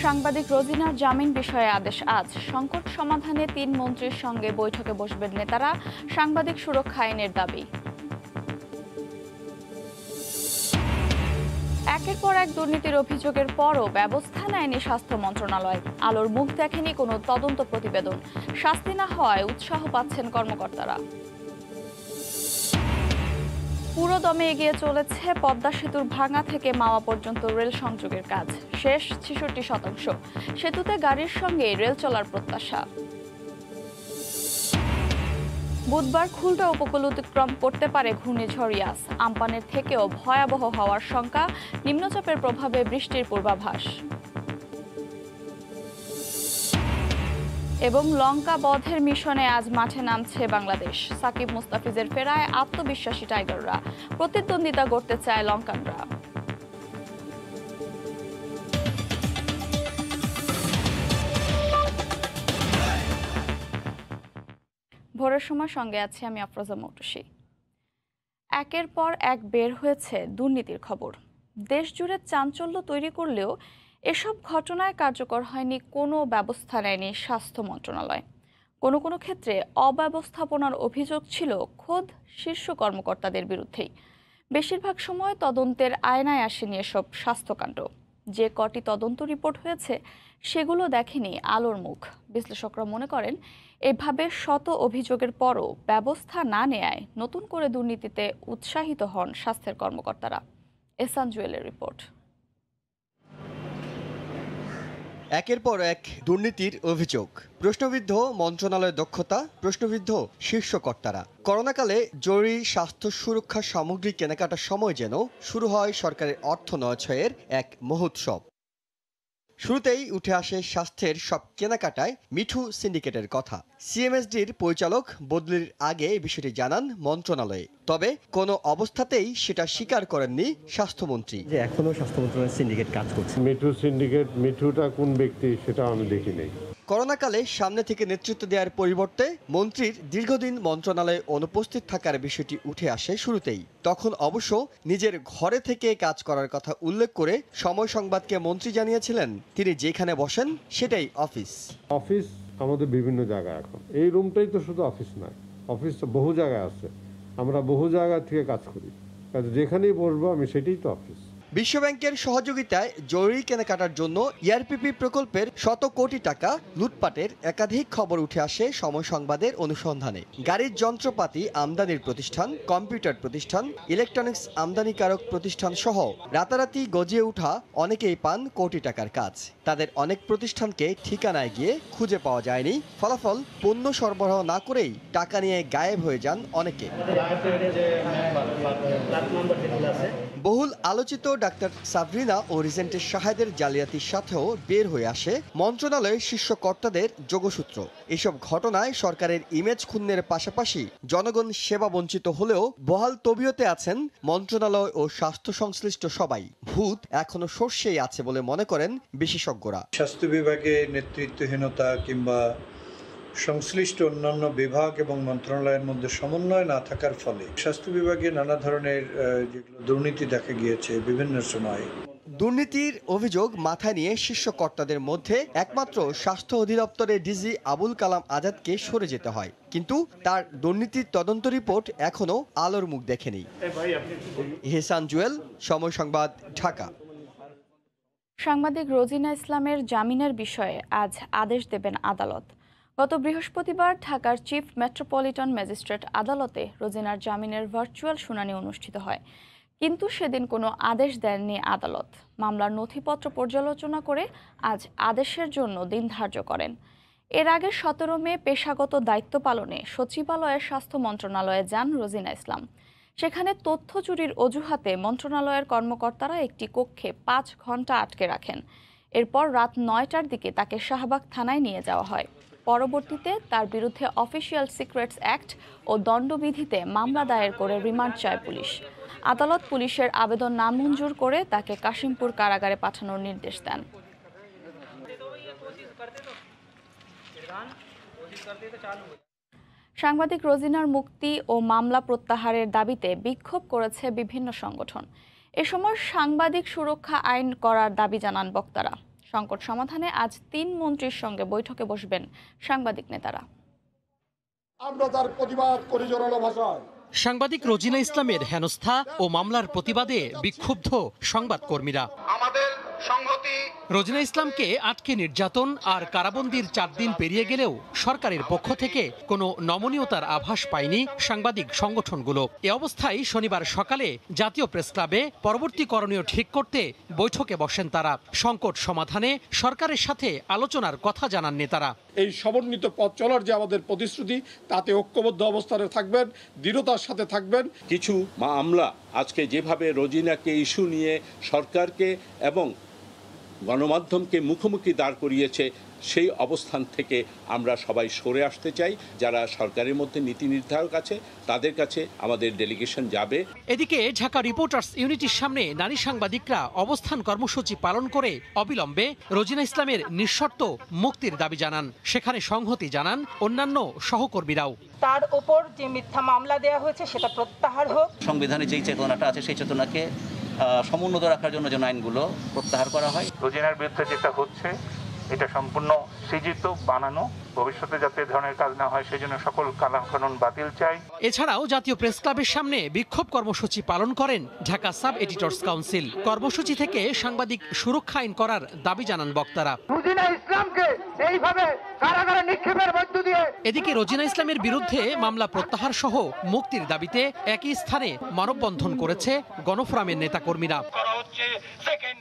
সাংবাদিক রোজিনার জামিন বিষয়ে আদেশ আজ। সংকট সমাধানে ৩ মন্ত্রীর সঙ্গে বৈঠকে বসবেন নেতারা। সাংবাদিক সুরক্ষা আইনের দাবি। একের পর এক দুর্নীতির অভিযোগের পরও ব্যবস্থা নেয়নি স্বাস্থ্য মন্ত্রণালয়। আলোর মুখ দেখেনি কোনো তদন্ত প্রতিবেদন। শাস্তি না হওয়ায় উৎসাহ পাচ্ছেন কর্মকর্তারা। পুরো দমে এগিয়ে চলেছে পদ্মা সেতুর ভাঙা থেকে মাওয়া পর্যন্ত রেল সংযোগের কাজ। শেষ ৬৬%। সেতুতে গাড়ির সঙ্গে রেল চলার প্রত্যাশা। বুধবার খুলনা উপকূল অতিক্রম করতে পারে ঘূর্ণিঝড় ইয়াস। আম্পানের থেকেও ভয়াবহ হওয়ার শঙ্কা। নিম্নচাপের প্রভাবে বৃষ্টির পূর্বাভাস। এবং লঙ্কা বধের মিশনে আজ মাঠে নামছে বাংলাদেশ। সাকিব মুস্তাফিজের ফেরায় আত্মবিশ্বাসী টাইগাররা। প্রতিদ্বন্দ্বিতা করতে চায় লঙ্কানরা। ভোরের সময় সঙ্গে আছি আমি আফরোজা মৌটুসী। একের পর এক বের হয়েছে দুর্নীতির খবর। দেশ জুড়ে চাঞ্চল্য তৈরি করলেও এসব ঘটনায় কার্যকর হয়নি কোনো ব্যবস্থা নেয়নি স্বাস্থ্য মন্ত্রণালয়। কোনো কোনো ক্ষেত্রে অব্যবস্থাপনার অভিযোগ ছিল খোদ শীর্ষ কর্মকর্তাদের বিরুদ্ধেই। বেশিরভাগ সময় তদন্তের আয়নায় আসেনি এসব স্বাস্থ্যকাণ্ড। যে কটি তদন্ত রিপোর্ট হয়েছে সেগুলো দেখেনি আলোর মুখ। বিশ্লেষকরা মনে করেন এভাবে শত অভিযোগের পরও ব্যবস্থা না নেয়ায় নতুন করে দুর্নীতিতে উৎসাহিত হন স্বাস্থ্যের কর্মকর্তারা। এহসান জুয়েলের রিপোর্ট। একের পর এক দুর্নীতির অভিযোগ, প্রশ্নবিদ্ধ মন্ত্রণালয়ের দক্ষতা, প্রশ্নবিদ্ধ শীর্ষ কর্তারা। করোনাকালে জরুরি স্বাস্থ্য সুরক্ষা সামগ্রী কেনাকাটার সময় যেন শুরু হয় সরকারের অর্থ নয়ছয়ের এক মহোৎসব। শুরুতেই উঠে আসে স্বাস্থ্যের সব কেনাকাটায় মিঠু সিন্ডিকেটের কথা। সিএমএসডির পরিচালক বদলির আগে বিষয়টি জানান মন্ত্রণালয়ে। তবে কোনো অবস্থাতেই সেটা স্বীকার করেননি স্বাস্থ্যমন্ত্রী। যে এখনো স্বাস্থ্য মন্ত্রণালয়ের সিন্ডিকেট কাজ করছে। মিঠু সিন্ডিকেট, মিঠুটা কোন ব্যক্তি সেটা আমি দেখি নাই। করোনাকালে সামনে থেকে নেতৃত্ব দেওয়ার পরিবর্তে মন্ত্রীর দীর্ঘদিন মন্ত্রণালয়ে অনুপস্থিত থাকার বিষয়টি উঠে আসে শুরুতেই। তখন অবশ্য নিজের ঘরে থেকে কাজ করার কথা উল্লেখ করে সময় সংবাদকে মন্ত্রী জানিয়েছিলেন তিনি যেখানে বসেন সেটাই অফিস। অফিস আমাদের বিভিন্ন জায়গায়, এখন এই রুমটাই তো শুধু অফিস নয়, অফিস তো বহু জায়গায় আছে। আমরা বহু জায়গা থেকে কাজ করি, কাজে যেখানেই বসবো আমি সেটাই তো অফিস। বিশ্বব্যাংকের সহযোগিতায় জরুরি কেনাকাটার জন্য ইআরপিপি প্রকল্পের শত কোটি টাকা লুটপাটের একাধিক খবর উঠে আসে সময় সংবাদের অনুসন্ধানে। গাড়ির যন্ত্রপাতি আমদানির প্রতিষ্ঠান, কম্পিউটার প্রতিষ্ঠান, ইলেকট্রনিক্স আমদানিকারক প্রতিষ্ঠান সহ রাতারাতি গজিয়ে ওঠা অনেকেই পান কোটি টাকার কাজ। তাদের অনেক প্রতিষ্ঠানকে ঠিকানায় গিয়ে খুঁজে পাওয়া যায়নি। ফলাফল পণ্য সরবরাহ না করেই টাকা নিয়ে গায়েব হয়ে যান অনেকে। বহুল আলোচিত ডাক্তার সাবরিনা ও রিজেন্টের শাহেদের জালিয়াতির সাথেও বের হয়ে আসে মন্ত্রণালয়ের শীর্ষ কর্তাদের যোগসূত্র। এসব ঘটনায় সরকারের ইমেজ ক্ষুণ্ণের পাশাপাশি জনগণ সেবা বঞ্চিত হলেও বহাল তবিয়তে আছেন মন্ত্রণালয় ও স্বাস্থ্য সংশ্লিষ্ট সবাই। ভূত এখনো সর্ষেই আছে বলে মনে করেন বিশেষজ্ঞরা। স্বাস্থ্য বিভাগে নেতৃত্বহীনতা কিংবা সংশ্লিষ্ট অন্যান্য বিভাগ এবং মন্ত্রণালয়ের মধ্যে সমন্বয় না থাকার ফলে স্বাস্থ্য বিভাগে নানা ধরনের যেগুলো দুর্নীতি দেখা গিয়েছে বিভিন্ন সময়। দুর্নীতির অভিযোগ মাথায় নিয়ে শীর্ষ কর্তাদের মধ্যে একমাত্র স্বাস্থ্য অধিদপ্তরের ডিজি আবুল কালাম আজাদকে সরে যেতে হয়, কিন্তু তার দুর্নীতির তদন্ত রিপোর্ট এখনো আলোর মুখ দেখেনি। এহসান জুয়েল, সময় সংবাদ, ঢাকা। সাংবাদিক রোজিনা ইসলামের জামিনের বিষয়ে আজ আদেশ দেবেন আদালত। গত বৃহস্পতিবার ঢাকার চিফ মেট্রোপলিটন ম্যাজিস্ট্রেট আদালতে রোজিনার জামিনের ভার্চুয়াল শুনানি অনুষ্ঠিত হয়, কিন্তু সেদিন কোনো আদেশ দেননি আদালত। মামলার নথিপত্র পর্যালোচনা করে আজ আদেশের জন্য দিন ধার্য করেন। এর আগে 17 মে পেশাগত দায়িত্ব পালনে সচিবালয়ের স্বাস্থ্য মন্ত্রণালয়ে যান রোজিনা ইসলাম। সেখানে তথ্য চুরির অজুহাতে মন্ত্রণালয়ের কর্মকর্তারা একটি কক্ষে 5 ঘন্টা আটকে রাখেন। এরপর রাত 9টার দিকে তাকে শাহবাগ থানায় নিয়ে যাওয়া হয়। পরবর্তীতে তার বিরুদ্ধে অফিসিয়াল সিক্রেটস অ্যাক্ট ও দণ্ডবিধিতে মামলা দায়ের করে রিমান্ড চায় পুলিশ। আদালত পুলিশের আবেদন নামঞ্জুর করে তাকে কাশিমপুর কারাগারে পাঠানোর নির্দেশ দেন। সাংবাদিক রোজিনার মুক্তি ও মামলা প্রত্যাহারের দাবিতে বিক্ষোভ করেছে বিভিন্ন সংগঠন। এ সময় সাংবাদিক সুরক্ষা আইন করার দাবি জানান বক্তারা। সংকট সমাধানে আজ ৩ মন্ত্রীর সঙ্গে বৈঠকে বসবেন সাংবাদিক নেতারা। আমরা তার প্রতিবাদ করি জোরালো ভাষায়। সাংবাদিক রোজিনা ইসলামের হেনস্থা ও মামলার প্রতিবাদে বিক্ষুব্ধ সংবাদকর্মীরা। আমাদের সংহতি রোজিনা ইসলামকে আটকে নির্যাতন আর কারাবন্দির ৪ দিন পেরিয়ে গেলেও সরকারের পক্ষ থেকে কোনো নমনীয়তার আভাস পায়নি সাংবাদিক সংগঠনগুলো। এ অবস্থায় শনিবার সকালে জাতীয় প্রেস ক্লাবে পরবর্তী করণীয় ঠিক করতে বৈঠকে বসেন তারা। সংকট সমাধানে সরকারের সাথে আলোচনার কথা জানান নেতারা। এই সমন্বিত পথ চলার যে আমাদের প্রতিশ্রুতি, তাতে ঐক্যবদ্ধ অবস্থানে থাকবেন, দৃঢ়তার সাথে থাকবেন। কিছু মামলা আজকে যেভাবে রোজিনাকে ইস্যু নিয়ে সরকারকে এবং গণমাধ্যমকে মুখোমুখি দাঁড় করিয়েছে, সেই অবস্থান থেকে আমরা সবাই সরে আসতে চাই। যারা সরকারের মধ্যে নীতি নির্ধারক আছে তাদের কাছে আমাদের ডেলিগেশন যাবে। এদিকে ঢাকা রিপোর্টার্স ইউনিটির সামনে নারী সাংবাদিকরা অবস্থান কর্মসূচি পালন করে অবিলম্বে রোজিনা ইসলামের নিঃশর্ত মুক্তির দাবি জানান। সেখানে সংহতি জানান অন্যান্য সহকর্মীরাও। তার ওপর যে মিথ্যা মামলা দেওয়া হয়েছে সেটা প্রত্যাহার হোক। সংবিধানে যেই চেতনাটা আছে সেই চেতনাকে সমুন্নত রাখার জন্য যেন আইনগুলো প্রত্যাহার করা হয়। রোজিনার বিরুদ্ধে যেটা হচ্ছে এটা সম্পূর্ণ সৃজিত, বানানো। ভবিষ্যতে যাতে ধরনের কাজ না হয় সেই জন্য সকল কালাম বাতিল চাই। এছাড়াও জাতীয় প্রেস ক্লাবের সামনে বিক্ষোভ কর্মসূচি পালন করেন ঢাকা সাব এডিটর্স কাউন্সিল। কর্মসূচি থেকে সাংবাদিক সুরক্ষা আইন করার দাবি জানান বক্তারা। রোজিনা ইসলামকে এইভাবে কারাগারে নিক্ষেপের মধ্য দিয়ে এদিকে রোজিনা ইসলামের বিরুদ্ধে মামলা প্রত্যাহার সহ মুক্তির দাবিতে একই স্থানে মানববন্ধন করেছে গণফোরামের নেতাকর্মীরা।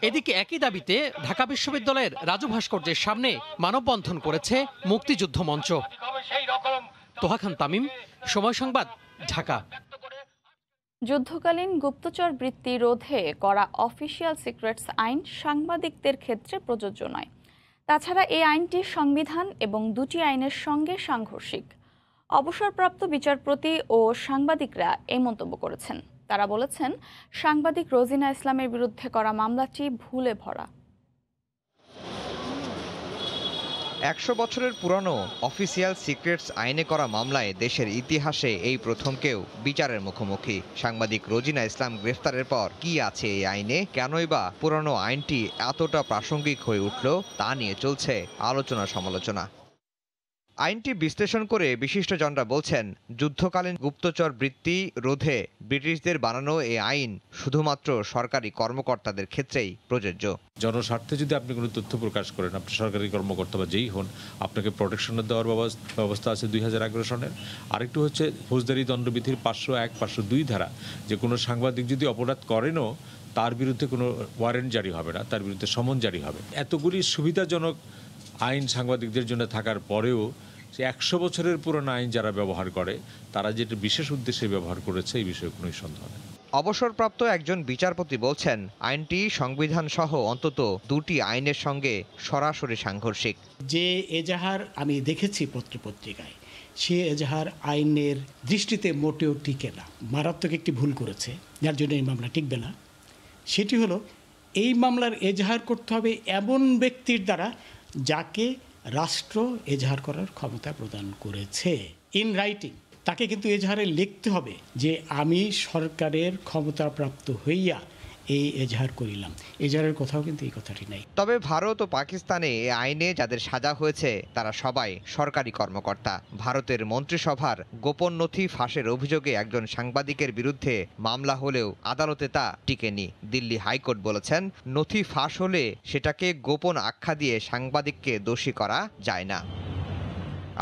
এদিকে একই দাবিতে ঢাকা বিশ্ববিদ্যালয়ের রাজু ভাস্কর্যের সামনে মানববন্ধন করেছে মুক্তিযুদ্ধ মঞ্চ। তোহা খান তামিম, সময় সংবাদ, ঢাকা। যুদ্ধকালীন গুপ্তচর বৃত্তি রোধে করা অফিসিয়াল সিক্রেটস আইন সাংবাদিকদের ক্ষেত্রে প্রযোজ্য নয়। তাছাড়া এই আইনটি সংবিধান এবং দুটি আইনের সঙ্গে সাংঘর্ষিক। অবসরপ্রাপ্ত বিচারপতি ও সাংবাদিকরা এই মন্তব্য করেছেন। তারা বলেছেন, সাংবাদিক রোজিনা ইসলামের বিরুদ্ধে করা মামলাটি ভুলে ভরা। ১০০ বছরের পুরনো অফিসিয়াল সিক্রেটস আইনে করা মামলায় দেশের ইতিহাসে এই প্রথম কেউ বিচারের মুখোমুখি। সাংবাদিক রোজিনা ইসলাম গ্রেফতারের পর কি আছে এই আইনে, কেনই বা পুরনো আইনটি এতটা প্রাসঙ্গিক হয়ে উঠল, তা নিয়ে চলছে আলোচনা সমালোচনা। আইনটি বিশ্লেষণ করে বিশিষ্টজনরা বলছেন, যুদ্ধকালীন গুপ্তচর বৃত্তি রোধে ব্রিটিশদের বানানো এই আইন শুধুমাত্র সরকারি কর্মকর্তাদের ক্ষেত্রেই প্রযোজ্য। জনস্বার্থে যদি আপনি কোনো তথ্য প্রকাশ করেন, আপনি সরকারি কর্মকর্তা বা যেই হন, আপনাকে প্রোটেকশনের দেওয়ার ব্যবস্থা আছে 2011 সনের। আরেকটু হচ্ছে ফৌজদারি দণ্ডবিধির 501, 502 ধারা, যে কোনো সাংবাদিক যদি অপরাধ করেনও তার বিরুদ্ধে কোনো ওয়ারেন্ট জারি হবে না, তার বিরুদ্ধে সমন জারি হবে। এতগুলি সুবিধাজনক আইন সাংবাদিকদের জন্য থাকার পরেও সে 100 বছরের পুরনো আইন যারা ব্যবহার করে, তারা যেটা বিশেষ উদ্দেশ্যে ব্যবহার করেছে এই বিষয়ে কোনো সন্দেহ নেই। অবসরপ্রাপ্ত একজন বিচারপতি বলছেন, আইনটি সংবিধান সহ অন্তত দুটি আইনের সঙ্গে সরাসরি সাংঘর্ষিক। যে এজাহার আমি দেখেছি পত্রপত্রিকায়, সে এজাহার আইনের দৃষ্টিতে মোটেও টিকে না। মারাত্মক একটি ভুল করেছে, যার জন্য এই মামলা টিকবে না। সেটি হলো, এই মামলার এজাহার করতে হবে এমন ব্যক্তির দ্বারা যাকে রাষ্ট্র এজাহার করার ক্ষমতা প্রদান করেছে ইন রাইটিং। তাকে কিন্তু এজাহারে লিখতে হবে যে আমি সরকারের ক্ষমতাপ্রাপ্ত হইয়া এই এজাহার করিলাম। এজাহারের কথাও কিন্তু এই কথাটি নাই। তবে ভারত ও পাকিস্তানে এই আইনে যাদের সাজা হয়েছে তারা সবাই সরকারি কর্মকর্তা। ভারতের মন্ত্রিসভার গোপন নথি ফাঁসের অভিযোগে একজন সাংবাদিকের বিরুদ্ধে মামলা হলেও আদালতে তা টিকেনি। দিল্লি হাইকোর্ট বলেছেন, নথি ফাঁস হলে সেটাকে গোপন আখ্যা দিয়ে সাংবাদিককে দোষী করা যায় না।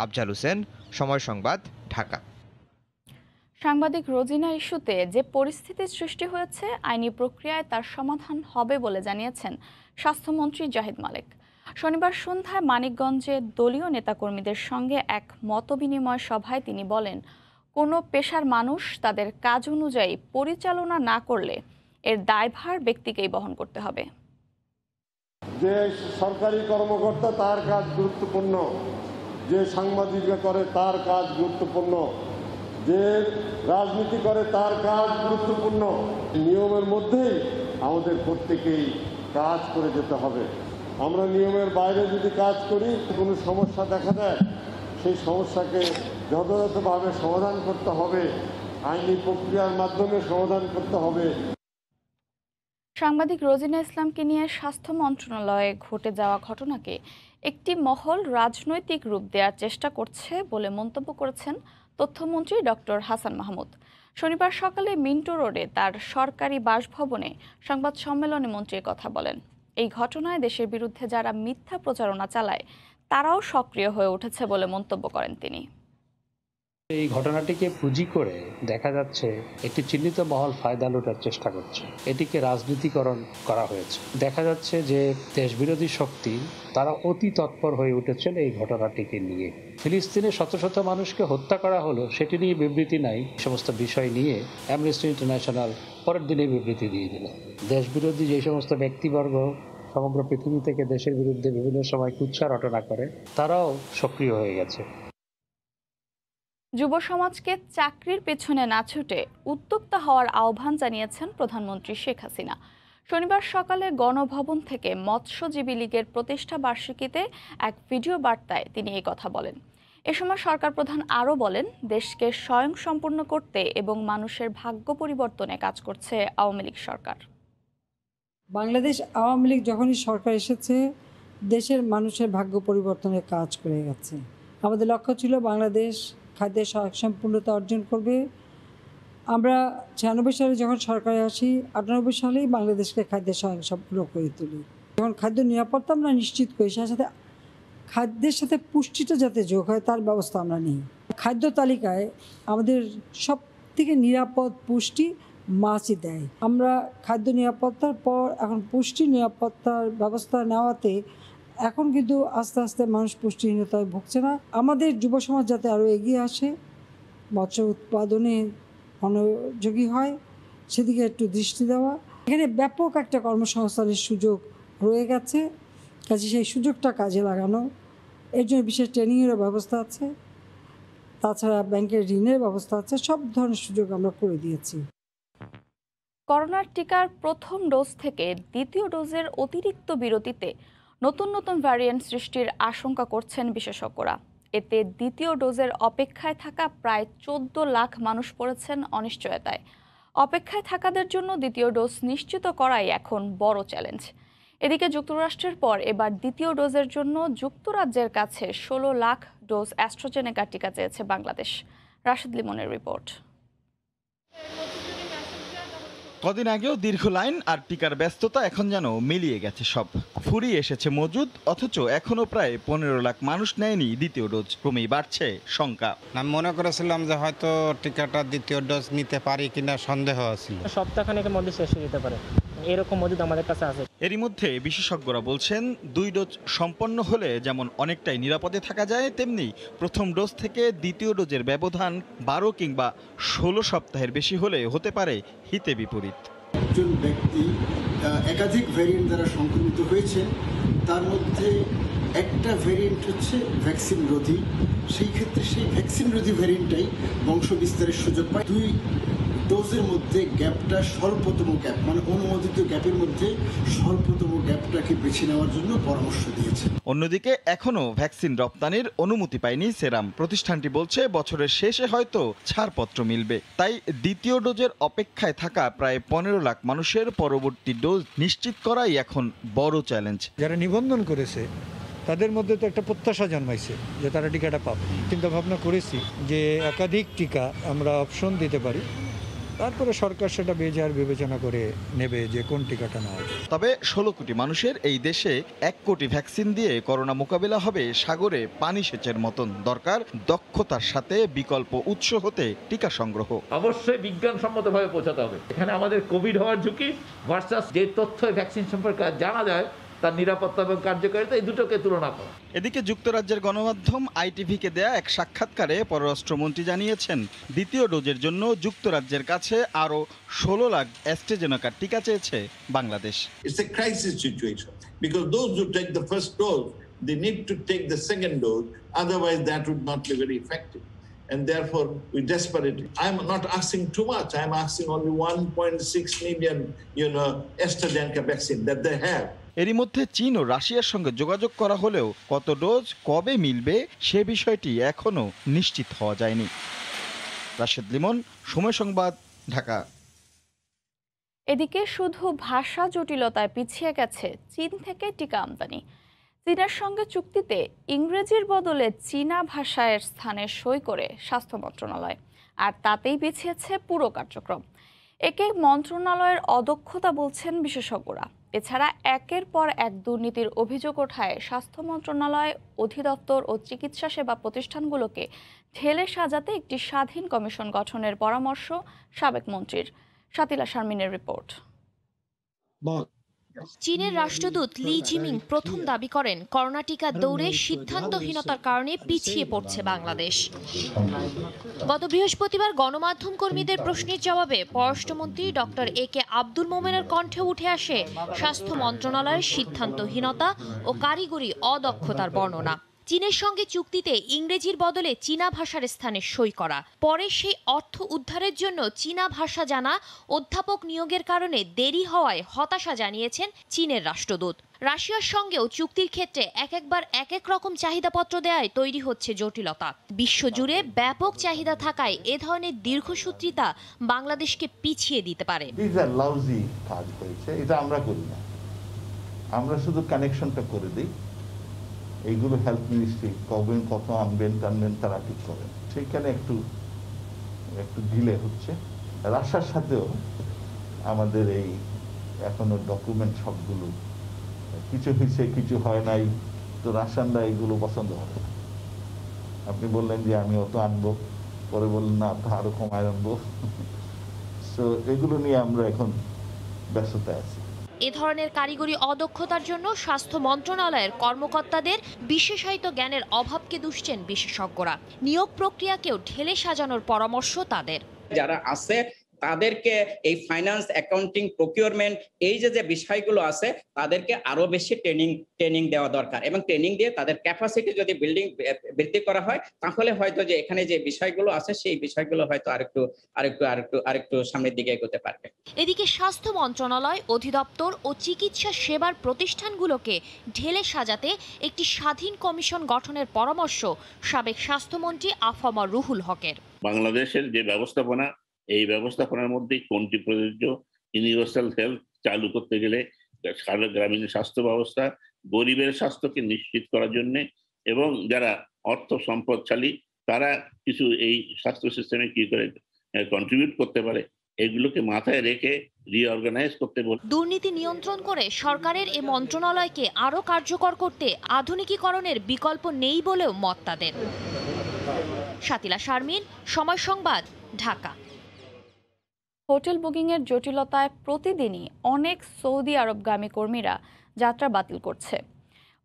আফজাল হোসেন, সময় সংবাদ, ঢাকা। সাংবাদিক রোজিনা ইস্যুতে যে পরিস্থিতির সৃষ্টি হয়েছে, আইনি প্রক্রিয়ায় তার সমাধান হবে বলে জানিয়েছেন স্বাস্থ্যমন্ত্রী জাহিদ মালেক। শনিবার সন্ধ্যায় মানিকগঞ্জে দলীয় নেতাকর্মীদের সঙ্গে এক মতবিনিময় সভায় তিনি বলেন, কোনো পেশার মানুষ তাদের কাজ অনুযায়ী পরিচালনা না করলে এর দায়ভার ব্যক্তিকেই বহন করতে হবে। যে সরকারি কর্মকর্তা তার কাজ গুরুত্বপূর্ণ, যে সাংবাদিকতা করে তার কাজ গুরুত্বপূর্ণ, যে রাজনীতি করে তার কাজ গুরুত্বপূর্ণ। নিয়মের মধ্যেই আমাদের প্রত্যেকেই কাজ করে যেতে হবে। আমরা নিয়মের বাইরে যদি কাজ করি, কোনো সমস্যা দেখা দেয়, সেই সমস্যাকে যথাযথভাবে সমাধান করতে হবে, আইনি প্রক্রিয়ার মাধ্যমে সমাধান করতে হবে। সাংবাদিক রোজিনা ইসলামকে নিয়ে স্বাস্থ্য মন্ত্রণালয়ে ঘটে যাওয়া ঘটনাকে একটি মহল রাজনৈতিক রূপ দেওয়ার চেষ্টা করছে বলে মন্তব্য করেছেন তথ্যমন্ত্রী ডক্টর হাসান মাহমুদ। শনিবার সকালে মিন্টো রোডে তার সরকারি বাসভবনে সংবাদ সম্মেলনে মন্ত্রী কথা বলেন। এই ঘটনায় দেশের বিরুদ্ধে যারা মিথ্যা প্রচারণা চালায় তারাও সক্রিয় হয়ে উঠেছে বলে মন্তব্য করেন তিনি। এই ঘটনাটিকে পুঁজি করে দেখা যাচ্ছে একটি চিহ্নিত মহল ফায়দা লুটার চেষ্টা করছে, এটিকে রাজনীতিকরণ করা হয়েছে। দেখা যাচ্ছে যে দেশবিরোধী শক্তি তারা অতি তৎপর হয়ে উঠেছেন এই ঘটনাটিকে নিয়ে। ফিলিস্তিনে শত শত মানুষকে হত্যা করা হলো, সেটি নিয়ে বিবৃতি নাই। সমস্ত বিষয় নিয়ে অ্যামনেস্টি ইন্টারন্যাশনাল পরের দিনে বিবৃতি দিয়ে দিল। দেশবিরোধী যে সমস্ত ব্যক্তিবর্গ সমগ্র পৃথিবী থেকে দেশের বিরুদ্ধে বিভিন্ন সময় কুৎসা রটনা করে তারাও সক্রিয় হয়ে গেছে। যুব সমাজকে চাকরির পেছনে না ছুটে উদ্যোক্তা হওয়ার আহ্বান জানিয়েছেন প্রধানমন্ত্রী শেখ হাসিনা। শনিবার সকালে গণভবন থেকে মৎস্যজীবী লীগের প্রতিষ্ঠা বার্ষিকীতে এক ভিডিও বার্তায় তিনি এই কথা বলেন। এ সময় সরকার প্রধান আরও বলেন, দেশকে স্বয়ংসম্পূর্ণ করতে এবং মানুষের ভাগ্য পরিবর্তনে কাজ করছে আওয়ামী লীগ সরকার। বাংলাদেশ আওয়ামী লীগ যখনই সরকার এসেছে দেশের মানুষের ভাগ্য পরিবর্তনের কাজ করে গেছে। আমাদের লক্ষ্য ছিল বাংলাদেশ খাদ্যের স্বয়ংসম্পূর্ণতা অর্জন করবে। আমরা 96 সালে যখন সরকারে আসি 98 সালেই বাংলাদেশকে খাদ্যের স্বয়ংসম্পূর্ণ করে তুলি। যখন খাদ্য নিরাপত্তা আমরা নিশ্চিত করি, সাথে সাথে খাদ্যের সাথে পুষ্টিটা যাতে যোগ হয় তার ব্যবস্থা আমরা নিই। খাদ্য তালিকায় আমাদের সবথেকে নিরাপদ পুষ্টি মাছই দেয়। আমরা খাদ্য নিরাপত্তার পর এখন পুষ্টি নিরাপত্তার ব্যবস্থা নেওয়াতে এখন কিন্তু আস্তে আস্তে মানুষ পুষ্টিহীনতায় ভুগছে না। আমাদের যুব সমাজ যাতে আরও এগিয়ে আসে, মৎস্য উৎপাদনে মনোযোগী হয়, সেদিকে একটু দৃষ্টি দেওয়া। এখানে ব্যাপক একটা কর্মসংস্থানের সুযোগ রয়ে গেছে, কাজে সেই সুযোগটা কাজে লাগানো, এর জন্য বিশেষ ট্রেনিংয়েরও ব্যবস্থা আছে, তাছাড়া ব্যাংকের ঋণের ব্যবস্থা আছে। সব ধরনের সুযোগ আমরা করে দিয়েছি। করোনার টিকার প্রথম ডোজ থেকে দ্বিতীয় ডোজের অতিরিক্ত বিরতিতে নতুন নতুন ভ্যারিয়েন্ট সৃষ্টির আশঙ্কা করছেন বিশেষজ্ঞরা। এতে দ্বিতীয় ডোজের অপেক্ষায় থাকা প্রায় 14 লাখ মানুষ পড়েছেন অনিশ্চয়তায়। অপেক্ষায় থাকাদের জন্য দ্বিতীয় ডোজ নিশ্চিত করাই এখন বড় চ্যালেঞ্জ। এদিকে যুক্তরাষ্ট্রের পর এবার দ্বিতীয় ডোজের জন্য যুক্তরাজ্যের কাছে 16 লাখ ডোজ অ্যাস্ট্রাজেনেকা টিকা চেয়েছে বাংলাদেশ। রাশেদ লিমনের রিপোর্ট। কদিন আগেও দীর্ঘ লাইন আর টিকার ব্যস্ততা এখন যেন মিলিয়ে গেছে সব। ফুরিয়ে এসেছে মজুদ, অথচ এখনো প্রায় 15 লাখ মানুষ নেয়নি দ্বিতীয় ডোজ। ক্রমেই বাড়ছে শঙ্কা। আমি মনে করেছিলাম যে হয়তো টিকাটা দ্বিতীয় ডোজ নিতে পারি কিনা সন্দেহ ছিল। সপ্তাহখানেকের মধ্যে শেষ হয়ে যেতে পারে, এরকম মজুদ আমাদের কাছে আছে। এরই মধ্যে বিশেষজ্ঞরা বলছেন 2 ডোজ সম্পন্ন হলে যেমন অনেকটাই নিরাপদে থাকা যায়, তেমনি প্রথম ডোজ থেকে দ্বিতীয় ডোজের ব্যবধান 12 কিংবা 16 সপ্তাহের বেশি হলে হতে পারে হিতে বিপরীত। একজন ব্যক্তি একাধিক ভ্যারিয়েন্ট দ্বারা সংক্রমিত হয়েছে, তার মধ্যে একটা ভ্যারিয়েন্ট হচ্ছে ভ্যাকসিন রোধী। সেই ক্ষেত্রে সেই ভ্যাকসিন রোধী ভ্যারিয়েন্টটাই বংশ বিস্তারের সুযোগ পায়। 2 ডোজের মধ্যে গ্যাপটা স্বল্পতম গ্যাপ, মানে অনুমোদিত গ্যাপের মধ্যে স্বল্পতম গ্যাপটাকে বেছে নেওয়ার জন্য পরামর্শ দিয়েছে। অন্যদিকে এখনো ভ্যাকসিন রপ্তানির অনুমতি পায়নি সেরাম। প্রতিষ্ঠানটি বলছে বছরের শেষে হয়তো ছাড়পত্র মিলবে। তাই দ্বিতীয় ডোজের অপেক্ষায় থাকা প্রায় 15 লাখ মানুষের পরবর্তী ডোজ নিশ্চিত করাই এখন বড় চ্যালেঞ্জ। যারা নিবন্ধন করেছে তাদের মধ্যে তো একটা প্রত্যাশা জন্মাইছে যে তারা টিকাটা পাবে। চিন্তা ভাবনা করেছি যে একাধিক টিকা আমরা অপশন দিতে পারি, তারপরে সরকার সেটা বেজার বিবেচনা করে নেবে যে কোন টিকাটা নেওয়া হবে। তবে 16 কোটি মানুষের এই দেশে 1 কোটি ভ্যাকসিন দিয়ে করোনা মোকাবিলা হবে সাগরে পানি সেচের মতন। দরকার দক্ষতার সাথে বিকল্প উৎস হতে টিকা সংগ্রহ। অবশ্যই বিজ্ঞানসম্মতভাবে পৌঁছাতে হবে। এখানে আমাদের কোভিড হওয়ার ঝুঁকি ভার্সাস যে তথ্য ভ্যাকসিন সম্পর্কে জানা যায় তার নিরাপত্তা এবং কার্যকারিতা, এই দুটোকে তুলনা করা। এদিকে যুক্তরাজ্যের গণমাধ্যম ITV-কে দেয়া এক সাক্ষাৎকারে পররাষ্ট্রমন্ত্রী জানিয়েছেন দ্বিতীয় ডোজের জন্য যুক্তরাজ্যের কাছে আরও 16 লাখ অ্যাস্ট্রাজেনেকা টিকা চেয়েছে Bangladesh. It's a crisis situation because those who take the first dose, they need to take the second dose, otherwise that would not be very effective. And therefore, we desperately, I'm not asking too much, I'm asking only 1.6 million, AstraZeneca vaccine that they have. এরই মধ্যে চীন ও রাশিয়ার সঙ্গে যোগাযোগ করা হলেও কত dose কবে মিলবে সে বিষয়টি এখনো নিশ্চিত হওয়া যায়নি। রাশেদ লিমন, সময় সংবাদ, ঢাকা। এদিকে শুধু ভাষা জটিলতায় পিছিয়ে গেছে চীন থেকে টিকা আমদানি। চীনের সঙ্গে চুক্তিতে ইংরেজির বদলে চীনা ভাষার স্থানে সই করে স্বাস্থ্য মন্ত্রণালয়, আর তাতেই পিছিয়েছে পুরো কার্যক্রম। একে মন্ত্রণালয়ের অদক্ষতা বলছেন বিশেষজ্ঞরা। এছাড়া একের পর এক দুর্নীতির অভিযোগ ওঠায় স্বাস্থ্য মন্ত্রণালয়, অধিদপ্তর ও চিকিৎসা সেবা প্রতিষ্ঠানগুলোকে ঢেলে সাজাতে একটি স্বাধীন কমিশন গঠনের পরামর্শ সাবেক মন্ত্রীর। শাতিলা শারমিনের রিপোর্ট। চীনের রাষ্ট্রদূত লি জিমিং প্রথম দাবি করেন, করোনা টিকা দৌড়ে সিদ্ধান্তহীনতার কারণে পিছিয়ে পড়ছে বাংলাদেশ। গত বৃহস্পতিবার গণমাধ্যম কর্মীদের প্রশ্নের জবাবে পররাষ্ট্রমন্ত্রী ডক্টর একে আব্দুল মোমেনের কণ্ঠে উঠে আসে স্বাস্থ্য মন্ত্রণালয়ের সিদ্ধান্তহীনতা ও কারিগরি অদক্ষতার বর্ণনা। চীনের সঙ্গে চুক্তিতে ইংরেজির বদলে চীনা ভাষার স্থানে সই করা, পরে সেই অর্থ উদ্ধারের জন্য চীনা ভাষা জানা অধ্যাপক নিয়োগের কারণে দেরি হওয়ায় হতাশা জানিয়েছেন চীনের রাষ্ট্রদূত। রাশিয়ার সঙ্গেও চুক্তির ক্ষেত্রে একবার এক এক রকম চাহিদাপত্র দেওয়ায় তৈরি হচ্ছে জটিলতা। বিশ্বজুড়ে ব্যাপক চাহিদা থাকায় এ ধরনের দীর্ঘসূত্রিতা বাংলাদেশকে পিছিয়ে দিতে পারে। কাজ হয়েছে, এটা আমরা করি না, আমরা শুধু কানেকশনটা করে দিই। এইগুলো হেলথ মিনিস্ট্রি কবে কত আনবেন টানবেন তারা ঠিক করেন, সেইখানে একটু ডিলে হচ্ছে। রাশিয়ার সাথেও আমাদের এই এখনো ডকুমেন্ট সবগুলো কিছু হয়েছে কিছু হয় নাই, তো রাশিয়ানরা এইগুলো পছন্দ হবে না। আপনি বললেন যে আমি অত আনবো, পরে বললেন না আরো কমায় আনবো। তো এগুলো নিয়ে আমরা এখন ব্যস্ততায় আছি। এ ধরনের কারিগরি অদক্ষতার জন্য স্বাস্থ্য মন্ত্রণালয়ের কর্মকর্তাদের বিশেষায়িত জ্ঞানের অভাবকে দুষছেন বিশেষজ্ঞরা। নিয়োগ প্রক্রিয়াকেও ঢেলে সাজানোর পরামর্শ তাদের। যারা আছে তাদেরকে এই ফাইন্যান্স, অ্যাকাউন্টিং, প্রকিউরমেন্ট এই যে বিষয়গুলো আছে তাদেরকে আরো বেশি ট্রেনিং দেওয়া দরকার, এবং ট্রেনিং দিয়ে তাদের ক্যাপাসিটি যদি বৃদ্ধি করা হয় তাহলে হয়তো যে এখানে যে বিষয়গুলো আছে সেই বিষয়গুলো হয়তো আরেকটু সামনের দিকে এগোতে পারবে। এদিকে স্বাস্থ্য মন্ত্রণালয়, অধিদপ্তর ও চিকিৎসা সেবার প্রতিষ্ঠানগুলোকে ঢেলে সাজাতে একটি স্বাধীন কমিশন গঠনের পরামর্শ সাবেক স্বাস্থ্যমন্ত্রী আফামা রুহুল হকের। বাংলাদেশের যে ব্যবস্থাপনা, এই ব্যবস্থাপনার মধ্যে কোনটি প্রযোজ্য? ইউনিভার্সাল হেলথ চালু করতে গেলে সারা গ্রামীণ স্বাস্থ্য ব্যবস্থা, গরিবের স্বাস্থ্যকে নিশ্চিত করার জন্য, এবং যারা অর্থ সম্পদশালী তারা কিছু এই স্বাস্থ্য সিস্টেমে কি করে কন্ট্রিবিউট করতে পারে, এগুলোকে মাথায় রেখে রিঅর্গানাইজ করতে বল। দুর্নীতি নিয়ন্ত্রণ করে সরকারের এই মন্ত্রণালয়কে আরো কার্যকর করতে আধুনিকীকরণের বিকল্প নেই বলেও মত তাদের। শাতিলা শারমিন, সময় সংবাদ, ঢাকা। হোটেল বুকিংয়ের জটিলতায় প্রতিদিনই অনেক সৌদি আরবগামী কর্মীরা যাত্রা বাতিল করছে।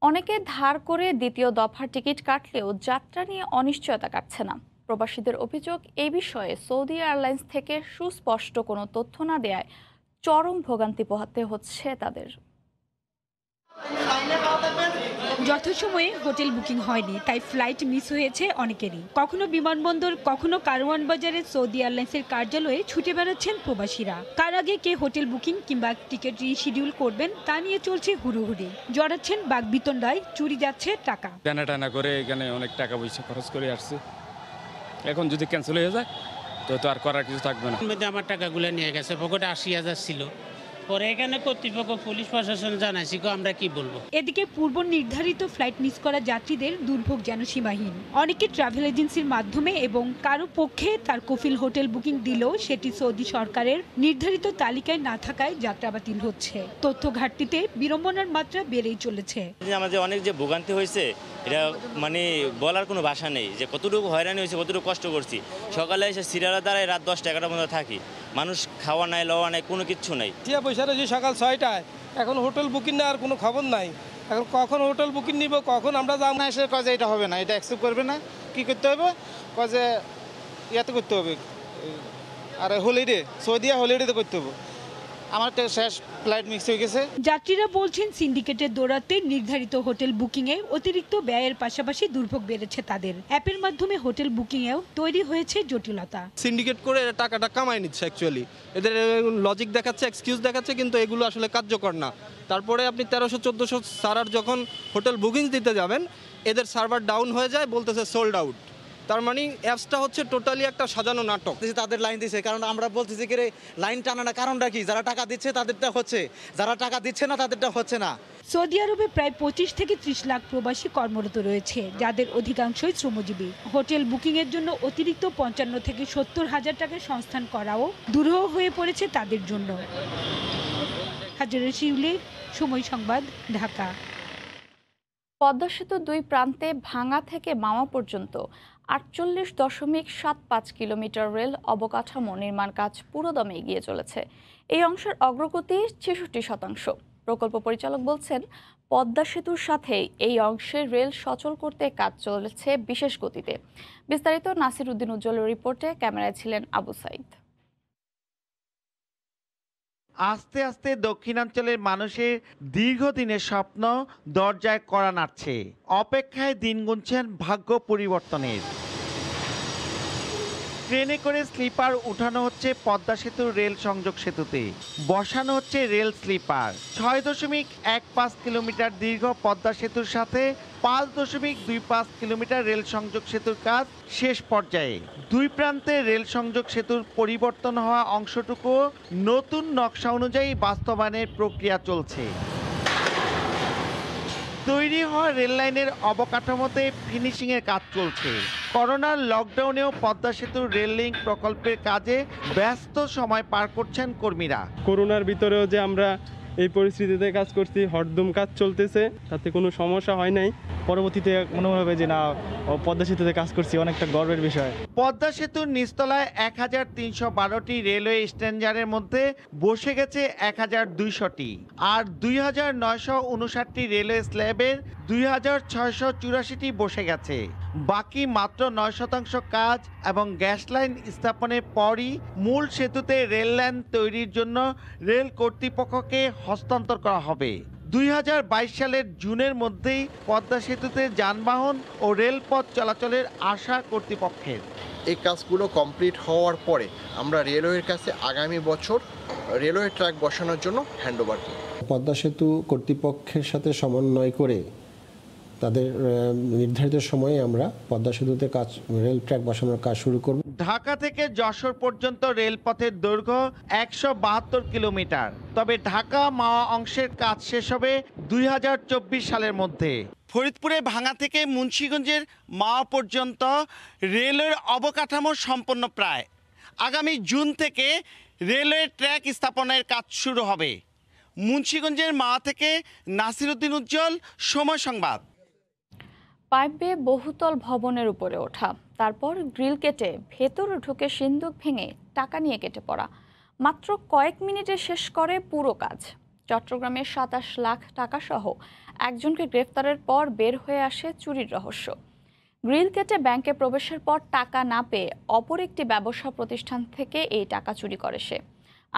অনেকে ধার করে দ্বিতীয় দফার টিকিট কাটলেও যাত্রা নিয়ে অনিশ্চয়তা কাটছে না। প্রবাসীদের অভিযোগ, এই বিষয়ে সৌদি এয়ারলাইন্স থেকে সুস্পষ্ট কোনো তথ্য না দেয়ায় চরম ভোগান্তি পোহাতে হচ্ছে তাদের। যথাসময়ে হোটেল বুকিং হয়নি, তাই ফ্লাইট মিস হয়েছে অনেকেরই। কখনো বিমানবন্দর, কখনো কারওয়ান বাজারের সৌদি এয়ারলাইন্সের কার্যালয়ে ছুটে বেড়াচ্ছেন প্রবাসীরা। কার আগে কে হোটেল বুকিং কিংবা টিকিট রিশিডিউল করবেন তা নিয়ে চলছে হুড়োহুড়ি। জড়াচ্ছেন বাগবিতণ্ডায়, চুরি যাচ্ছে টাকা। টানা করে এখানে অনেক টাকা পয়সা খরচ করে আসছে, এখন যদি ক্যান্সেল হয়ে যায় তো আর করার কিছু থাকবে না। আমার টাকাগুলো নিয়ে গেছে, পকেটে 80,000 ছিল। পরে এখানে কর্তৃপক্ষ, পুলিশ প্রশাসন জানাইছি, আমরা কি বলবো। এদিকে পূর্ব নির্ধারিত ফ্লাইট মিস করা যাত্রীদের দুর্ভোগ যেন সীমাহীন। অনেকে ট্রাভেল এজেন্সির মাধ্যমে এবং কারো পক্ষে তার কফিল হোটেল বুকিং দিলেও সেটি সৌদি সরকারের নির্ধারিত তালিকায় না থাকায় যাত্রা বাতিল হচ্ছে। তথ্য ঘাটতিতে বিড়ম্বনার মাত্রা বেড়েই চলেছে। আমাদের অনেক যে ভোগান্তি হয়েছে এটা মানে বলার কোনো ভাষা নেই, যে কতটুকু হয়রানি হয়েছে, কতটুকু কষ্ট করছি। সকালে এসে সিরিয়ালে দাঁড়ায় রাত 10-11টার মধ্যে থাকি, মানুষ খাওয়া নাই, লওয়া নাই, কোনো কিচ্ছু নাই। পয়সা রয়েছে সকাল 6টায়, এখন হোটেল বুকিং নেওয়ার কোনো খবর নাই। এখন কখন হোটেল বুকিং নিব, কখন আমরা যাব না, এসে কাজে এটা হবে না, এটা অ্যাকসেপ্ট করবে না। কি করতে হবে, কাজে ইয়াতে করতে হবে, আর হলিডে, সৌদিয়া হলিডেতে করতে হবে। আমার তো শেষ ফ্লাইট মিস হয়ে গেছে। যাত্রীরা বলছেন সিন্ডিকেটের দৌরাত্মে নির্ধারিত হোটেল বুকিংয়ে অতিরিক্ত ব্যয়ের পাশাপাশি দুর্ভোগ বেড়েছে তাদের। অ্যাপের মাধ্যমে হোটেল বুকিংয়েও তৈরি হয়েছে জটিলতা। সিন্ডিকেট করে টাকাটা কামাই নিচ্ছে, অ্যাকচুয়ালি এদের লজিক দেখাচ্ছে, এক্সকিউজ দেখাচ্ছে, কিন্তু এগুলো আসলে কার্যকর না। তারপরে আপনি 1300-1400 সারার যখন হোটেল বুকিং দিতে যাবেন, এদের সার্ভার ডাউন হয়ে যায়, বলতেছে সোল্ড আউট। তার মানে অ্যাপসটা হচ্ছে টোটালি একটা সাজানো নাটক। তাদের লাইন দিচ্ছে, কারণ আমরা বলতেছি কি লাইন টানা না, কারণটা কি? যারা টাকা দিচ্ছে তাদেরটা হচ্ছে, যারা টাকা দিচ্ছে না তাদেরটা হচ্ছে না। সৌদি আরবে প্রায় 25 থেকে 30 লাখ প্রবাসী কর্মরত রয়েছে, যাদের অধিকাংশই শ্রমজীবী। হোটেল বুকিংয়ের জন্য অতিরিক্ত 55 থেকে 70 হাজার টাকার সংস্থান করাও দুরূহ হয়ে পড়েছে তাদের জন্য। হাজারে শিউলি, সময় সংবাদ, ঢাকা। পদ্মা সেতুর 2 প্রান্তে ভাঙা থেকে মাওয়া পর্যন্ত 48.75 কিলোমিটার রেল অবকাঠামো নির্মাণ কাজ পুরোদমে এগিয়ে চলেছে। এই অংশের অগ্রগতি 66%। প্রকল্প পরিচালক বলছেন, পদ্মা সেতুর সাথে এই অংশে রেল সচল করতে কাজ চলেছে বিশেষ গতিতে। বিস্তারিত নাসির উদ্দিন উজ্জ্বলের রিপোর্টে, ক্যামেরায় ছিলেন আবু সাইদ। আস্তে আস্তে দক্ষিণাঞ্চলের মানুষের দীর্ঘদিনের স্বপ্ন দরজায় কড়া নাড়ছে। অপেক্ষায় দিন গুনছেন ভাগ্য পরিবর্তনের। ট্রেনে করে স্লিপার উঠানো হচ্ছে পদ্মা সেতুর রেল সংযোগ সেতুতে, বসানো হচ্ছে রেল স্লিপার। 6.15 কিলোমিটার দীর্ঘ পদ্মা সেতুর সাথে 5.25 কিলোমিটার রেল সংযোগ সেতুর কাজ শেষ পর্যায়ে। 2 প্রান্তে রেল সংযোগ সেতুর পরিবর্তন হওয়া অংশটুকু নতুন নকশা অনুযায়ী বাস্তবায়নের প্রক্রিয়া চলছে। তৈরি হওয়া রেল লাইনের অবকাঠামোতে ফিনিশিংয়ের কাজ চলছে। করোনার লকডাউনেও পদ্মা সেতুর রেল লিঙ্ক প্রকল্পের কাজে ব্যস্ত সময় পার করছেন কর্মীরা। করোনার ভিতরেও যে আমরা এই পরিস্থিতিতে কাজ করছি, হরদম কাজ চলতেছে, তাতে কোনো সমস্যা হয় নাই। পরবর্তীতে মনে হবে যে না, পদ্মা সেতুতে কাজ করছি, অনেকটা গর্বের বিষয়। পদ্মা সেতুর নিচতলায় 1312টি রেলওয়ে স্ট্যান্ডারের মধ্যে বসে গেছে 1200টি, আর 2959টি রেলওয়ে স্ল্যাবের 2684টি বসে গেছে। বাকি মাত্র 9% কাজ এবং গ্যাস লাইন স্থাপনের পরই মূল সেতুতে রেল লাইন তৈরির জন্য রেল কর্তৃপক্ষকে হস্তান্তর করা হবে। 2022 সালের জুনের মধ্যেই পদ্মা সেতুতে যানবাহন ও রেলপথ চলাচলের আশা কর্তৃপক্ষের। এই কাজগুলো কমপ্লিট হওয়ার পরে আমরা রেলওয়ের কাছে আগামী বছর রেলওয়ে ট্র্যাক বসানোর জন্য হ্যান্ডওভার করব। পদ্মা সেতু কর্তৃপক্ষের সাথে সমন্বয় করে তাদের নির্ধারিত সময়ে আমরা পদ্মা সেতুতে কাজ, রেল ট্র্যাক বসানোর কাজ শুরু করব। ঢাকা থেকে যশোর পর্যন্ত রেলপথের দৈর্ঘ্য 172 কিলোমিটার। তবে ঢাকা মাওয়া অংশের কাজ শেষ হবে 2024 সালের মধ্যে। ফরিদপুরে ভাঙা থেকে মুন্সিগঞ্জের মাওয়া পর্যন্ত রেলের অবকাঠামো সম্পন্ন প্রায়। আগামী জুন থেকে রেলওয়ে ট্র্যাক স্থাপনের কাজ শুরু হবে। মুন্সিগঞ্জের মাওয়া থেকে নাসির উদ্দিন উজ্জ্বল, সময় সংবাদ। পাইপ বেয়ে বহুতল ভবনের উপরে ওঠা, তারপর গ্রিল কেটে ভেতরে ঢুকে সিন্দুক ভেঙে টাকা নিয়ে কেটে পড়া, মাত্র কয়েক মিনিটে শেষ করে পুরো কাজ। চট্টগ্রামে 27 লাখ টাকা সহ একজনকে গ্রেফতারের পর বের হয়ে আসে চুরির রহস্য। গ্রিল কেটে ব্যাংকে প্রবেশের পর টাকা না পেয়ে অপর একটি ব্যবসা প্রতিষ্ঠান থেকে এই টাকা চুরি করে সে।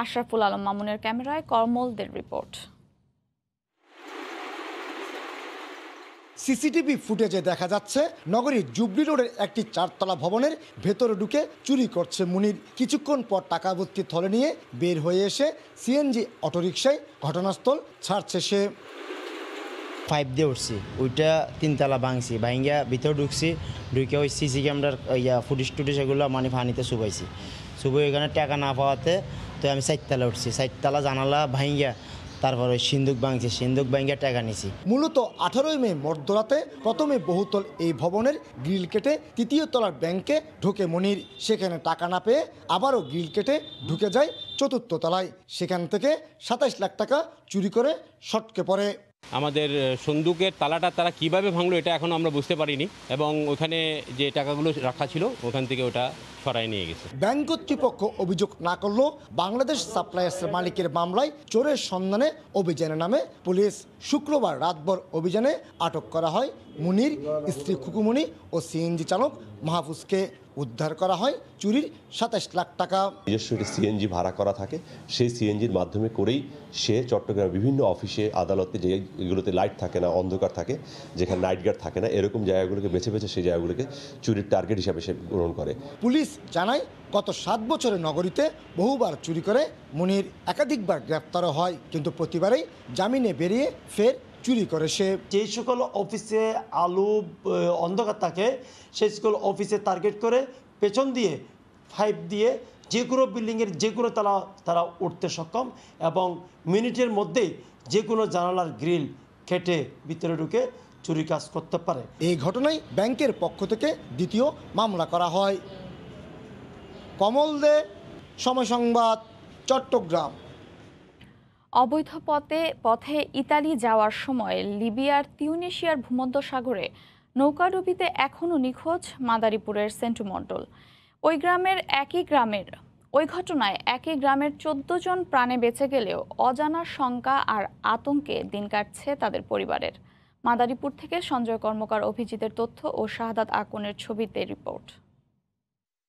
আশরাফুল আলম মামুনের ক্যামেরায় কর্মলদের রিপোর্ট। সিসিটিভি ফুটেজে দেখা যাচ্ছে নগরীর জুবলি রোডের একটি 4তলা ভবনের ভেতরে ঢুকে চুরি করছে মুনির। কিছুক্ষণ পর টাকা ভর্তি থলে নিয়ে বের হয়ে এসে সিএনজি অটোরিকশায় ঘটনাস্থল ছাড়ছে সে। পাইপ দিয়ে উঠছি, ওইটা 3তলা ভাঙছি, ভাঙ্গা ভিতরে ঢুকছি, ঢুকে ওই সিসি ক্যামেরার ফুটেজ টুটেজ এগুলো মানে পানিতে চুবাইছি। চুবই এখানে টাকা না পাওয়াতে তো আমি 4তলা উঠছি, 4তলা জানালা ভাঙ্গা তারপর ওই সিন্দুক ভাঙছি, সিন্দুক ভাঙ্গা টাকা নিছি। মূলত 18 মে মধ্যরাতে প্রথমে বহুতল এই ভবনের গ্রিল কেটে 3য় তলার ব্যাংকে ঢোকে মনির। সেখানে টাকা না পেয়ে আবারও গ্রিল কেটে ঢুকে যায় 4র্থ তলায়। সেখান থেকে 27 লাখ টাকা চুরি করে সটকে পড়ে। আমাদের সন্দুকের তালাটা তারা কিভাবে ভাঙলো এটা এখন আমরা বুঝতে পারিনি, এবং ওখানে যে টাকাগুলো রাখা ছিল ওখান থেকে ওটা সরাই নিয়ে গেছে। ব্যাংক কর্তৃপক্ষ অভিযোগ না করলেও বাংলাদেশ সাপ্লায়ার্সের মালিকের মামলায় চোরের সন্ধানে অভিযানের নামে পুলিশ। শুক্রবার রাতভর অভিযানে আটক করা হয় মুনির, স্ত্রী খুকুমণি ও সিএনজি চালক মাহফুজকে। উদ্ধার করা হয় চুরির 27 লাখ টাকা। নিজস্ব একটি সিএনজি ভাড়া করা থাকে, সেই সিএনজির মাধ্যমে করেই সে চট্টগ্রামের বিভিন্ন অফিসে, আদালতে, যেগুলোতে লাইট থাকে না, অন্ধকার থাকে, যেখানে নাইট গার্ড থাকে না, এরকম জায়গাগুলোকে বেছে বেছে সেই জায়গাগুলোকে চুরির টার্গেট হিসাবে সে গ্রহণ করে। পুলিশ জানায় গত 7 বছরে নগরীতে বহুবার চুরি করে মুনির। একাধিকবার গ্রেপ্তারও হয়, কিন্তু প্রতিবারেই জামিনে বেরিয়ে ফের চুরি করে সে। যে সকল অফিসে আলো অন্ধকার থাকে সেই সকল অফিসে টার্গেট করে পেছন দিয়ে পাইপ দিয়ে যে কোনো বিল্ডিংয়ের যে কোনো তারা উঠতে সক্ষম এবং মিনিটের মধ্যেই যে কোনো জানালার গ্রিল কেটে ভিতরে ঢুকে চুরি কাজ করতে পারে। এই ঘটনায় ব্যাংকের পক্ষ থেকে দ্বিতীয় মামলা করা হয়। কমল দে, সময় সংবাদ, চট্টগ্রাম। অবৈধ পথে ইতালি যাওয়ার সময় লিবিয়ার তিউনিশিয়ার ভূমধ্যসাগরে নৌকাডুবিতে এখনও নিখোঁজ মাদারীপুরের সেন্টু মণ্ডল। ওই ঘটনায় একই গ্রামের 14 জন প্রাণে বেঁচে গেলেও অজানা শঙ্কা আর আতঙ্কে দিন কাটছে তাদের পরিবারের। মাদারীপুর থেকে সঞ্জয় কর্মকার, অভিজিতের তথ্য ও শাহাদাত আকনের ছবিতে রিপোর্ট।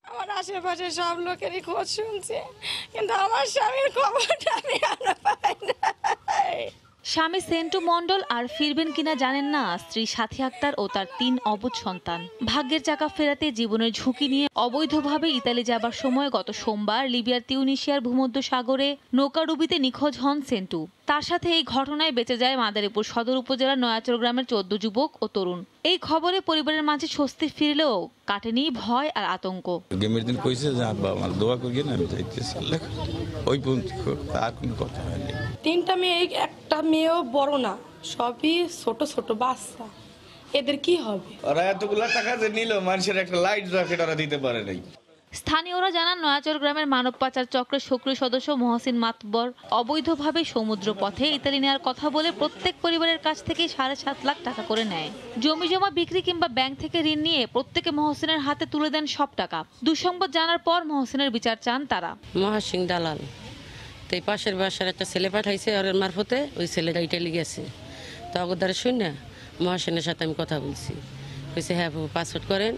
আমার আশেপাশে সব লোকেরই খোঁজ শুনছে, কিন্তু আমার স্বামীর খবরটা আমি আর পাই না। স্বামী সেন্টু মণ্ডল আর ফিরবেন কিনা জানেন না স্ত্রী সাথী আক্তার ও তার 3 অবুঝ সন্তান। ভাগ্যের চাকা ফেরাতে জীবনের ঝুঁকি নিয়ে অবৈধভাবে ইতালি যাবার সময় গত সোমবার লিবিয়ার তিউনিশিয়ার ভূমধ্যসাগরে নৌকাডুবিতে নিখোঁজ হন সেন্টু। তার সাথে এই ঘটনায় বেঁচে যায় মাদারীপুর সদর উপজেলার নয়াচর গ্রামের 14 যুবক ও তরুণ। এই খবরে পরিবারের মাঝে স্বস্তি ফিরলেও কাটেনি ভয় আর আতঙ্ক। গেমের দিন কইছে যে আব্বা আমার দোয়া করিয়ে না আমি যাইতেছি, ওই পর্যন্ত আর কোনো কথা হয়নি। 3টা মেয়ে, একটা মেয়েও বড় না, সবই ছোট ছোট বাচ্চা। এদের কি হবে? ওরা এতগুলা টাকা যে নিল, মানুষের একটা লাইট জ্যাকেট ওরা দিতে পারে নাই। স্থানীয়রা জানান নয়াচর গ্রামের মানব পাচার চক্রের সক্রিয় সদস্য মহসিন মাতবর অবৈধভাবে সমুদ্র পথে ইতালি নেওয়ার কথা বলে প্রত্যেক পরিবারের কাছ থেকে 7.5 লাখ টাকা করে নেয়। জমি জমা বিক্রি কিংবা ব্যাংক থেকে ঋণ নিয়ে প্রত্যেকে মহসিনের হাতে তুলে দেন সব টাকা। দুঃসংবাদ জানার পর মহসিনের বিচার চান তারা। মহাসিং দালাল তো এই পাশের বাসার একটা ছেলে পাঠাইছে, ওর মারফতে ওই ছেলেটা ইটালি গেছে। তো অগদারে শুনে মহাসিনের সাথে আমি কথা বলছি, কইছে হ্যাঁ পাসপোর্ট করেন,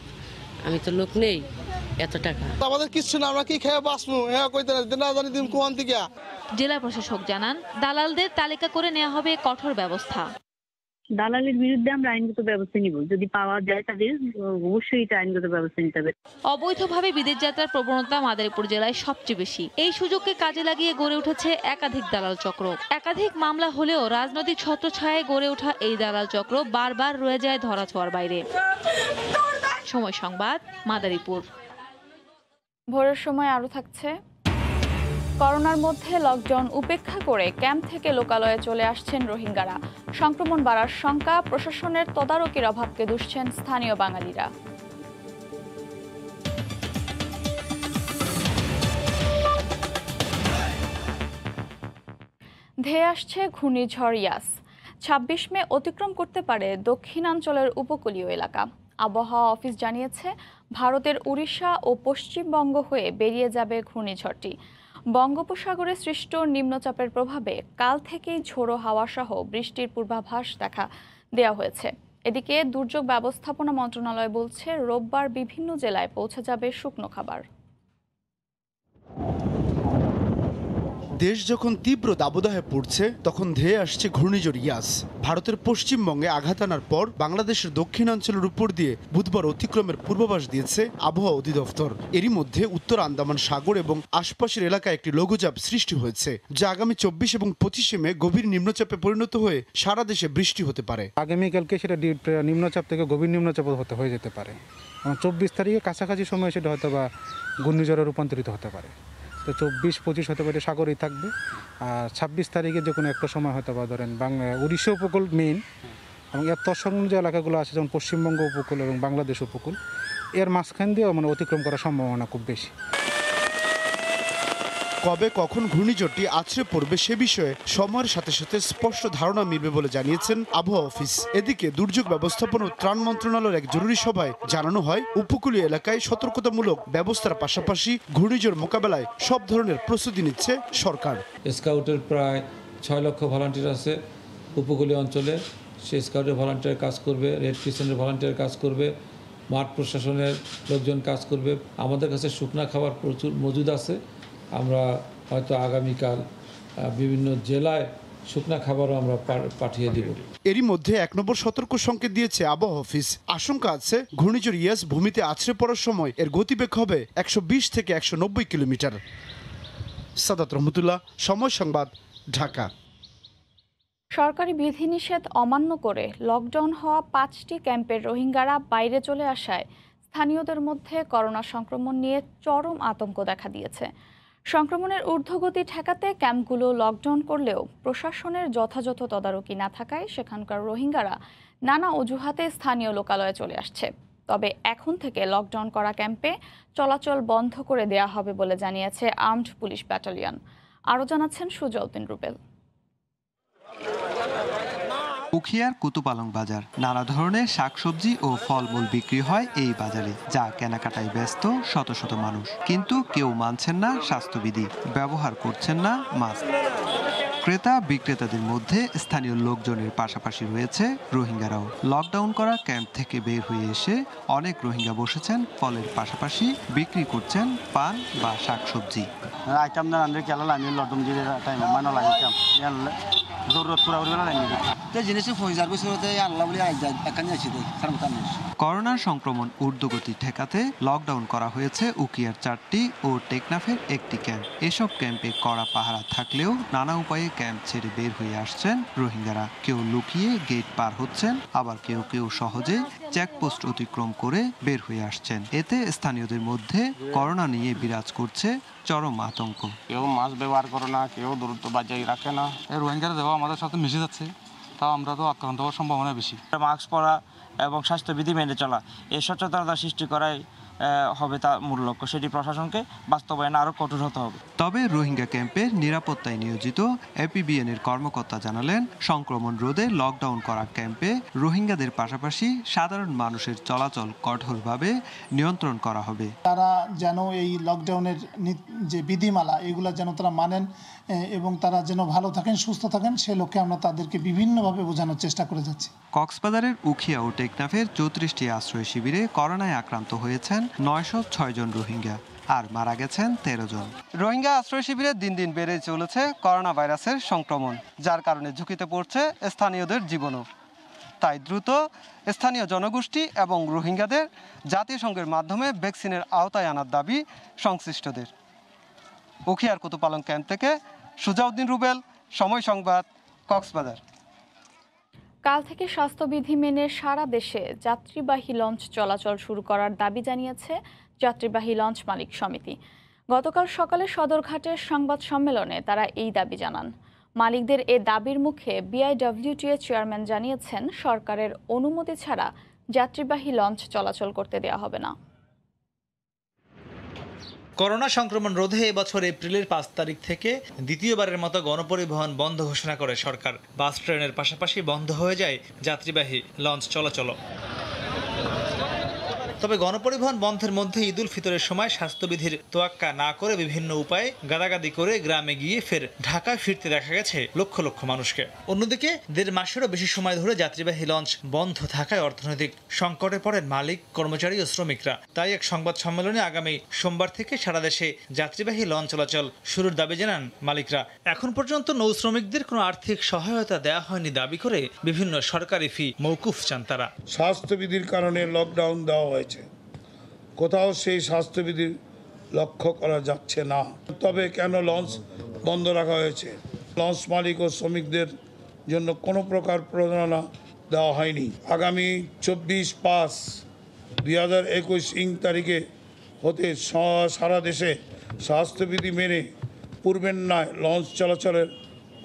আমি তো লোক নেই, এত টাকা আমাদের কিছু না, আমরা কি খেয়ে বাঁচবো? হ্যাঁ কইতে না জানি দিন কোন দিকে। জেলা প্রশাসক জানান দালালদের তালিকা করে নেওয়া হবে কঠোর ব্যবস্থা। দালালের বিরুদ্ধে আমরা আইনগত ব্যবস্থা নিব, যদি পাওয়া যায় তাদের অবশ্যই এটা আইনগত ব্যবস্থা নিতে হবে। অবৈধভাবে বিদেশ যাত্রার প্রবণতা মাদারীপুর জেলায় সবচেয়ে বেশি। এই সুযোগকে কাজে লাগিয়ে গড়ে উঠেছে একাধিক দালাল চক্র। একাধিক মামলা হলেও রাজনৈতিক ছত্রছায়ায় গড়ে ওঠা এই দালাল চক্র বারবার রয়ে যায় ধরাছোঁয়ার বাইরে। সময় সংবাদ, মাদারীপুর। ভোরের সময় আরও থাকছে। করোনার মধ্যে লকডাউন উপেক্ষা করে ক্যাম্প থেকে লোকালয়ে চলে আসছেন রোহিঙ্গারা। সংক্রমণ বাড়ার শঙ্কা, প্রশাসনের তদারকির অভাবকে দুষছেন স্থানীয় বাঙালিরা। ধেয়ে আসছে ঘূর্ণিঝড় ইয়াস। 26 মে অতিক্রম করতে পারে দক্ষিণাঞ্চলের উপকূলীয় এলাকা। আবহাওয়া অফিস জানিয়েছে ভারতের উড়িষ্যা ও পশ্চিমবঙ্গ হয়ে বেরিয়ে যাবে ঘূর্ণিঝড়টি। বঙ্গোপসাগরে সৃষ্ট নিম্নচাপের প্রভাবে কাল থেকেই ঝোড়ো হাওয়া সহ বৃষ্টির পূর্বাভাস দেওয়া হয়েছে। এদিকে দুর্যোগ ব্যবস্থাপনা মন্ত্রণালয় বলছে রোববার বিভিন্ন জেলায় পৌঁছে যাবে শুকনো খাবার। দেশ যখন তীব্র দাবদাহে পড়ছে তখন ধেয়ে আসছে ঘূর্ণিঝড় ইয়াস। ভারতের পশ্চিমবঙ্গে আঘাত আনার পর বাংলাদেশের দক্ষিণাঞ্চলের উপর দিয়ে বুধবার অতিক্রমের পূর্বাভাস দিয়েছে আবহাওয়া অধিদপ্তর। এরই মধ্যে উত্তর আন্দামান সাগর এবং আশপাশের এলাকায় একটি লঘুচাপ সৃষ্টি হয়েছে, যা আগামী 24 এবং 25 মে গভীর নিম্নচাপে পরিণত হয়ে সারা দেশে বৃষ্টি হতে পারে। আগামীকালকে সেটা নিম্নচাপ থেকে গভীর নিম্নচাপ হয়ে যেতে পারে। 24 তারিখে কাছাকাছি সময় সেটা হয়তো বা ঘূর্ণিঝড়ে রূপান্তরিত হতে পারে। তো 24-25 হতে পারে সাগরেই থাকবে। আর 26 তারিখে যে কোনো একটা সময় হয়তো বা ধরেন উড়িষ্যা উপকূল মেইন এবং এর তৎসংলগ্ন যে এলাকাগুলো আছে যেমন পশ্চিমবঙ্গ উপকূল এবং বাংলাদেশ উপকূল, এর মাঝখান দিয়েও অতিক্রম করার সম্ভাবনা খুব বেশি। কবে কখন ঘূর্ণিঝড়টি আছড়ে পড়বে সে বিষয়ে সময়ের সাথে সাথে স্পষ্ট ধারণা মিলবে বলে জানিয়েছেন আবহাওয়া অফিস। এদিকে দুর্যোগ ব্যবস্থাপনা ও ত্রাণ মন্ত্রণালয়ের এক জরুরি সভায় জানানো হয় উপকূলীয় এলাকায় সতর্কতামূলক ব্যবস্থার পাশাপাশি ঘূর্ণিঝড় মোকাবেলায় সব ধরনের প্রস্তুতি নিচ্ছে সরকার। স্কাউটের প্রায় 6 লক্ষ ভলান্টিয়ার আছে উপকূলীয় অঞ্চলে। সেই স্কাউটের ভলান্টিয়ার কাজ করবে, রেড ক্রিসেন্টের ভলান্টিয়ার কাজ করবে, মাঠ প্রশাসনের লোকজন কাজ করবে। আমাদের কাছে শুকনা খাবার প্রচুর মজুদ আছে। আমরা হয়তো আগামীকাল বিভিন্ন জেলায় শুকনা খাবারও আমরা পাঠিয়ে দিব। এরই মধ্যে 1 নম্বর সতর্ক সংকেত দিয়েছে আবহাওয়া অফিস। আশঙ্কা আছে ঘূর্ণিঝড় ইয়াস ভূমিতে আছড়ে পড়ার সময় এর গতিবেগ হবে 120 থেকে 190 কিলোমিটার। সাদাত রহমতুল্লাহ, সময় সংবাদ, ঢাকা। সরকারি বিধিনিষেধ অমান্য করে লকডাউন হওয়া 5টি ক্যাম্পের রোহিঙ্গারা বাইরে চলে আসায় স্থানীয়দের মধ্যে করোনা সংক্রমণ নিয়ে চরম আতঙ্ক দেখা দিয়েছে। সংক্রমণের ঊর্ধ্বগতি ঠেকাতে ক্যাম্পগুলো লকডাউন করলেও প্রশাসনের যথাযথ তদারকি না থাকায় সেখানকার রোহিঙ্গারা নানা অজুহাতে স্থানীয় লোকালয়ে চলে আসছে। তবে এখন থেকে লকডাউন করা ক্যাম্পে চলাচল বন্ধ করে দেয়া হবে বলে জানিয়েছে আর্মড পুলিশ ব্যাটালিয়ন। আরও জানাচ্ছেন সুজাউদ্দিন রুবেল। উখিয়ার কুতুপালং বাজার, নানা ধরনের শাকসবজি ও ফলমূল বিক্রি হয় এই বাজারে, যা কেনাকাটায় ব্যস্ত শত শত মানুষ। কিন্তু কেউ মানছেন না স্বাস্থ্যবিধি, ব্যবহার করছেন না মাস্ক। ক্রেতা বিক্রেতাদের মধ্যে স্থানীয় লোকজনের পাশাপাশি রয়েছে রোহিঙ্গারাও। লকডাউন করা ক্যাম্প থেকে বের হয়ে এসে অনেক রোহিঙ্গা বসেছেন ফলের পাশাপাশি বিক্রি করছেন পান বা শাকসবজি। করোনা সংক্রমণ ঊর্ধ্বগতি ঠেকাতে লকডাউন করা হয়েছে উখিয়ার 4টি ও টেকনাফের 1টি ক্যাম্প। এসব ক্যাম্পে কড়া পাহারা থাকলেও নানা উপায়ে ক্যাম্প ছেড়ে বের হয়ে আসছেন রোহিঙ্গারা। কেউ লুকিয়ে গেট পার হচ্ছেন, আবার কেউ কেউ সহজে চেকপোস্ট অতিক্রম করে বের হয়ে আসছেন। এতে স্থানীয়দের মধ্যে করোনা নিয়ে বিরাজ করছে চরম আতঙ্ক। কেউ মাস্ক ব্যবহার করে না, কেউ দূরত্ব বজায় রাখে না। রোহিঙ্গারা দেওয়া আমাদের সাথে মিশে যাচ্ছে, তাও আমরা তো আক্রান্ত হওয়ার সম্ভাবনা বেশি। মাস্ক পরা এবং স্বাস্থ্যবিধি মেনে চলা, এই সচেতনতা সৃষ্টি করাই হবে তার মূল লক্ষ্য। সেটি প্রশাসনকে বাস্তবায়নে আরও কঠোর হতে হবে। তবে রোহিঙ্গা ক্যাম্পের নিরাপত্তায় নিয়োজিত এপিবিএনের কর্মকর্তা জানালেন, সংক্রমণ রোধে লকডাউন করা ক্যাম্পে রোহিঙ্গাদের পাশাপাশি সাধারণ মানুষের চলাচল কঠোরভাবে নিয়ন্ত্রণ করা হবে। তারা যেন এই লকডাউনের যে বিধিমালা এগুলো যেন তারা মানেন এবং তারা যেন ভালো থাকেন, সুস্থ থাকেন, সে লক্ষ্যে আমরা তাদেরকে বিভিন্নভাবে বোঝানোর চেষ্টা করে যাচ্ছি। কক্সবাজারের উখিয়া ও টেকনাফের 34টি আশ্রয় শিবিরে করোনায় আক্রান্ত হয়েছেন 906 জন রোহিঙ্গা, আর মারা গেছেন 13 জন। রোহিঙ্গা আশ্রয় শিবিরে দিন দিন বেড়ে চলেছে করোনা ভাইরাসের সংক্রমণ, যার কারণে ঝুঁকিতে পড়ছে স্থানীয়দের জীবনও। তাই দ্রুত স্থানীয় জনগোষ্ঠী এবং রোহিঙ্গাদের জাতিসংঘের মাধ্যমে ভ্যাকসিনের আওতায় আনার দাবি সংশ্লিষ্টদের। উখিয়ার কুতুপালং ক্যাম্প থেকে সুজাউদ্দিন রুবেল, সময় সংবাদ, কক্সবাজার। কাল থেকে স্বাস্থ্যবিধি মেনে সারা দেশে যাত্রীবাহী লঞ্চ চলাচল শুরু করার দাবি জানিয়েছে যাত্রীবাহী লঞ্চ মালিক সমিতি। গতকাল সকালে সদরঘাটের সংবাদ সম্মেলনে তারা এই দাবি জানান। মালিকদের এ দাবির মুখে বিআইডব্লিউটিএ চেয়ারম্যান জানিয়েছেন, সরকারের অনুমতি ছাড়া যাত্রীবাহী লঞ্চ চলাচল করতে দেওয়া হবে না। করোনা সংক্রমণ রোধে এবছর এপ্রিলের 5 তারিখ থেকে দ্বিতীয়বারের মতো গণপরিবহন বন্ধ ঘোষণা করে সরকার। বাস ট্রেনের পাশাপাশি বন্ধ হয়ে যায় যাত্রীবাহী লঞ্চ চলাচল। তবে গণপরিবহন বন্ধের মধ্যে ঈদ উল ফিতরের সময় স্বাস্থ্যবিধির তোয়াক্কা না করে বিভিন্ন উপায়ে গাদাগাদি করে গ্রামে গিয়ে ফের ঢাকায় ফিরতে দেখা গেছে লক্ষ লক্ষ মানুষকে। অন্যদিকে 1.5 মাসেরও বেশি সময় ধরে যাত্রীবাহী লঞ্চ বন্ধ থাকায় অর্থনৈতিক সংকটে পড়েন মালিক, কর্মচারী ও শ্রমিকরা। তাই এক সংবাদ সম্মেলনে আগামী সোমবার থেকে সারা দেশে যাত্রীবাহী লঞ্চ চলাচল শুরুর দাবি জানান মালিকরা। এখন পর্যন্ত নৌ শ্রমিকদের কোনো আর্থিক সহায়তা দেওয়া হয়নি দাবি করে বিভিন্ন সরকারি ফি মওকুফ চান তারা। স্বাস্থ্যবিধির কারণে লকডাউন দেওয়া হয়েছে, কোথাও সেই স্বাস্থ্যবিধি লক্ষ্য করা যাচ্ছে না। তবে কেন লঞ্চ বন্ধ রাখা হয়েছে? লঞ্চ মালিক ও শ্রমিকদের জন্য কোনো প্রকার প্রণোদনা দেওয়া হয়নি। আগামী 24/5/2021 তারিখে হতে সারা দেশে স্বাস্থ্যবিধি মেনে পূর্বের ন্যায় লঞ্চ চলাচলের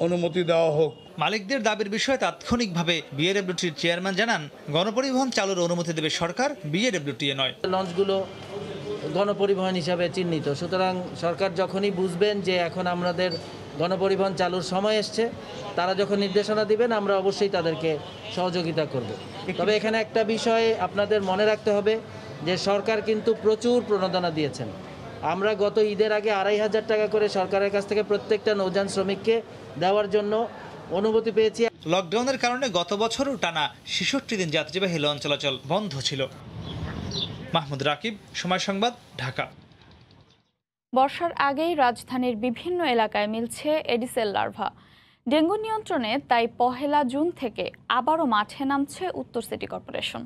অনুমতি দেওয়া হোক। মালিকদের দাবির বিষয়ে তাৎক্ষণিকভাবে বিএডব্লিউটির চেয়ারম্যান জানান, গণপরিবহন চালুর অনুমতি দেবে সরকার, বিএডব্লিউটি নয়। লঞ্চগুলো গণপরিবহন হিসাবে চিহ্নিত, সুতরাং সরকার যখনই বুঝবেন যে এখন আমাদের গণপরিবহন চালুর সময় এসছে, তারা যখন নির্দেশনা দিবেন আমরা অবশ্যই তাদেরকে সহযোগিতা করব। তবে এখানে একটা বিষয় আপনাদের মনে রাখতে হবে যে সরকার কিন্তু প্রচুর প্রণোদনা দিয়েছেন। আমরা গত ঈদের আগে 2500 টাকা করে সরকারের কাছ থেকে প্রত্যেকটা নৌযান শ্রমিককে দেওয়ার জন্য অনুমতি পেয়েছি। লকডাউনের কারণে গত বছরও টানা 66 দিন যাত্রীবাহী লঞ্চ চলাচল বন্ধ ছিল। মাহমুদ রাকিব, সময় সংবাদ, ঢাকা। বর্ষার আগেই রাজধানীর বিভিন্ন এলাকায় মিলছে এডিসেল লার্ভা। ডেঙ্গু নিয়ন্ত্রণে তাই 1 জুন থেকে আবারও মাঠে নামছে উত্তর সিটি কর্পোরেশন।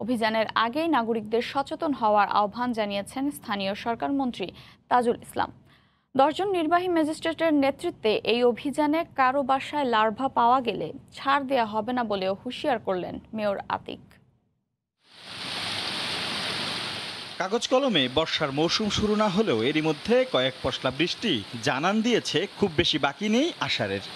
অভিযানের আগেই নাগরিকদের সচেতন হওয়ার আহ্বান জানিয়েছেন স্থানীয় সরকার মন্ত্রী তাজুল ইসলাম। 10 জন নির্বাহী ম্যাজিস্ট্রেটের নেতৃত্বে এই অভিযানে কারো বাসায় লার্ভা পাওয়া গেলে ছাড় দেয়া হবে না বলেও হুঁশিয়ার করলেন মেয়র আতিক। কাগজ কলমে বর্ষার মৌসুম শুরু না হলেও এরই মধ্যে কয়েক পশলা বৃষ্টি জানান দিয়েছে খুব বেশি বাকি নেই আষাঢ়ের।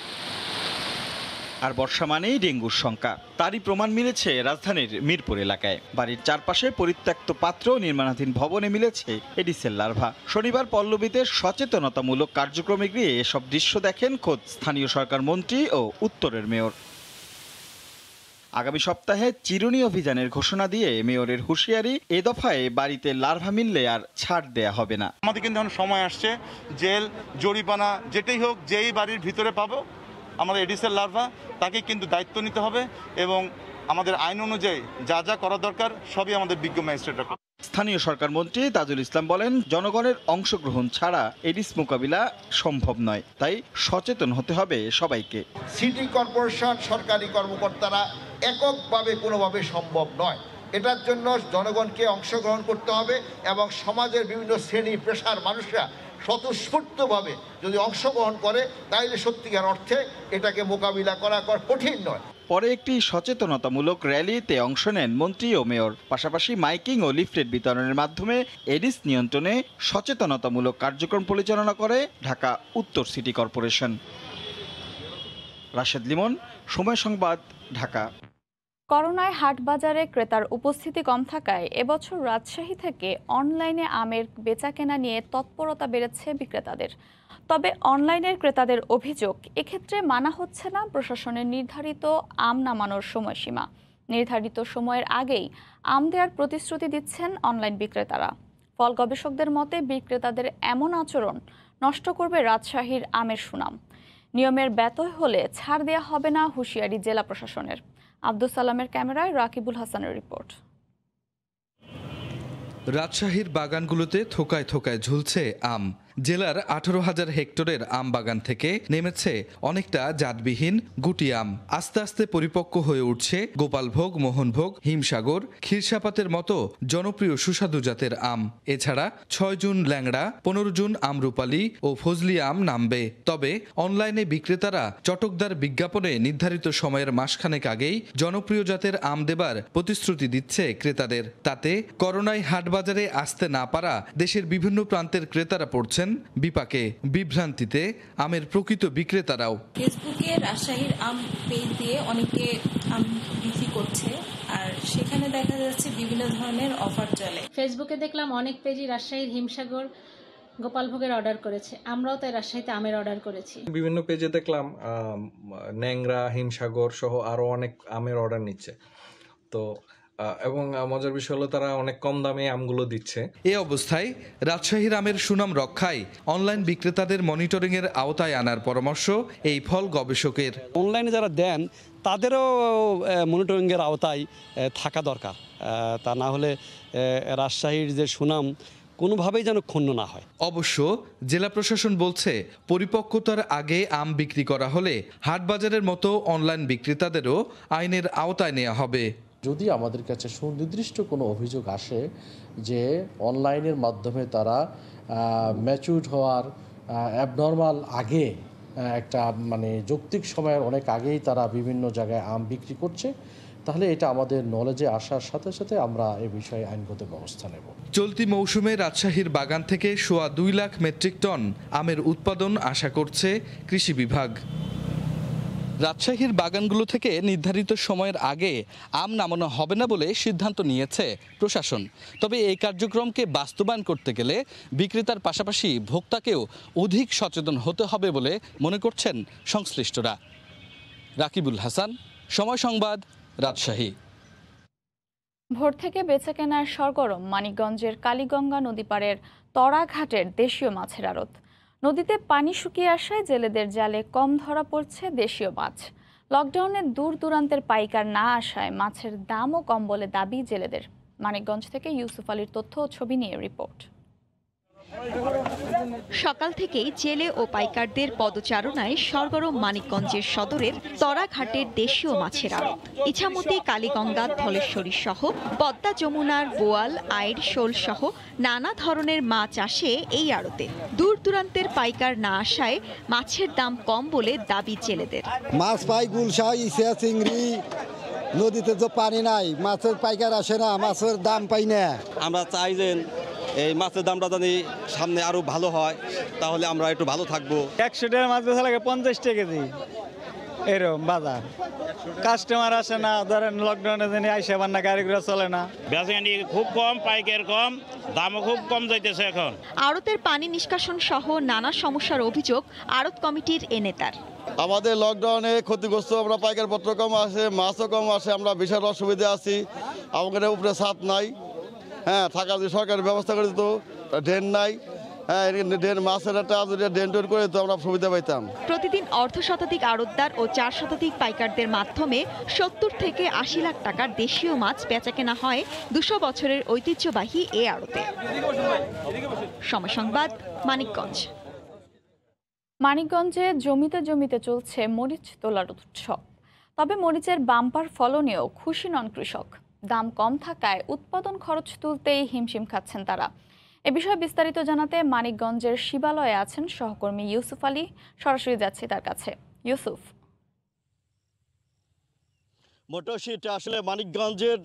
আর বর্ষা মানেই ডেঙ্গুর শঙ্কা। তারই প্রমাণ মিলেছে রাজধানীর মিরপুর এলাকায়। বাড়ির চারপাশে পরিত্যক্ত পাত্র ও নির্মাণাধীন ভবনে মিলেছে এডিসের লার্ভা। শনিবার পল্লবীতে সচেতনতামূলক কার্যক্রমে গিয়ে এসব দৃশ্য দেখেন খোদ স্থানীয় সরকার মন্ত্রী ও উত্তরের মেয়র। আগামী সপ্তাহে চিরুনি অভিযানের ঘোষণা দিয়ে মেয়রের হুঁশিয়ারি, এ দফায় বাড়িতে লার্ভা মিললে আর ছাড় দেয়া হবে না। আমাদের কিন্তু এখন সময় আসছে, জেল জরিমানা যেটাই হোক, যেই বাড়ির ভিতরে পাবো আমাদের এডিসের লার্ভা তাকে কিন্তু দায়িত্ব নিতে হবে এবং আমাদের আইন অনুযায়ী যা যা করা দরকার সবই আমাদের বিজ্ঞ ম্যাজিস্ট্রেটরা। স্থানীয় সরকার মন্ত্রী তাজুল ইসলাম বলেন, জনগণের অংশগ্রহণ ছাড়া এডিস মোকাবিলা সম্ভব নয়, তাই সচেতন হতে হবে সবাইকে। সিটি কর্পোরেশন সরকারি কর্মকর্তারা এককভাবে কোনোভাবে সম্ভব নয়। এটার জন্য জনগণকে অংশগ্রহণ করতে হবে এবং সমাজের বিভিন্ন শ্রেণী পেশার মানুষরা স্বতঃস্ফূর্তভাবে যদি অংশগ্রহণ করে তাইলে সত্যিকার অর্থে এটাকে মোকাবিলা করা কঠিন নয়। পরে একটি সচেতনতামূলক র্যালিতে অংশ নেন মন্ত্রী ও মেয়র। পাশাপাশি মাইকিং ও লিফলেট বিতরণের মাধ্যমে এডিস নিয়ন্ত্রণে সচেতনতামূলক কার্যক্রম পরিচালনা করে ঢাকা উত্তর সিটি কর্পোরেশন। রাশেদ লিমন, সময় সংবাদ, ঢাকা। করোনায় হাটবাজারে ক্রেতার উপস্থিতি কম থাকায় এবছর রাজশাহী থেকে অনলাইনে আমের বেচাকেনা নিয়ে তৎপরতা বেড়েছে বিক্রেতাদের। তবে অনলাইনের ক্রেতাদের অভিযোগ, এক্ষেত্রে মানা হচ্ছে না প্রশাসনের নির্ধারিত আম নামানোর সময়সীমা। নির্ধারিত সময়ের আগেই আম দেওয়ার প্রতিশ্রুতি দিচ্ছেন অনলাইন বিক্রেতারা। ফল গবেষকদের মতে বিক্রেতাদের এমন আচরণ নষ্ট করবে রাজশাহীর আমের সুনাম। নিয়মের ব্যত্যয় হলে ছাড় দেওয়া হবে না হুঁশিয়ারি জেলা প্রশাসনের। আব্দুল সালামের ক্যামেরায় রাকিবুল হাসানের রিপোর্ট। রাজশাহীর বাগানগুলোতে থোকায় থোকায় ঝুলছে আম। জেলার 18,000 হেক্টরের আম বাগান থেকে নেমেছে অনেকটা জাতবিহীন গুটি আম। আস্তে আস্তে পরিপক্ক হয়ে উঠছে গোপালভোগ, মোহনভোগ, হিমসাগর, ক্ষীরসাপাতের মতো জনপ্রিয় সুস্বাদু জাতের আম। এছাড়া 6 জুন ল্যাংড়া, 15 জুন আমরুপালি ও ফজলি আম নামবে। তবে অনলাইনে বিক্রেতারা চটকদার বিজ্ঞাপনে নির্ধারিত সময়ের মাসখানেক আগেই জনপ্রিয় জাতের আম দেবার প্রতিশ্রুতি দিচ্ছে ক্রেতাদের। তাতে করোনায় হাটবাজারে আসতে না পারা দেশের বিভিন্ন প্রান্তের ক্রেতারা পড়ছেন বিপাকে। বিভ্রান্তিতে আমের প্রকৃত বিক্রেতারাও। ফেসবুকে রাজশাহীর আম পেজ দিয়ে অনেকে আম বিক্রি করছে, আর সেখানে দেখা যাচ্ছে বিভিন্ন ধরনের অফার চলে। ফেসবুকে দেখলাম অনেক পেজই রাজশাহীর হিমসাগর, গোপালভোগের অর্ডার করেছে। আমরাও তাই রাজশাহীতে আমের অর্ডার করেছি। বিভিন্ন পেজে দেখলাম ন্যাংরা, হিমসাগর সহ আরো অনেক আমের অর্ডার নিচ্ছে। তো এবং মজার বিষয় হলো তারা অনেক কম দামে আমগুলো দিচ্ছে। এই অবস্থায় রাজশাহীর আমের সুনাম রক্ষায় অনলাইন বিক্রেতাদের মনিটরিং এর আওতায় আনার পরামর্শ এই ফল গবেষকের। অনলাইনে যারা দেন তাদেরও মনিটরিং এর আওতায় থাকা দরকার, তা না হলে রাজশাহীর যে সুনাম কোনোভাবেই যেন ক্ষুণ্ণ না হয়। অবশ্য জেলা প্রশাসন বলছে পরিপক্কতার আগে আম বিক্রি করা হলে হাটবাজারের মতো অনলাইন বিক্রেতাদেরও আইনের আওতায় নেওয়া হবে। যদি আমাদের কাছে সুনির্দিষ্ট কোনো অভিযোগ আসে যে অনলাইনের মাধ্যমে তারা ম্যাচিউর হওয়ার অ্যাবনর্মাল আগে একটা যৌক্তিক সময়ের অনেক আগেই তারা বিভিন্ন জায়গায় আম বিক্রি করছে, তাহলে এটা আমাদের নলেজে আসার সাথে সাথে আমরা এ বিষয়ে আইনগত ব্যবস্থা নেব। চলতি মৌসুমে রাজশাহীর বাগান থেকে সোয়া 2 লাখ মেট্রিক টন আমের উৎপাদন আশা করছে কৃষি বিভাগ। রাজশাহীর বাগানগুলো থেকে নির্ধারিত সময়ের আগে আম নামানো হবে না বলে সিদ্ধান্ত নিয়েছে প্রশাসন। তবে এই কার্যক্রমকে বাস্তবায়ন করতে গেলে বিক্রেতার পাশাপাশি ভোক্তাকেও অধিক সচেতন হতে হবে বলে মনে করছেন সংশ্লিষ্টরা। রাকিবুল হাসান, সময় সংবাদ, রাজশাহী। ভোর থেকে বেচাকেনার সরগরম মানিকগঞ্জের কালীগঙ্গা নদীপাড়ের তরাঘাটের দেশীয় মাছের আড়ত। নদীতে পানি শুকিয়ে আসায় জেলেদের জালে কম ধরা পড়ছে দেশীয় মাছ। লকডাউনে দূর দূরান্তের পাইকার না আসায় মাছের দামও কম বলে দাবি জেলেদের। মানিকগঞ্জ থেকে ইউসুফ আলীর তথ্য ও ছবি নিয়ে রিপোর্ট। সকাল থেকেই জেলে ও পাইকারদের পদচারণায় সরগরম মানিকগঞ্জের সদরের তরাঘাটের দেশীয় মাছের আড়ত। ইছামতি, কালীগঙ্গা, ধলেশ্বরী সহ পদ্মা, যমুনার বোয়াল, আইড়, শোল সহ নানা ধরনের মাছ আসে এই আড়তে। দূর দূরান্তের পাইকার না আসায় মাছের দাম কম বলে দাবি জেলেদের। মাছ পাই গুলশা, ইসা, চিংড়ি, নদীতে তো পানি নাই, মাছের পাইকার আসে না, মাছের দাম পাই না। আমরা চাই যে এই মাছের দামটা জানি সামনে আরো ভালো হয়, তাহলে আমরা একটু ভালো থাকবো। 100 টাকা মাছ বেচা লাগে 50 টাকা কেজি, এরকম বাজার। কাস্টমার আসে না, ধরেন লকডাউনে জানি আইসা বান্না গাড়িগুলো চলে না। বেচাকেনি খুব কম, পাইকার কম, দামও খুব কম যাইতেছে এখন। আড়তের পানি নিষ্কাশন সহ নানা সমস্যার অভিযোগ আড়ত কমিটির এ নেতার। আমাদের লকডাউনে ক্ষতিগ্রস্ত, আমরা পাইকার পত্র কম আসে, মাছও কম আসে, আমরা বিশাল অসুবিধা আছি। আমাদের উপরে ছাদ নাই, হ্যাঁ, থাকার যে সরকারের ব্যবস্থা করে দিত, ড্রেন নাই, হ্যাঁ, ড্রেন মাছের একটা ড্রেন টোন করে তো আমরা সুবিধা পাইতাম। প্রতিদিন অর্ধশতাধিক আড়তদার ও 4 শতাধিক পাইকারদের মাধ্যমে 70 থেকে 80 লাখ টাকার দেশীয় মাছ বেচাকেনা হয় 200 বছরের ঐতিহ্যবাহী এ আড়তে। সময় সংবাদ, মানিকগঞ্জ। মানিকগঞ্জে জমিতে জমিতে চলছে মরিচ তোলার উৎসব। তবে মরিচের বাম্পার ফলনেও খুশি নন কৃষক। দাম কম থাকায় উৎপাদন খরচ তুলতেই হিমশিম খাচ্ছেন তারা। এ বিষয়ে বিস্তারিত জানাতে মানিকগঞ্জের শিবালয়ে আছেন সহকর্মী ইউসুফ আলী। সরাসরি যাচ্ছে তার কাছে। ইউসুফ, মোটরশিট আসলে মানিকগঞ্জের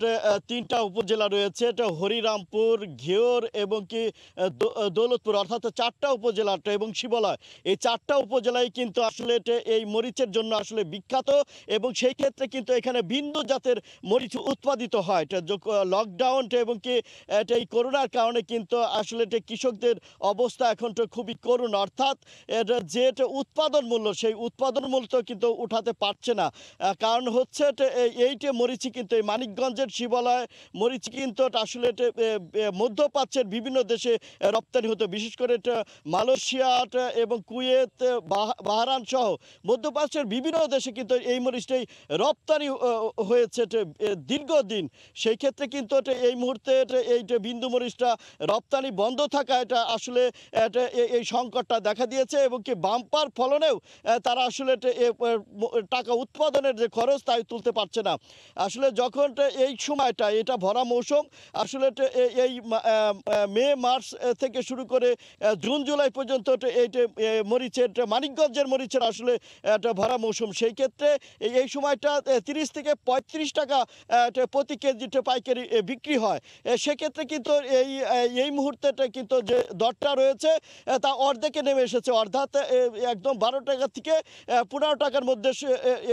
3টা উপজেলা রয়েছে, এটা হরিরামপুর, ঘিওর এবং কি দৌলতপুর, অর্থাৎ 4টা উপজেলা এবং শিবালয়। এই 4টা উপজেলায় কিন্তু আসলে এই মরিচের জন্য আসলে বিখ্যাত এবং সেই ক্ষেত্রে কিন্তু এখানে ভিন্ন জাতের মরিচ উৎপাদিত হয়। লকডাউন এবং কি এই করোনার কারণে কিন্তু আসলে কৃষকদের অবস্থা এখন খুবই করুণ, অর্থাৎ যে উৎপাদন মূল্য, সেই উৎপাদন মূল্য কিন্তু উঠাতে পারছে না। কারণ হচ্ছে এইটা মরিচি কিন্তু এই মানিকগঞ্জের শিবালয় মরিচি কিন্তু আসলে মধ্যপ্রাচ্যের বিভিন্ন দেশে রপ্তানি হতো, বিশেষ করে মালয়েশিয়া এবং কুয়েত, বাহরাইন সহ মধ্যপ্রাচ্যের বিভিন্ন দেশে কিন্তু এই মরিচটাই রপ্তানি হয়েছে দীর্ঘদিন। সেই ক্ষেত্রে কিন্তু এই মুহূর্তে এই বিন্দু মরিচটা রপ্তানি বন্ধ থাকা, এটা আসলে এই সংকটটা দেখা দিয়েছে এবং কি বাম্পার ফলনেও তারা আসলে টাকা উৎপাদনের যে খরচ তাই তুলতে পারছে না। আসলে যখন এই সময়টা, এটা ভরা মৌসুম, আসলে এই মে মার্চ থেকে শুরু করে জুন জুলাই পর্যন্ত এইটা মরিচের, মানিকগঞ্জের মরিচের আসলে একটা ভরা মৌসুম। সেই ক্ষেত্রে এই সময়টা 30 থেকে 35 টাকা প্রতি কেজি পাইকারি বিক্রি হয়। সেক্ষেত্রে কিন্তু এই মুহূর্তে কিন্তু যে দরটা রয়েছে তা অর্ধেকে নেমে এসেছে, অর্থাৎ একদম 12 টাকা থেকে 15 টাকার মধ্যে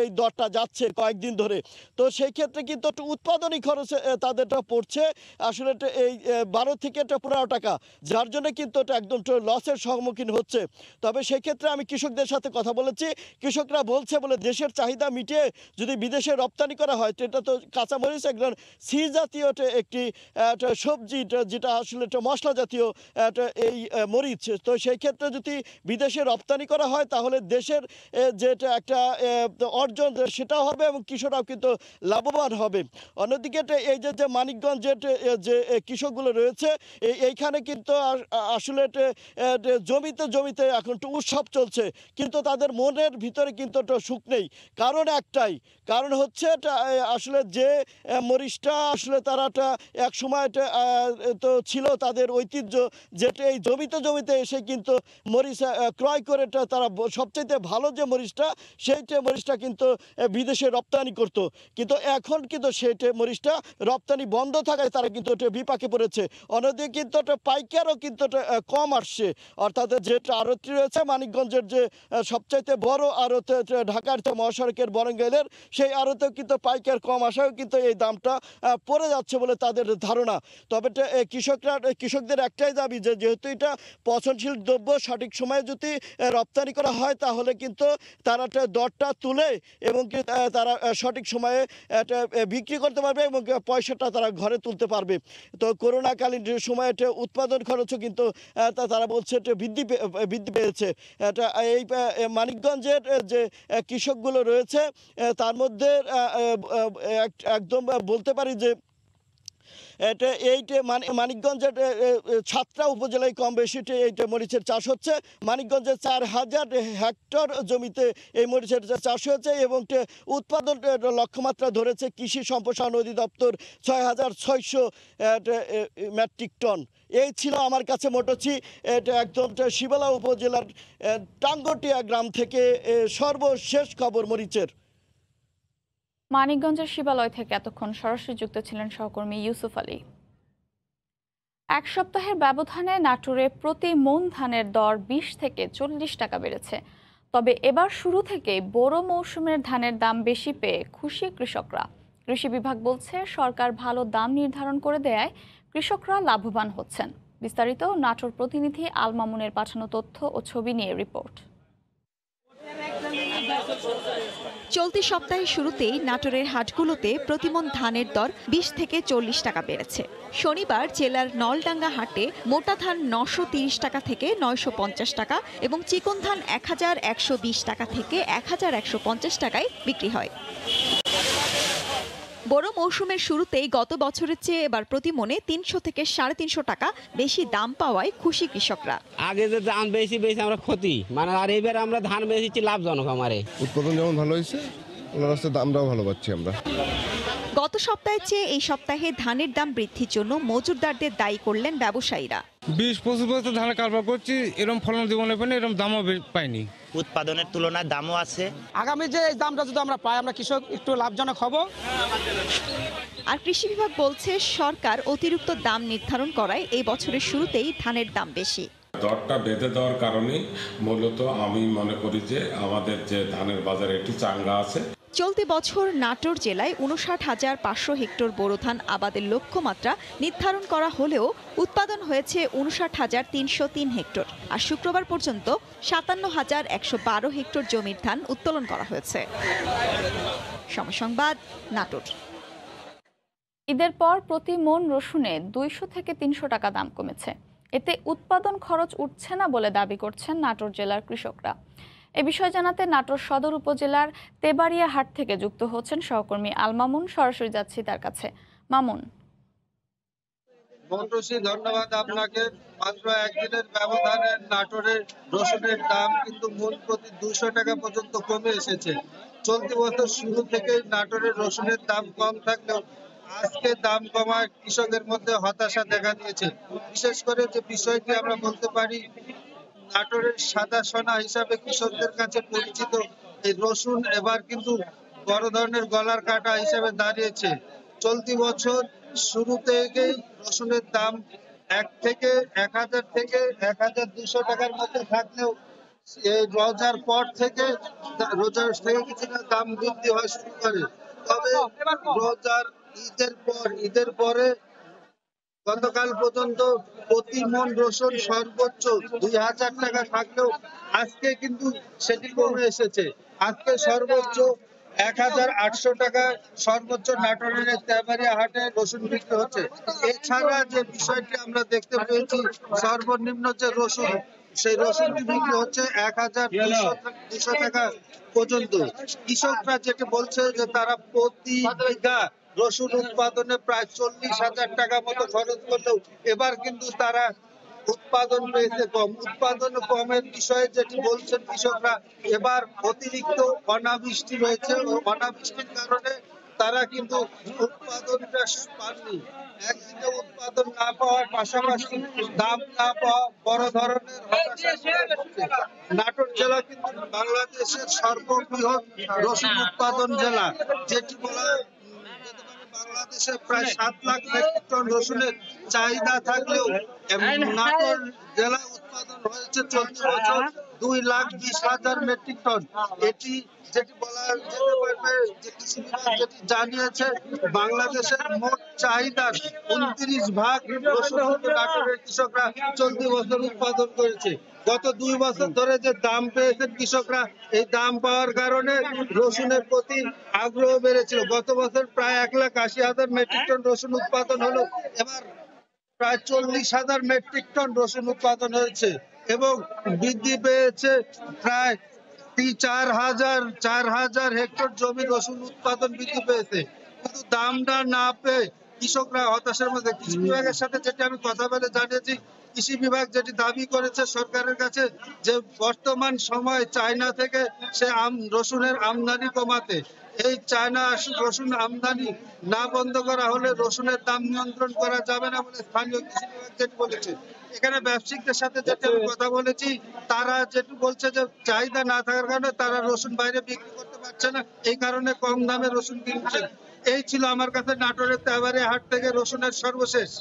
এই দরটা যাচ্ছে কয়েকদিন ধরে। তো সেই ক্ষেত্রে কিন্তু একটু উৎপাদনী খরচ তাদেরটা পড়ছে আসলে এই 12 থেকে 15 টাকা, যার জন্য কিন্তু এটা একদম লসের সম্মুখীন হচ্ছে। তবে সেই ক্ষেত্রে আমি কৃষকদের সাথে কথা বলেছি, কৃষকরা বলছে বলে দেশের চাহিদা মিটিয়ে যদি বিদেশে রপ্তানি করা হয়, এটা তো কাঁচামরিচ একদম সি জাতীয় একটি সবজি, যেটা আসলে মশলা জাতীয় এই মরিচ। তো সেই ক্ষেত্রে যদি বিদেশে রপ্তানি করা হয় তাহলে দেশের যেটা একটা অর্জন সেটাও হবে এবং কৃষকরাও কিন্তু লাভবান হবে। অন্যদিকে এই যে মানিকগঞ্জের যে কৃষকগুলো রয়েছে, এইখানে কিন্তু আসলে জমিতে জমিতে এখন একটু উৎসব চলছে, কিন্তু তাদের মনের ভিতরে কিন্তু একটা সুখ নেই। কারণ একটাই, কারণ হচ্ছে আসলে যে মরিচটা আসলে তারা এক সময় তো ছিল তাদের ঐতিহ্য, যেটা এই জমিতে জমিতে এসে কিন্তু মরিচ ক্রয় করে তারা সবচেয়ে ভালো যে মরিচটা, সেইটা মরিচটা কিন্তু বিদেশে রপ্তানি করতো। কিন্তু এখন কিন্তু সেইটা মরিচটা রপ্তানি বন্ধ থাকায় তারা কিন্তু বিপাকে পড়েছে। অন্যদিকে কিন্তু পাইকারও কিন্তু কম আসছে, অর্থাৎ যে আড়তটি রয়েছে মানিকগঞ্জের যে সবচাইতে বড় আড়ত, ঢাকার মহাসড়কের বরঙ্গাইলের, সেই আড়তেও কিন্তু পাইকার কম আসাও কিন্তু এই দামটা পড়ে যাচ্ছে বলে তাদের ধারণা। তবে কৃষকদের একটাই দাবি যে যেহেতু এটা পচনশীল দ্রব্য, সঠিক সময়ে যদি রপ্তানি করা হয় তাহলে কিন্তু তারা দরটা তুলে এবং তারা সঠিক সময়ে বিক্রি করতে পারবে এবং পয়সাটা তারা ঘরে তুলতে পারবে। তো করোনাকালীন সময়ে উৎপাদন খরচও কিন্তু তারা বলছে বৃদ্ধি পেয়েছে। এই মানিকগঞ্জের যে কৃষকগুলো রয়েছে তার মধ্যে একদম বলতে পারি যে এটা এইটা মানিকগঞ্জের 7টা উপজেলায় কম বেশি এইটা মরিচের চাষ হচ্ছে। মানিকগঞ্জে 4000 হেক্টর জমিতে এই মরিচের চাষ হয়েছে এবং উৎপাদন লক্ষ্যমাত্রা ধরেছে কৃষি সম্প্রসারণ অধিদপ্তর 6600 মেট্রিক টন। এই ছিল আমার কাছে মোটামুটি এটা একদম শিবালা উপজেলার টাঙ্গটিয়া গ্রাম থেকে সর্বশেষ খবর মরিচের। মানিকগঞ্জের শিবালয় থেকে এতক্ষণ সরাসরি যুক্ত ছিলেন সহকর্মী ইউসুফ আলী। এক সপ্তাহের ব্যবধানে নাটোরে প্রতি মন ধানের দর 20 থেকে 40 টাকা বেড়েছে। তবে এবার শুরু থেকেই বোরো মৌসুমের ধানের দাম বেশি পেয়ে খুশি কৃষকরা। কৃষি বিভাগ বলছে সরকার ভালো দাম নির্ধারণ করে দেয়ায় কৃষকরা লাভবান হচ্ছেন। বিস্তারিত নাটোর প্রতিনিধি আল মামুনের পাঠানো তথ্য ও ছবি নিয়ে রিপোর্ট। চলতি সপ্তাহের শুরুতেই নাটোরের হাটগুলোতে প্রতিমন ধানের দর 20 থেকে 40 টাকা বেড়েছে। শনিবার জেলার নলডাঙ্গা হাটে মোটা ধান 930 টাকা থেকে 950 টাকা এবং চিকন ধান 1120 টাকা থেকে 1150 টাকায় বিক্রি হয়। বড় মৌসুমের শুরুতেই গত বছরের চেয়ে এবার প্রতি মনে 300 থেকে 350 টাকা বেশি দাম পাওয়ায় খুশি কৃষকরা। আগে যে দাম বেশি আমরা ক্ষতি আর এবার আমরা ধান বেশি লাভজনক। আমারে উৎপাদন যেমন ভালো হয়েছে ওনার কাছে দামটাও ভালো পাচ্ছি আমরা। গত সপ্তাহের চেয়ে এই সপ্তাহে ধানের দাম বৃদ্ধির জন্য মজুরদারদের দায়ী করলেন ব্যবসায়ীরা। 20-25 বছর ধানের কারবার করছি, এরকম ফলন জীবনে পাইনি, এরকম দামও পাইনি। উৎপাদনের তুলনায় দামও আছে। আগামী যে এই দামটা যদি আমরা পাই আমরা কৃষক একটু লাভজনক হব। আর কৃষি বিভাগ বলছে সরকার অতিরিক্ত দাম নির্ধারণ করায় এই বছরের শুরুতেই ধানের দাম বেশি। দরটা বেঁধে দেওয়ার কারণে মূলত আমি মনে করি যে আমাদের যে ধানের বাজারে একটু চাঙ্গা আছে। চলতি বছর নাটোর জেলায় 59,500 হেক্টর বোরো ধান আবাদের লক্ষ্যমাত্রা নির্ধারণ করা হলেও উৎপাদন হয়েছে 59,303 হেক্টর। আর শুক্রবার পর্যন্ত 57,112 হেক্টর জমির ধান উত্তোলন করা হয়েছে। সময় সংবাদ, নাটোর। ঈদের পর প্রতি মন রসুনে 200 থেকে 300 টাকা দাম কমেছে। এতে উৎপাদন খরচ উঠছে না বলে দাবি করছেন নাটোর জেলার কৃষকরা। এ বিষয়ে জানাতে নাটোর সদর উপজেলার তেবাড়িয়া হাট থেকে যুক্ত হচ্ছেন সহকর্মী আল মামুন। সরাসরি যাচ্ছি তার কাছে। মামুন, ধন্যবাদ আপনাকে। মাত্র একদিনের ব্যবধানে নাটোরের রসুনের দাম কিন্তু মূল প্রতি 200 টাকা পর্যন্ত কমে এসেছে। চলতি বছর শুরু থেকে নাটোরের রসুনের দাম কম থাকলেও আজকে দাম কমায় কৃষকের মধ্যে হতাশা দেখা দিয়েছে। বিশেষ করে যে বিষয়টি আমরা বলতে পারি, নাটোরের সাদা সোনা হিসাবে কৃষকদের কাছে পরিচিত এই রসুন এবার কিন্তু বড় ধরনের গলার কাটা হিসাবে দাঁড়িয়েছে। চলতি বছর শুরু থেকেই রসুনের দাম 1000 থেকে 1200 টাকার মধ্যে থাকলেও রোজার পর থেকে কিছুটা দাম বৃদ্ধি হওয়া শুরু করে। তবে রোজার ঈদের পরে গতকাল পর্যন্ত প্রতি মন রসুন সর্বোচ্চ 2000 টাকা থাকলেও আজকে কিন্তু সেটি কমে এসেছে। আজকে সর্বোচ্চ 1800 টাকা সর্বোচ্চ নাটোরের তেবাড়িয়া হাটে রসুন বিক্রি হচ্ছে। এছাড়া যে বিষয়টি আমরা দেখতে পেয়েছি, সর্বনিম্ন যে রসুন, সেই রসুনটি বিক্রি হচ্ছে 1200 টাকা পর্যন্ত। কৃষকরা যেটি বলছে যে তারা প্রতি বিঘা রসুন উৎপাদনে প্রায় 40,000 টাকা মতো খরচ করলেও এবার কিন্তু তারা উৎপাদন পেয়েছে কম। উৎপাদন কমের বিষয়ে যেটি বলছেন কৃষকরা, এবার অতিরিক্ত অনাবৃষ্টি রয়েছে। অনাবৃষ্টির কারণে তারা কিন্তু উৎপাদনটা পাননি। একদিকে উৎপাদন না পাওয়ার পাশাপাশি দাম না পাওয়া বড় ধরনের হতাশা। নাটোর জেলা কিন্তু বাংলাদেশের সর্ববৃহৎ রসুন উৎপাদন জেলা, যেটি বলা বাংলাদেশে প্রায় 7 লাখ মেট্রিক টন রসুনের চাহিদা থাকলেও নাটোর জেলা উৎপাদন হয়েছে চলতি বছর 2,20,000 মেট্রিক টন। এটি যেটি বলা যেতে পারবে যে কৃষি বিভাগ যেটি জানিয়েছে, বাংলাদেশের মোট চাহিদার 29 ভাগ রসুন নাটোরের কৃষকরা চলতি বছর উৎপাদন করেছে। গত 2 বছর ধরে যে দাম পেয়েছেন কৃষকরা, এই দাম পাওয়ার কারণে রসুনের প্রতি আগ্রহ বেড়েছিল। গত বছর প্রায় 1,80,000 মেট্রিক টন রসুন উৎপাদন হলো, এবার প্রায় 40,000 মেট্রিক টন রসুন উৎপাদন হয়েছে এবং বৃদ্ধি পেয়েছে প্রায় 4,000 হেক্টর জমি রসুন উৎপাদন বৃদ্ধি পেয়েছে। কিন্তু দামটা না পেয়ে কৃষকরা হতাশার মধ্যে। কৃষি বিভাগের সাথে যেটি আমি কথা বলে জানিয়েছি, কৃষি বিভাগ যেটি দাবি করেছে সরকারের কাছে যে বর্তমান সময়ে চায়না থেকে সে রসুনের আমদানি কমাতে, এই চায়না রসুন আমদানি না বন্ধ করা হলে রসুনের দাম নিয়ন্ত্রণ করা যাবে না বলে স্থানীয় কৃষি বিভাগ যেটি বলেছে। এখানে ব্যবসায়িকদের সাথে যেটি আমি কথা বলেছি, তারা যেটি বলছে যে চাহিদা না থাকার কারণে তারা রসুন বাইরে বিক্রি করতে পারছে না, এই কারণে কম দামে রসুন কিনছে। এই ছিল আমার কাছে নাটোরের তেবাড়িয়া হাট থেকে রসুনের সর্বশেষ।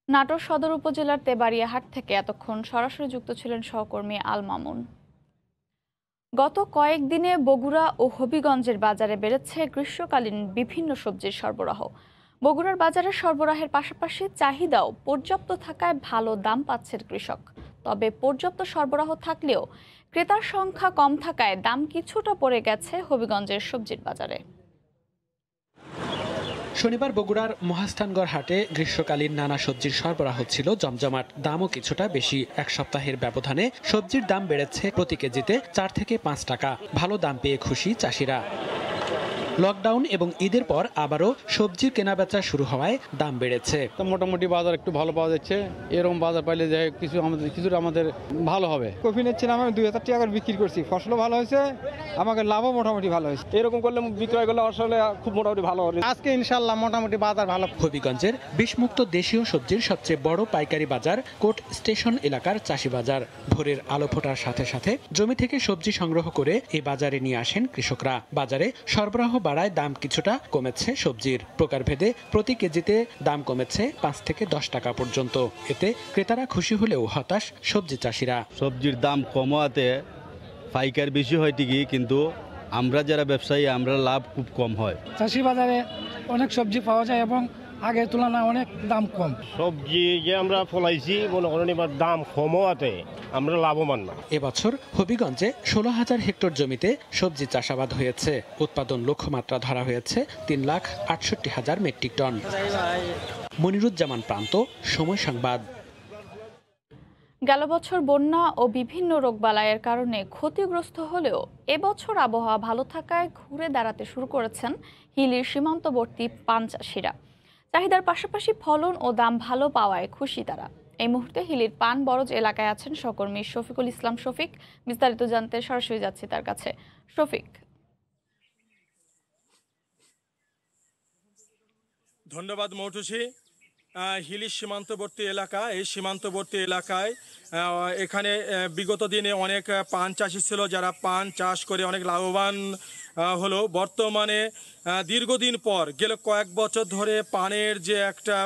নাটোর সদর উপজেলার তেবাড়িয়া হাট থেকে এতক্ষণ সরাসরি যুক্ত ছিলেন সহকর্মী আল মামুন। গত কয়েকদিনে বগুড়া ও হবিগঞ্জের বাজারে বেড়েছে গ্রীষ্মকালীন বিভিন্ন সবজির সরবরাহ। বগুড়ার বাজারে সরবরাহের পাশাপাশি চাহিদাও পর্যাপ্ত থাকায় ভালো দাম পাচ্ছেন কৃষক। তবে পর্যাপ্ত সরবরাহ থাকলেও ক্রেতার সংখ্যা কম থাকায় দাম কিছুটা পড়ে গেছে হবিগঞ্জের সবজির বাজারে। শনিবার বগুড়ার মহাস্থানগড় হাটে গ্রীষ্মকালীন নানা সবজির সরবরাহ ছিল জমজমাট, দামও কিছুটা বেশি। এক সপ্তাহের ব্যবধানে সবজির দাম বেড়েছে প্রতি কেজিতে 4 থেকে 5 টাকা। ভালো দাম পেয়ে খুশি চাষিরা। লকডাউন এবং ঈদের পর আবারও সবজির কেনাবেচা শুরু হওয়ায় দাম বেড়েছে। মোটামুটি বাজার একটু ভালো পাওয়া যাচ্ছে, এরকম বাজার পাইলে যে কিছুটা আমাদের ভালো হবে। কফি নিচ্ছিলাম আমি 2000 টাকা করে বিক্রি করছি, ফসলও ভালো হয়েছে, আমাকে লাভও মোটামুটি ভালো হয়েছে। এরকম করলে বিক্রয় করলে আসলে খুব মোটামুটি ভালো হবে। আজকে ইনশাল্লাহ মোটামুটি বাজার ভালো। হবিগঞ্জের বিষমুক্ত দেশীয় সবজির সবচেয়ে বড় পাইকারি বাজার কোট স্টেশন এলাকার চাষি বাজার। ভোরের আলো ফোটার সাথে সাথে জমি থেকে সবজি সংগ্রহ করে এই বাজারে নিয়ে আসেন কৃষকরা। বাজারে সরবরাহ বাড়ায় দাম কিছুটা কমেছে সবজির। প্রকারভেদে প্রতি কেজিতে দাম কমেছে 5 থেকে 10 টাকা পর্যন্ত। এতে ক্রেতারা খুশি হলেও হতাশ সবজি চাষিরা। সবজির দাম কমাতে পাইকার বেশি হয় ঠিকই, কিন্তু আমরা যারা ব্যবসায়ী আমরা লাভ খুব কম হয়। চাষি বাজারে অনেক সবজি পাওয়া যায় এবং আগের তুলনায় অনেক দাম কম। সবজি যে আমরা ফলাইছি মনে করেন এবার দাম কমাতে আমরা লাভবান না। এবছর হবিগঞ্জে 16,000 হেক্টর জমিতে সবজি চাষাবাদ হয়েছে। উৎপাদন লক্ষ্যমাত্রা ধরা হয়েছে 3,68,000 মেট্রিক টন। মনিরুজ্জামান প্রান্ত, সময় সংবাদ। গেল বছর বন্যা ও বিভিন্ন রোগবালাইয়ের কারণে ক্ষতিগ্রস্ত হলেও এবছর আবহাওয়া ভালো থাকায় ঘুরে দাঁড়াতে শুরু করেছেন হিলির সীমান্তবর্তী পান চাষিরা। চাহিদার পাশাপাশি ফলন ও দাম ভালো পাওয়ায় খুশি তারা। এই মুহূর্তে হিলির পান বরজ এলাকায় আছেন সহকর্মী শফিকুল ইসলাম শফিক। বিস্তারিত জানতে সরাসরি যাচ্ছি তার কাছে। শফিক। ধন্যবাদ মৌটুসি। হিলি সীমান্তবর্তী এলাকা, এই সীমান্তবর্তী এলাকায় এখানে বিগত দিনে অনেক পান চাষি ছিল যারা পান চাষ করে অনেক লাভবান হলো। বর্তমানে দীর্ঘদিন পর গেল কয়েক বছর ধরে পানের যে একটা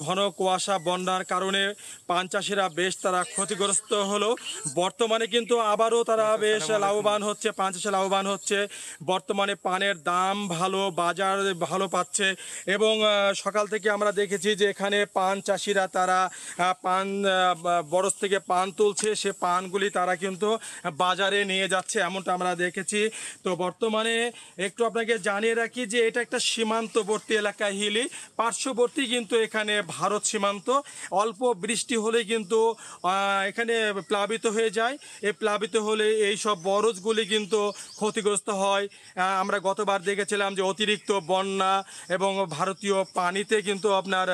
ঘন কুয়াশা বন্যার কারণে পান চাষিরা বেশ তারা ক্ষতিগ্রস্ত হলো। বর্তমানে কিন্তু আবারও তারা বেশ লাভবান হচ্ছে, পান চাষে লাভবান হচ্ছে। বর্তমানে পানের দাম ভালো, বাজার ভালো পাচ্ছে এবং সকাল থেকে আমরা দেখেছি যে এখানে পান চাষিরা তারা পান বরজ থেকে পান তুলছে, সে পানগুলি তারা কিন্তু বাজারে নিয়ে যাচ্ছে, এমনটা আমরা দেখেছি। তো বর্তমানে একটু আপনাকে জানিয়ে রাখি যে এটা একটা সীমান্তবর্তী এলাকা হিলি, পার্শ্ববর্তী কিন্তু এখানে ভারত সীমান্ত। অল্প বৃষ্টি হলে কিন্তু এখানে প্লাবিত হয়ে যায়। এই প্লাবিত হলে এই সব বরজগুলি কিন্তু ক্ষতিগ্রস্ত হয়। আমরা গতবার দেখেছিলাম যে অতিরিক্ত বন্যা এবং ভারতীয় পানিতে কিন্তু আপনার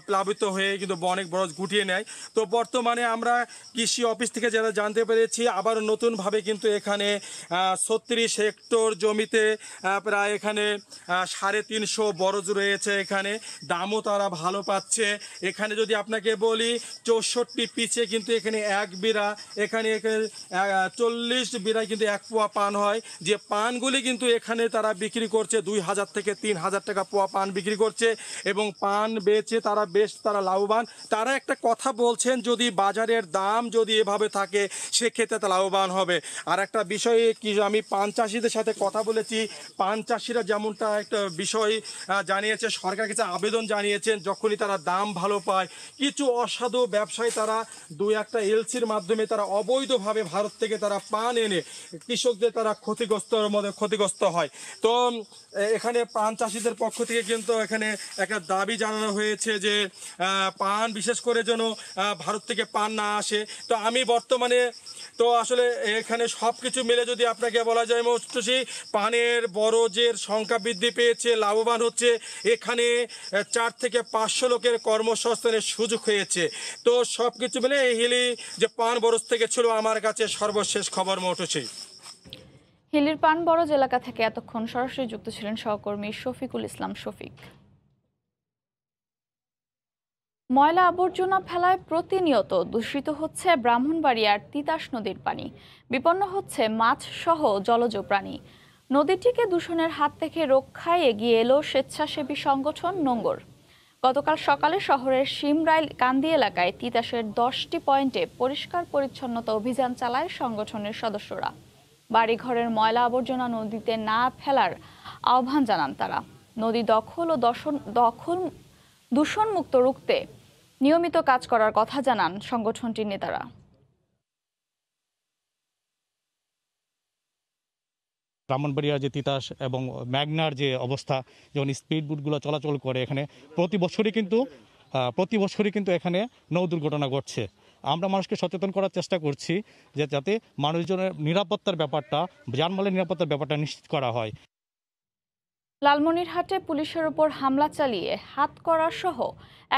প্লাবিত হয়ে কিন্তু অনেক বরজ গুটিয়ে নেয়। তো বর্তমানে আমরা কৃষি অফিস থেকে যারা জানতে পেরেছি আবার নতুনভাবে কিন্তু এখানে 36 হেক্টর জমিতে প্রায় এখানে 350 বরজ রয়েছে। এখানে দামও তারা ভালো পাচ্ছে। এখানে যদি আপনাকে বলি 64 পিচে কিন্তু এখানে 1 বিড়া, এখানে 40 বিড়ায় কিন্তু 1 পোয়া পান হয়। যে পানগুলি কিন্তু এখানে তারা বিক্রি করছে 2000 থেকে 3000 টাকা পোয়া পান বিক্রি করছে এবং পান বেচে তারা বেশ তারা লাভবান। তারা একটা কথা বলছেন, যদি বাজারের দাম যদি এভাবে থাকে সেক্ষেত্রে তা লাভবান হবে। আর একটা বিষয়ে কি আমি পান চাষিদের সাথে কথা বলেছি, পান চাষিরা যেমনটা একটা বিষয় জানিয়েছে, সরকার কাছে আবেদন জানিয়েছেন, যখনই তারা দাম ভালো পায় কিছু অসাধু ব্যবসায়ী তারা 2-1টা এলসির মাধ্যমে তারা অবৈধভাবে ভারত থেকে তারা পান এনে কৃষকদের তারা ক্ষতিগ্রস্ত হয়। তো এখানে পান চাষিদের পক্ষ থেকে কিন্তু এখানে একটা দাবি জানানো হয়েছে যে পান বিশেষ করে যেন ভারত থেকে পান না আসে। তো আমি বর্তমানে তো আসলে এখানে সব কিছু মিলে যদি আপনাকে থেকে বলা যায় মৌটুসি পানের বরজের সংখ্যা বৃদ্ধি পেয়েছে, লাভবান হচ্ছে। এখানে 4 থেকে 500 লোকের কর্মসংস্থানের সুযোগ হয়েছে। তো সব কিছু মিলে এই হিলি যে পান বরজ থেকে ছিল আমার কাছে সর্বশেষ খবর মৌটুসি। হিলির পান বরজ এলাকা থেকে এতক্ষণ সরাসরি যুক্ত ছিলেন সহকর্মী শফিকুল ইসলাম শফিক। ময়লা আবর্জনা ফেলায় প্রতিনিয়ত দূষিত হচ্ছে ব্রাহ্মণবাড়িয়ার তিতাস নদীর পানি, বিপন্ন হচ্ছে মাছ সহ জলজ প্রাণী। নদীটিকে দূষণের হাত থেকে রক্ষায় এগিয়ে এলো স্বেচ্ছাসেবী সংগঠন নোঙ্গর। গতকাল সকালে শহরের শিমরাইল কান্দি এলাকায় তিতাসের 10টি পয়েন্টে পরিষ্কার পরিচ্ছন্নতা অভিযান চালায় সংগঠনের সদস্যরা। বাড়িঘরের ময়লা আবর্জনা নদীতে না ফেলার আহ্বান জানান তারা। নদী দখল ও দূষণমুক্ত রুখতে নিয়মিত কাজ করার কথা জানান সংগঠনটির নেতারা। ব্রাহ্মণবাড়িয়ার যে তিতাস এবং ম্যাগনার যে অবস্থা, যেমন স্পিড বোটগুলো চলাচল করে এখানে প্রতি বছরই কিন্তু এখানে নৌ দুর্ঘটনা ঘটছে। আমরা মানুষকে সচেতন করার চেষ্টা করছি যে যাতে মানুষজনের নিরাপত্তার ব্যাপারটা, যানবাহনের নিরাপত্তার ব্যাপারটা নিশ্চিত করা হয়। লালমনিরহাটে পুলিশের উপর হামলা চালিয়ে হাতকড়া সহ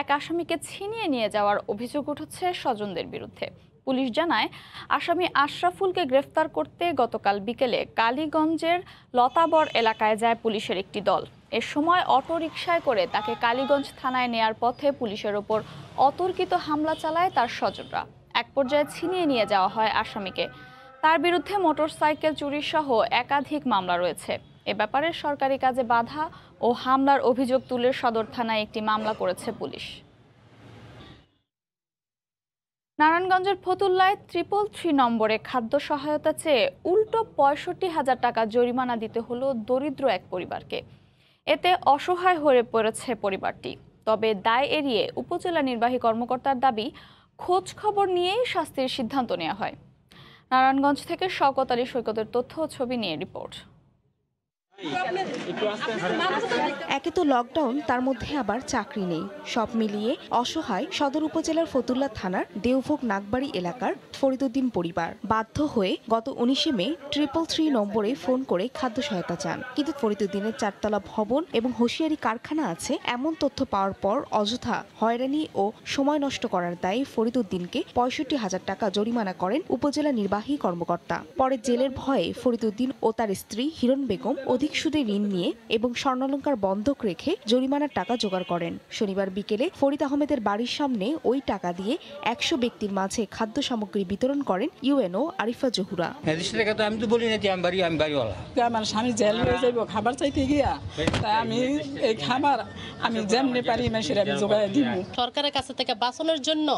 এক আসামিকে ছিনিয়ে নিয়ে যাওয়ার অভিযোগ উঠেছে স্বজনদের বিরুদ্ধে। পুলিশ জানায়, আসামি আশরাফুলকে গ্রেফতার করতে গতকাল বিকেলে কালীগঞ্জের লতাবর এলাকায় যায় পুলিশের একটি দল। এ সময় অটোরিকশায় করে তাকে কালীগঞ্জ থানায় নেয়ার পথে পুলিশের ওপর অতর্কিত হামলা চালায় তার স্বজনরা। এক পর্যায়ে ছিনিয়ে নিয়ে যাওয়া হয় আসামিকে। তার বিরুদ্ধে মোটরসাইকেল চুরি সহ একাধিক মামলা রয়েছে। এ ব্যাপারে সরকারি কাজে বাধা ও হামলার অভিযোগ তুলে সদর থানায় একটি মামলা করেছে পুলিশ। নারায়ণগঞ্জের ফতুল্লায় 333 নম্বরে খাদ্য সহায়তা চেয়ে উল্টো 65,000 টাকা জরিমানা দিতে হলো দরিদ্র এক পরিবারকে। এতে অসহায় হয়ে পড়েছে পরিবারটি। তবে দায় এড়িয়ে উপজেলা নির্বাহী কর্মকর্তার দাবি, খোঁজ খবর নিয়েই শাস্তির সিদ্ধান্ত নেওয়া হয়। নারায়ণগঞ্জ থেকে শওকত আলী সৈকতের তথ্য ও ছবি নিয়ে রিপোর্ট। একে তো লকডাউন, তার মধ্যে আবার চাকরি নেই, সব মিলিয়ে অসহায় সদর উপজেলার ফতুল্লা থানার দেওভোগ নাগবাড়ি এলাকার ফরিদুদ্দিন পরিবার। বাধ্য হয়ে গত 19 মে 333 নম্বরে ফোন করে খাদ্য সহায়তা চান। কিন্তু ফরিদুদ্দিনের 4তলা ভবন এবং হোশিয়ারি কারখানা আছে এমন তথ্য পাওয়ার পর অযথা হয়রানি ও সময় নষ্ট করার দায়ে ফরিদুদ্দিনকে 65,000 টাকা জরিমানা করেন উপজেলা নির্বাহী কর্মকর্তা। পরে জেলের ভয়ে ফরিদুদ্দিন ও তার স্ত্রী হিরণ বেগম অধিক সুদে ঋণ নিয়ে এবং স্বর্ণালঙ্কার বন্ধক রেখে জরিমানার টাকা জোগাড় করেন। শনিবার বিকেলে ফরিদ আহমেদের বাড়ির সামনে ওই টাকা দিয়ে 100 ব্যক্তির মাঝে খাদ্য সামগ্রী বিতরণ করেন ইউএনও আরিফা জহুরা। আমি তো বলি না যে আমি বাড়িওয়ালা, আমার স্বামী জেল হয়ে যাইব খাবার চাইতে গিয়া, তাই আমি এই খাবার আমি যেমনি পারি মেশির আমি জোগাড় দিব। সরকারের কাছে থেকে বাঁচানোর জন্য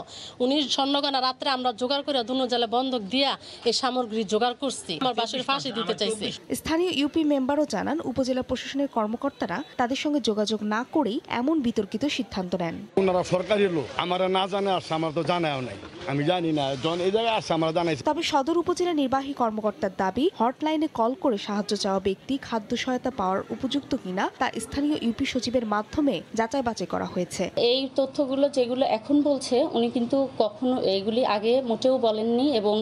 উনি স্বর্ণগণা রাত্রে আমরা জোগাড় করে দুনো জেলে বন্ধক দিয়া এই সামগ্রী জোগাড় করছি। আমার বাসুর ফাঁসি দিতে চাইছি। স্থানীয় ইউপি মেম্বারও জানান, উপজেলা প্রশাসনের কর্মকর্তারা তাদের সঙ্গে যোগাযোগ না করেই এমন বিতর্কিত সিদ্ধান্ত নেন। ওনারা সরকারি লোক, আমারা না জানে আসছে, আমার তো জানাও নাই, আমি জানি না জন এই জায়গায় আসছে, আমরা জানাইছি। তবে সদর উপজেলা নির্বাহী কর্মকর্তার দাবি, হটলাইনে কল করে সাহায্য চাওয়া ব্যক্তি খাদ্য সহায়তা পাওয়ার উপযুক্ত কিনা তা স্থানীয় ইউপি সচিবের মাধ্যমে যাচাই বাছাই করা হয়েছে। এই তথ্যগুলো যেগুলো এখন বলছে, উনি কিন্তু কখনো এইগুলি আগে মোটেও বলেননি এবং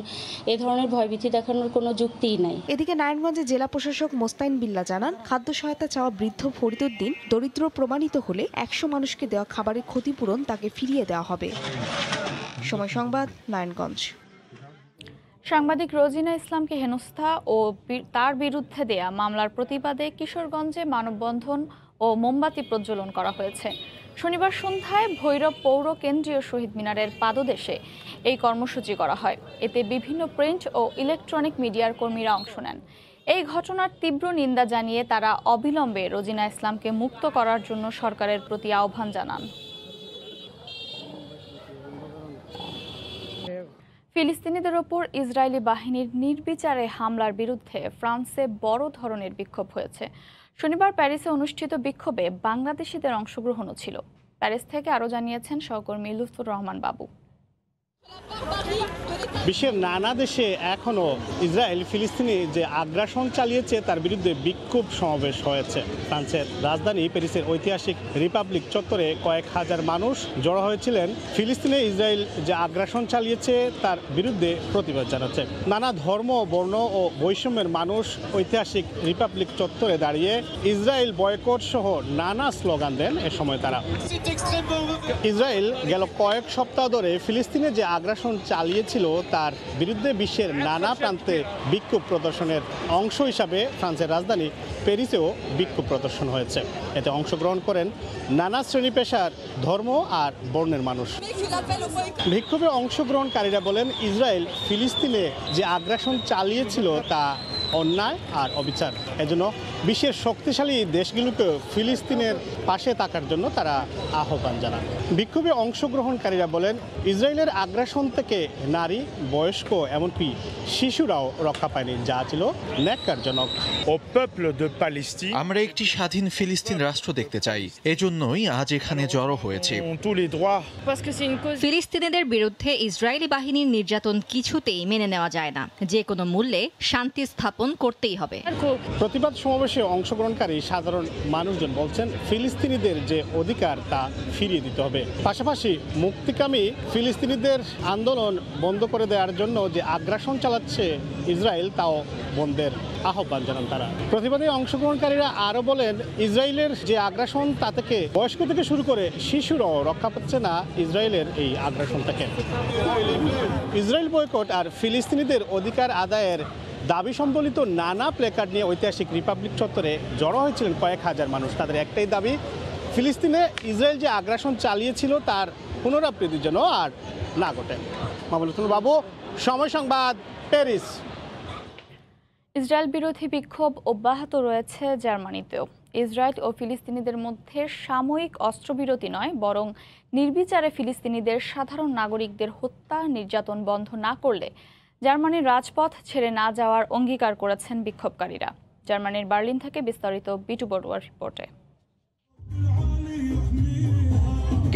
এই ধরনের ভয়ভীতি দেখানোর কোনো যুক্তিই নাই। এদিকে নারায়ণগঞ্জের জেলা প্রশাসক মোস্তাইন বিল্লাহ জানান, খাদ্য সহায়তা চাওয়া বৃদ্ধ ফরিদুদ্দিন দরিদ্র প্রমাণিত হলে 100 মানুষকে দেওয়া খাবারের ক্ষতিপূরণ তাকে ফিরিয়ে দেওয়া হবে। সময় সংবাদ, নারায়ণগঞ্জ। সাংবাদিক রোজিনা ইসলামকে হেনস্থা ও তার বিরুদ্ধে দেয়া মামলার প্রতিবাদে কিশোরগঞ্জে মানববন্ধন ও মোমবাতি প্রজ্বলন করা হয়েছে। শনিবার সন্ধ্যায় ভৈরব পৌর কেন্দ্রীয় শহীদ মিনারের পাদদেশে এই কর্মসূচি করা হয়। এতে বিভিন্ন প্রিন্ট ও ইলেকট্রনিক মিডিয়ার কর্মীরা অংশ নেন। এই ঘটনার তীব্র নিন্দা জানিয়ে তারা অবিলম্বে রোজিনা ইসলামকে মুক্ত করার জন্য সরকারের প্রতি আহ্বান জানান। ফিলিস্তিনিদের ওপর ইসরায়েলি বাহিনীর নির্বিচারে হামলার বিরুদ্ধে ফ্রান্সে বড় ধরনের বিক্ষোভ হয়েছে। শনিবার প্যারিসে অনুষ্ঠিত বিক্ষোভে বাংলাদেশিদের অংশগ্রহণও ছিল। প্যারিস থেকে আরও জানিয়েছেন সহকর্মী লুৎফুর রহমান বাবু। বিশ্বের নানা দেশে এখনও ইসরায়েল ফিলিস্তিনি যে আগ্রাসন চালিয়েছে তার বিরুদ্ধে বিক্ষোভ সমাবেশ হয়েছে। ফ্রান্সের রাজধানী প্যারিসের ঐতিহাসিক রিপাবলিক চত্বরে কয়েক হাজার মানুষ জড়ো হয়েছিলেন ফিলিস্তিনে ইসরায়েল যে আগ্রাসন চালিয়েছে তার বিরুদ্ধে প্রতিবাদ জানাচ্ছে। নানা ধর্ম, বর্ণ ও বৈষম্যের মানুষ ঐতিহাসিক রিপাবলিক চত্বরে দাঁড়িয়ে ইসরায়েল বয়কট সহ নানা স্লোগান দেন। এ সময় তারা ইসরায়েল গেল কয়েক সপ্তাহ ধরে ফিলিস্তিনে যে আগ্রাসন চালিয়েছিল তার বিরুদ্ধে বিশ্বের নানা প্রান্তে বিক্ষোভ প্রদর্শনের অংশ হিসাবে ফ্রান্সের রাজধানী প্যারিসেও বিক্ষোভ প্রদর্শন হয়েছে। এতে অংশগ্রহণ করেন নানা শ্রেণী পেশার, ধর্ম আর বর্ণের মানুষ। বিক্ষোভে অংশগ্রহণকারীরা বলেন, ইসরায়েল ফিলিস্তিনে যে আগ্রাসন চালিয়েছিল তা অন্যায় আর অবিচার। এজন্য বিশ্বের শক্তিশালী দেশগুলোকে ফিলিস্তিনের পাশে থাকার জন্য তারা আহ্বান জানান। বিক্ষোভে অংশগ্রহণকারীরা বলেন, ইসরায়েলের আগ্রাসন থেকে নারী, বয়স্ক এমনকি শিশুরাও রক্ষা পায়নি, যা ছিল ন্যাক্কারজনক। আমরা একটি স্বাধীন ফিলিস্তিন রাষ্ট্র দেখতে চাই, এজন্যই আজ এখানে জড়ো হয়েছে। ফিলিস্তিনিদের বিরুদ্ধে ইসরায়েলি বাহিনীর নির্যাতন কিছুতেই মেনে নেওয়া যায় না। যে কোনো মূল্যে শান্তি স্থাপন করতেই হবে। প্রতিবাদ সমাবেশে অংশগ্রহণকারী সাধারণ মানুষজন বলছেন, ফিলিস্তিনিদের যে অধিকার তা ফিরিয়ে দিতে হবে। পাশাপাশি মুক্তিকামী ফিলিস্তিনিদের আন্দোলন বন্ধ করে দেওয়ার জন্য যে আগ্রাসন চালাচ্ছে ইসরায়েল তাও বন্ধের আহ্বান জানান তারা। প্রতিবাদে অংশগ্রহণকারীরা আরও বলেন, ইসরায়েলের যে আগ্রাসন তা থেকে বয়স্ক থেকে শুরু করে শিশুরাও রক্ষা পাচ্ছে না ইসরায়েলের এই আগ্রাসন থেকে। ইসরায়েল বয়কট আর ফিলিস্তিনিদের অধিকার আদায়ের দাবি সম্বলিত নানা প্লেকার্ড নিয়ে ঐতিহাসিক রিপাবলিক চত্বরে জড়ো হয়েছিলেন কয়েক হাজার মানুষ। তাদের একটাই দাবি, ফিলিস্তিনে ইসরায়েল যে আগ্রাসন চালিয়েছিল তার পুনরাবৃত্তি যেন আর না ঘটে। মামুনুল বাবু, সময় সংবাদ, প্যারিস। ইসরায়েল বিরোধী বিক্ষোভ অব্যাহত রয়েছে জার্মানিতেও। ইসরায়েল ও ফিলিস্তিনিদের মধ্যে সাময়িক অস্ত্রবিরতি নয়, বরং নির্বিচারে ফিলিস্তিনিদের সাধারণ নাগরিকদের হত্যা, নির্যাতন বন্ধ না করলে জার্মানির রাজপথ ছেড়ে না যাওয়ার অঙ্গীকার করেছেন বিক্ষোভকারীরা। জার্মানির বার্লিন থেকে বিস্তারিত বিটু বড়ুয়ার রিপোর্টে।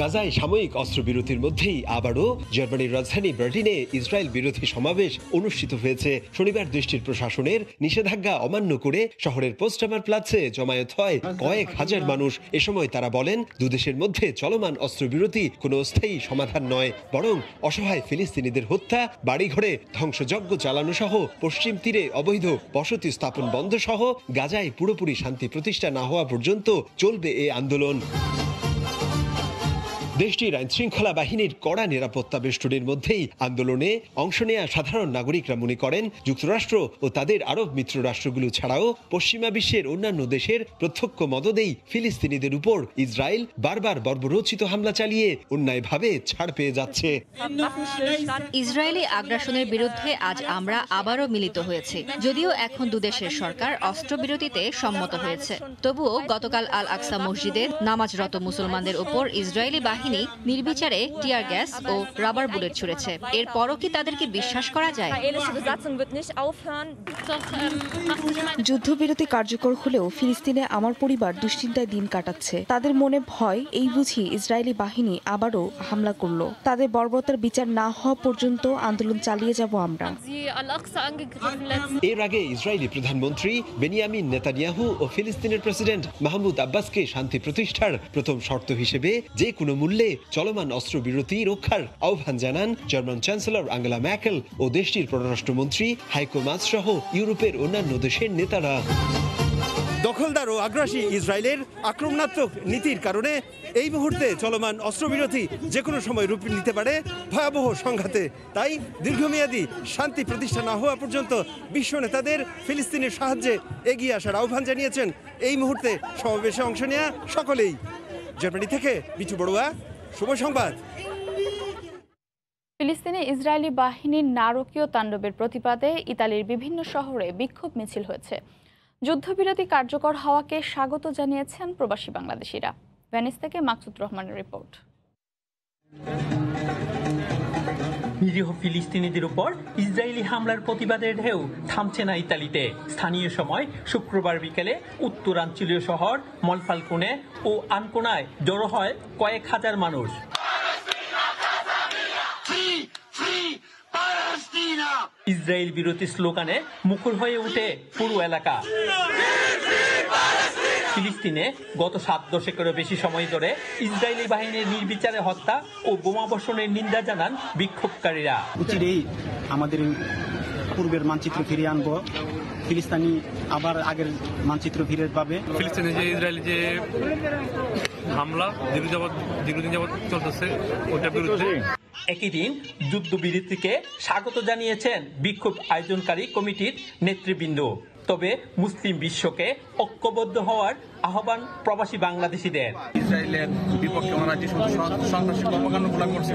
গাজায় সাময়িক অস্ত্রবিরতির মধ্যেই আবারও জার্মানির রাজধানী বার্লিনে ইসরায়েল বিরোধী সমাবেশ অনুষ্ঠিত হয়েছে। শনিবার দেশটির প্রশাসনের নিষেধাজ্ঞা অমান্য করে শহরের পোস্টমার প্লাটসে জমায়েত হয় কয়েক হাজার মানুষ। এ সময় তারা বলেন, দুদেশের মধ্যে চলমান অস্ত্রবিরতি কোনো স্থায়ী সমাধান নয়, বরং অসহায় ফিলিস্তিনিদের হত্যা, বাড়িঘরে ধ্বংসযজ্ঞ চালানো সহ পশ্চিম তীরে অবৈধ বসতি স্থাপন বন্ধ সহ গাজায় পুরোপুরি শান্তি প্রতিষ্ঠা না হওয়া পর্যন্ত চলবে এ আন্দোলন। দেশটির আইন শৃঙ্খলা বাহিনীর কড়া নিরাপত্তা বেষ্টনীর মধ্যেই আন্দোলনে অংশ নেয়া সাধারণ নাগরিকরা মনে করেন, যুক্তরাষ্ট্র ও তাদের আরব মিত্র রাষ্ট্রগুলো ছাড়াও পশ্চিমা বিশ্বের অন্যান্য দেশের প্রত্যক্ষ মদদেই ফিলিস্তিনিদের উপর ইসরায়েল বারবার বর্বরোচিত হামলা চালিয়ে অন্যায়ভাবে ছাড় পেয়ে যাচ্ছে। ইসরায়েলি আগ্রাসনের বিরুদ্ধে আজ আমরা আবারও মিলিত হয়েছি। যদিও এখন দুদেশের সরকার অস্ত্রবিরতিতে সম্মত হয়েছে, তবুও গতকাল আল আকসা মসজিদে নামাজরত মুসলমানদের উপর ইসরায়েলি বাহিনী নির্বিচারে টিয়ার গ্যাস ও রাবার বুলেট ছুড়েছে। এরপরও কি তাদেরকে বিশ্বাস করা যায়? যুদ্ধবিরতি কার্যকর হলেও ফিলিস্তিনে আমার পরিবার দুশ্চিন্তায় দিন কাটাচ্ছে। তাদের মনে ভয়, এই বুঝি ইসরায়েলি বাহিনী আবারও হামলা করলো। তাদের বর্বরতার বিচার না হওয়া পর্যন্ত আন্দোলন চালিয়ে যাব আমরা। এর আগে ইসরায়েলি প্রধানমন্ত্রী বেনিয়ামিন নেতানিয়াহু ও ফিলিস্তিনের প্রেসিডেন্ট মাহমুদ আব্বাসকে শান্তি প্রতিষ্ঠার প্রথম শর্ত হিসেবে যে কোনো মূল্যে চলমান অস্ত্রবিরতি রক্ষার আহ্বান জানান জার্মান চ্যান্সেলর আঙ্গেলা ম্যার্কেল ও দেশটির পররাষ্ট্রমন্ত্রী হাইকো মাস সহ ইউরোপের অন্যান্য দেশের নেতারা। দখলদার ও আগ্রাসী ইসরায়েলের আক্রমণাত্মক নীতির কারণে এই মুহূর্তে চলমান অস্ত্রবিরতি যে কোনো সময় রূপ নিতে পারে ভয়াবহ সংঘাতে। তাই দীর্ঘমেয়াদী শান্তি প্রতিষ্ঠা না হওয়া পর্যন্ত বিশ্ব নেতাদের ফিলিস্তিনের সাহায্যে এগিয়ে আসার আহ্বান জানিয়েছেন এই মুহূর্তে সমাবেশে অংশ নেওয়া সকলেই। জার্মানি থেকে বিটু বড়ুয়া, শুভ সংবাদ। ফিলিস্তিনে ইসরায়েলি বাহিনীর নারকীয় তাণ্ডবের প্রতিবাদে ইতালির বিভিন্ন শহরে বিক্ষোভ মিছিল হয়েছে। যুদ্ধবিরতি কার্যকর হওয়াকে স্বাগত জানিয়েছেন প্রবাসী বাংলাদেশিরা। ভেনিস থেকে মাকসুদ রহমানের রিপোর্ট। নিরীহ ফিলিস্তিনিদের উপর ইসরায়েলি হামলার প্রতিবাদের ঢেউ থামছে না ইতালিতে। স্থানীয় সময় শুক্রবার বিকেলে উত্তরাঞ্চলীয় শহর মলফালকোনে ও আনকোনায় জড়ো হয় কয়েক হাজার মানুষ। ইসরায়েল বিরোধী স্লোগানে মুখর হয়ে ওঠে পুরো এলাকা। ফিলিস্তিনে গত 7 দশকেরও বেশি সময় ধরে ইসরায়েলি বাহিনীর নির্বিচারে হত্যা ও বোমাবর্ষণের নিন্দা জানান বিক্ষোভকারীরা। অচিরেই আমাদের পূর্বের মানচিত্র ফিরিয়ে আনবো, ফিলিস্তিনি আবার আগের মানচিত্র ফিরে পাবে। ফিলিস্তিনে যে ইসরায়েলি যে হামলা দীর্ঘদিন যাবত চলতেছে ওটার বিরুদ্ধে একই দিন যুদ্ধবিরতিকে স্বাগত জানিয়েছেন বিক্ষোভ আয়োজনকারী কমিটির নেতৃবৃন্দ। তবে মুসলিম বিশ্বকে ঐক্যবদ্ধ হওয়ার আহ্বান প্রবাসী বাংলাদেশিদের। ইসরায়েলের বিপক্ষে ওনারা যে সন্ত্রাসী কর্মকাণ্ডগুলো করছে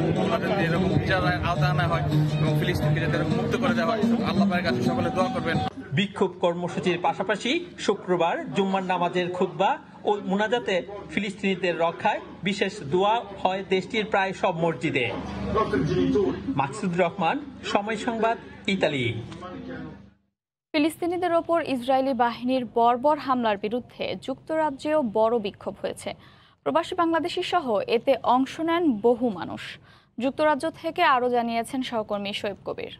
এরকম বিচারের আওতায় আনা হয় এবং ফিলিস্তিনকে যাতে মুক্ত করে দেওয়া হয়। আল্লাহ পাকের কাছে সকলে দোয়া করবেন। বিক্ষোভ কর্মসূচির পাশাপাশি শুক্রবার জুম্মার নামাজের খুতবা ও মুনাজাতে ফিলিস্তিনিদের রক্ষায় বিশেষ দোয়া হয় দেশটির প্রায় সব মসজিদে। মাকসুদ রহমান, সময় সংবাদ, ইতালি। ফিলিস্তিনিদের ওপর ইসরায়েলি বাহিনীর বর্বর হামলার বিরুদ্ধে যুক্তরাজ্যেও বড় বিক্ষোভ হয়েছে। প্রবাসী বাংলাদেশি সহ এতে অংশ নেন বহু মানুষ। যুক্তরাজ্য থেকে আরও জানিয়েছেন সহকর্মী শোয়েব কবির।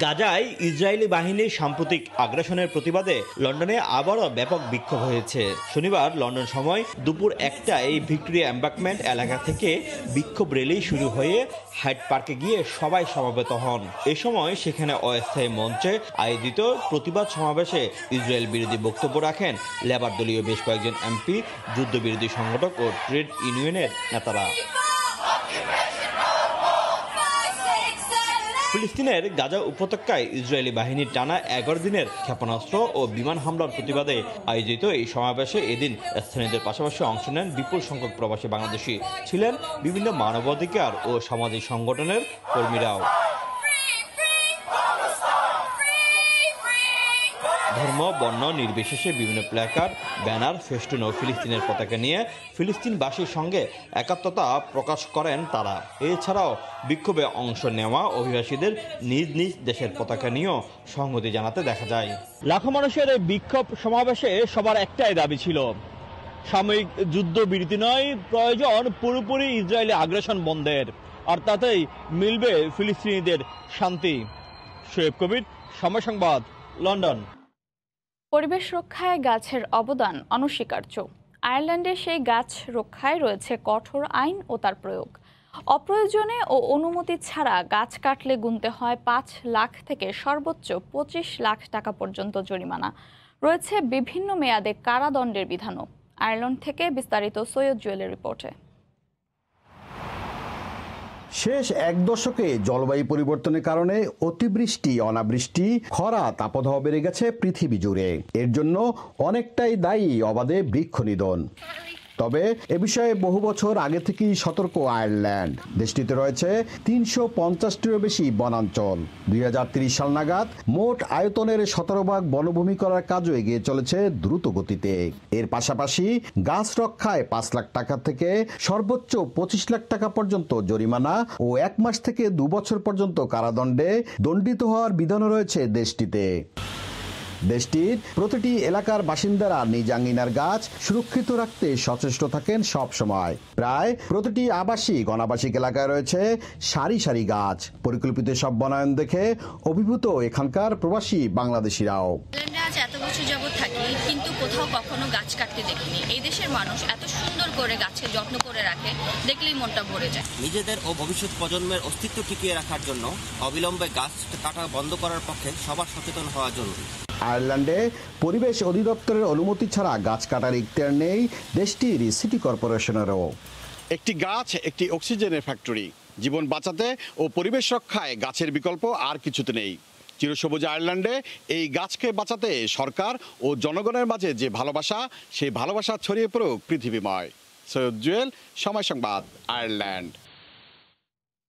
গাজায় ইসরায়েলি বাহিনীর সাম্প্রতিক আগ্রাসনের প্রতিবাদে লন্ডনে আবারও ব্যাপক বিক্ষোভ হয়েছে। শনিবার লন্ডন সময় দুপুর 1টায় ভিক্টোরিয়া এম্বাকমেন্ট এলাকা থেকে বিক্ষোভ র্যালি শুরু হয়ে হাইড পার্কে গিয়ে সবাই সমবেত হন। এ সময় সেখানে অস্থায়ী মঞ্চে আয়োজিত প্রতিবাদ সমাবেশে ইসরায়েল বিরোধী বক্তব্য রাখেন লেবার দলীয় বেশ কয়েকজন এমপি, যুদ্ধবিরোধী সংগঠক ও ট্রেড ইউনিয়নের নেতারা। ফিলিস্তিনের গাজা উপত্যকায় ইসরায়েলি বাহিনীর টানা 11 দিনের ক্ষেপণাস্ত্র ও বিমান হামলার প্রতিবাদে আয়োজিত এই সমাবেশে এদিন স্থানীয়দের পাশাপাশি অংশ নেন বিপুল সংখ্যক প্রবাসী বাংলাদেশি, ছিলেন বিভিন্ন মানবাধিকার ও সামাজিক সংগঠনের কর্মীরাও। ধর্ম, বর্ণ নির্বিশেষে বিভিন্ন প্ল্যাকার্ড, ব্যানার, ফেস্টুন ও ফিলিস্তিনের পতাকা নিয়ে ফিলিস্তিনবাসীর সঙ্গে একাত্মতা প্রকাশ করেন তারা। এছাড়াও বিক্ষোভে অংশ নেওয়া অভিবাসীদের নিজ নিজ দেশের পতাকা নিয়েও সংহতি জানাতে দেখা যায়। লাখো মানুষের বিক্ষোভ সমাবেশে সবার একটাই দাবি ছিল, সাময়িক যুদ্ধবিরতি নয়, প্রয়োজন পুরোপুরি ইসরায়েলি আগ্রাসন বন্ধের, আর তাতেই মিলবে ফিলিস্তিনিদের শান্তি। শোয়েব কবির, সময় সংবাদ, লন্ডন। পরিবেশ রক্ষায় গাছের অবদান অনস্বীকার্য। আয়ারল্যান্ডে সেই গাছ রক্ষায় রয়েছে কঠোর আইন ও তার প্রয়োগ। অপ্রয়োজনে ও অনুমতি ছাড়া গাছ কাটলে গুনতে হয় 5 লাখ থেকে সর্বোচ্চ 25 লাখ টাকা পর্যন্ত জরিমানা। রয়েছে বিভিন্ন মেয়াদে কারাদণ্ডের বিধানও। আয়ারল্যান্ড থেকে বিস্তারিত সৈয়দ জুয়েলের রিপোর্টে। শেষ 1 দশকে জলবায়ু পরিবর্তনের কারণে অতিবৃষ্টি, অনাবৃষ্টি, খরা, তাপদাহ বেড়ে গেছে পৃথিবী জুড়ে। এর জন্য অনেকটাই দায়ী অবাধে বৃক্ষনিধন। তবে এ বিষয়ে বহু বছর আগে থেকেই সতর্ক আয়ারল্যান্ড। দেশটিতে রয়েছে 350টিরও বেশি বনাঞ্চল। 2030 সাল নাগাদ মোট আয়তনের 17 ভাগ বনভূমি করার কাজও এগিয়ে চলেছে দ্রুত গতিতে। এর পাশাপাশি গাছ রক্ষায় 5 লাখ টাকা থেকে সর্বোচ্চ 25 লাখ টাকা পর্যন্ত জরিমানা ও 1 মাস থেকে 2 বছর পর্যন্ত কারাদণ্ডে দণ্ডিত হওয়ার বিধানও রয়েছে দেশটিতে। দেশটির প্রতিটি এলাকার বাসিন্দারা নিজ আঙ্গিনার গাছ সুরক্ষিত রাখতে সচেষ্ট থাকেন সব সময়। প্রায় প্রতিটি আবাসিক, অনাবাসিক এলাকায় রয়েছে সারি সারি গাছ। পরিকল্পিত সব বনায়ন দেখে অভিভূত এখানকার প্রবাসী বাংলাদেশিরাও। আজ এত বছর যাবত থাকি, কিন্তু কোথাও কখনো গাছ কাটতে দেখিনি। এই দেশের মানুষ এত সুন্দর করে গাছের যত্ন করে রাখে, দেখলেই মনটা ভরে যায়। নিজেদের ও ভবিষ্যৎ প্রজন্মের অস্তিত্ব টিকিয়ে রাখার জন্য অবিলম্বে গাছ কাটা বন্ধ করার পক্ষে সবার সচেতন হওয়া জরুরি। আয়ারল্যান্ডে পরিবেশ অধিদপ্তরের অনুমতি ছাড়া গাছ কাটার ইখতিয়ার নেই দেশটির সিটি কর্পোরেশনেরও। একটি গাছ একটি অক্সিজেনের ফ্যাক্টরি। জীবন বাঁচাতে ও পরিবেশ রক্ষায় গাছের বিকল্প আর কিছুতে নেই। চিরসবুজ আয়ারল্যান্ডে এই গাছকে বাঁচাতে সরকার ও জনগণের মাঝে যে ভালোবাসা, সেই ভালোবাসা ছড়িয়ে পড়ুক পৃথিবীময়। সৈয়দ জুয়েল, সময় সংবাদ, আয়ারল্যান্ড।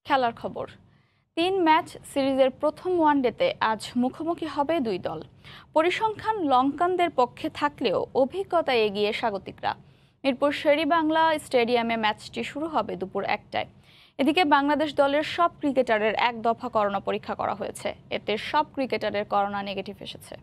খেলার খবর। 3 ম্যাচ সিরিজের প্রথম ওয়ানডেতে আজ মুখোমুখি হবে 2 দল। পরিসংখ্যান লঙ্কানদের পক্ষে থাকলেও অভিজ্ঞতায় এগিয়ে স্বাগতিকরা। মিরপুর শেরেবাংলা স্টেডিয়ামে ম্যাচটি শুরু হবে দুপুর 1টায়। এদিকে বাংলাদেশ দলের সব ক্রিকেটারের 1 দফা করোনা পরীক্ষা করা হয়েছে। এতে সব ক্রিকেটারের করোনা নেগেটিভ এসেছে।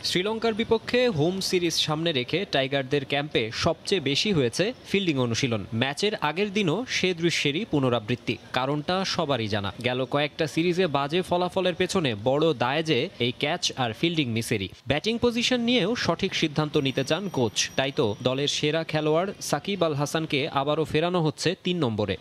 শ্রীলঙ্কার বিপক্ষে হোম সিরিজ সামনে রেখে টাইগারদের ক্যাম্পে সবচেয়ে বেশি হয়েছে ফিল্ডিং অনুশীলন। ম্যাচের আগের দিনও সে দৃশ্যেরই পুনরাবৃত্তি। কারণটা সবারই জানা, গেল কয়েকটা সিরিজে বাজে ফলাফলের পেছনে বড় দায় যে এই ক্যাচ আর ফিল্ডিং মিসেরই। ব্যাটিং পজিশন নিয়েও সঠিক সিদ্ধান্ত নিতে চান কোচ, তাই তো দলের সেরা খেলোয়াড় সাকিব আল হাসানকে আবারও ফেরানো হচ্ছে 3 নম্বরে।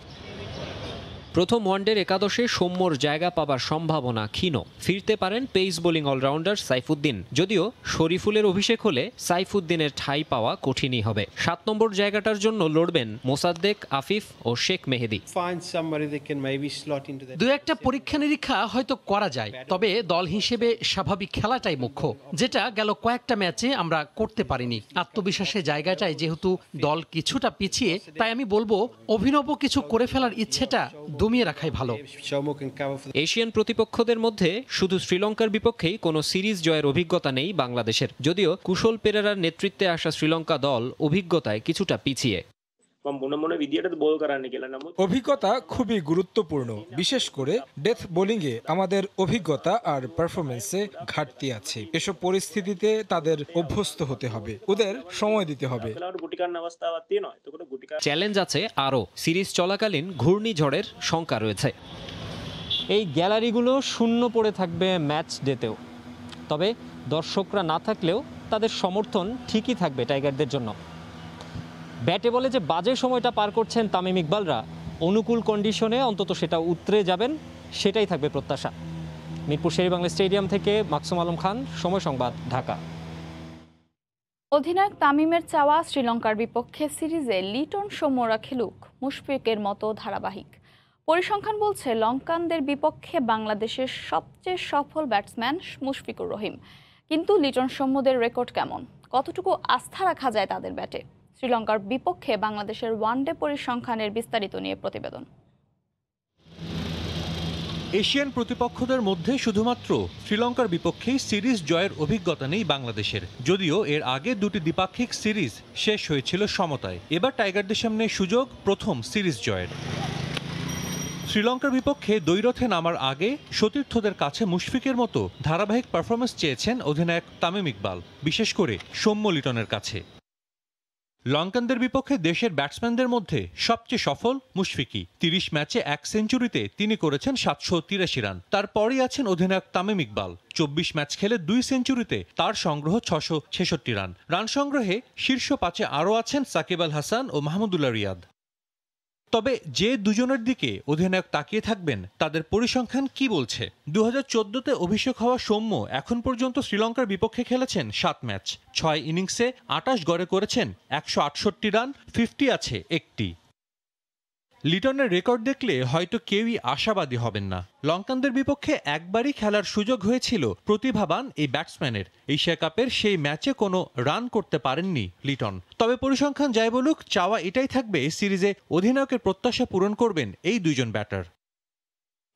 প্রথম ওয়ানডের একাদশে সৌম্যর জায়গা পাবার সম্ভাবনা ক্ষীণ। ফিরতে পারেন পেস বোলিং অলরাউন্ডার সাইফুদ্দিন, যদিও শরীফুলের অভিষেক হলে সাইফুদ্দিনের ঠাঁই পাওয়া কঠিনই হবে। 7 নম্বর জায়গাটার জন্য লড়বেন মোসাদ্দেক, আফিফ ও শেখ মেহেদি। দু একটা পরীক্ষা নিরীক্ষা হয়তো করা যায়, তবে দল হিসেবে স্বাভাবিক খেলাটাই মুখ্য, যেটা গেল কয়েকটা ম্যাচে আমরা করতে পারিনি। আত্মবিশ্বাসের জায়গাটায় যেহেতু দল কিছুটা পিছিয়ে, তাই আমি বলবো অভিনব কিছু করে ফেলার ইচ্ছেটা দমিয়ে রাখাই ভালো। এশিয়ান প্রতিপক্ষদের মধ্যে শুধু শ্রীলঙ্কার বিপক্ষেই কোনো সিরিজ জয়ের অভিজ্ঞতা নেই বাংলাদেশের, যদিও কুশল পেরেরার নেতৃত্বে আসা শ্রীলঙ্কা দল অভিজ্ঞতায় কিছুটা পিছিয়ে। অভিজ্ঞতা খুবই গুরুত্বপূর্ণ, বিশেষ করে ডেথ বোলিংয়ে আমাদের অভিজ্ঞতা আর পারফরমেন্সে ঘাটতি আছে। এসব পরিস্থিতিতে তাদের অভ্যস্ত হতে হবে, ওদের সময় দিতে হবে। চ্যালেঞ্জ আছে আরও। সিরিজ চলাকালীন ঘূর্ণিঝড়ের শঙ্কা রয়েছে। এই গ্যালারিগুলো শূন্য পড়ে থাকবে ম্যাচ ডেতেও, তবে দর্শকরা না থাকলেও তাদের সমর্থন ঠিকই থাকবে টাইগারদের জন্য। ব্যাটে বলে যে বাজে সময়টা পার করছেন তামিম ইকবালরা, অনুকূল কন্ডিশনে অন্তত সেটা উতরে যাবেন, সেটাই থাকবে প্রত্যাশা। মিরপুর শেরেবাংলা স্টেডিয়াম থেকে মাকসুম আলম খান, সময় সংবাদ, ঢাকা। অধিনায়ক তামিমের চাওয়া শ্রীলঙ্কার বিপক্ষে সিরিজে লিটন সৌম্যরা খেলুক মুশফিকের মতো ধারাবাহিক। পরিসংখ্যান বলছে লঙ্কানদের বিপক্ষে বাংলাদেশের সবচেয়ে সফল ব্যাটসম্যান মুশফিকুর রহিম। কিন্তু লিটন সৌম্যদের রেকর্ড কেমন, কতটুকু আস্থা রাখা যায় তাদের ব্যাটে? শ্রীলঙ্কার বিপক্ষে বাংলাদেশের ওয়ানডে পরিসংখ্যানের বিস্তারিত নিয়ে প্রতিবেদন। এশিয়ান প্রতিপক্ষদের মধ্যে শুধুমাত্র শ্রীলঙ্কার বিপক্ষেই সিরিজ জয়ের অভিজ্ঞতা নেই বাংলাদেশের, যদিও এর আগে দুটি দ্বিপাক্ষিক সিরিজ শেষ হয়েছিল সমতায়। এবার টাইগারদের সামনে সুযোগ প্রথম সিরিজ জয়ের। শ্রীলঙ্কার বিপক্ষে দ্বৈরথে নামার আগে সতীর্থদের কাছে মুশফিকের মতো ধারাবাহিক পারফরমেন্স চেয়েছেন অধিনায়ক তামিম ইকবাল, বিশেষ করে সৌম্য লিটনের কাছে। লঙ্কানদের বিপক্ষে দেশের ব্যাটসম্যানদের মধ্যে সবচেয়ে সফল মুশফিকই। 30 ম্যাচে 1 সেঞ্চুরিতে তিনি করেছেন 783 রান। তারপরই আছেন অধিনায়ক তামিম ইকবাল। 24 ম্যাচ খেলে 2 সেঞ্চুরিতে তার সংগ্রহ 666 রান। রান সংগ্রহে শীর্ষ 5-এ আরও আছেন সাকিব আল হাসান ও মাহমুদুল্লাহ রিয়াদ। তবে যে দুজনের দিকে অধিনায়ক তাকিয়ে থাকবেন, তাদের পরিসংখ্যান কি বলছে? 2014-তে অভিষেক হওয়া সৌম্য এখন পর্যন্ত শ্রীলঙ্কার বিপক্ষে খেলেছেন 7 ম্যাচ, 6 ইনিংসে 28 গড়ে করেছেন 168 রান, 50 আছে একটি। লিটনের রেকর্ড দেখলে হয়তো কেউই আশাবাদী হবেন না। লঙ্কানদের বিপক্ষে একবারই খেলার সুযোগ হয়েছিল প্রতিভাবান এই ব্যাটসম্যানের। এশিয়া কাপের সেই ম্যাচে কোনো রান করতে পারেননি লিটন। তবে পরিসংখ্যান যাই বলুক, চাওয়া এটাই থাকবে সিরিজে অধিনায়কের প্রত্যাশা পূরণ করবেন এই দুইজন ব্যাটার।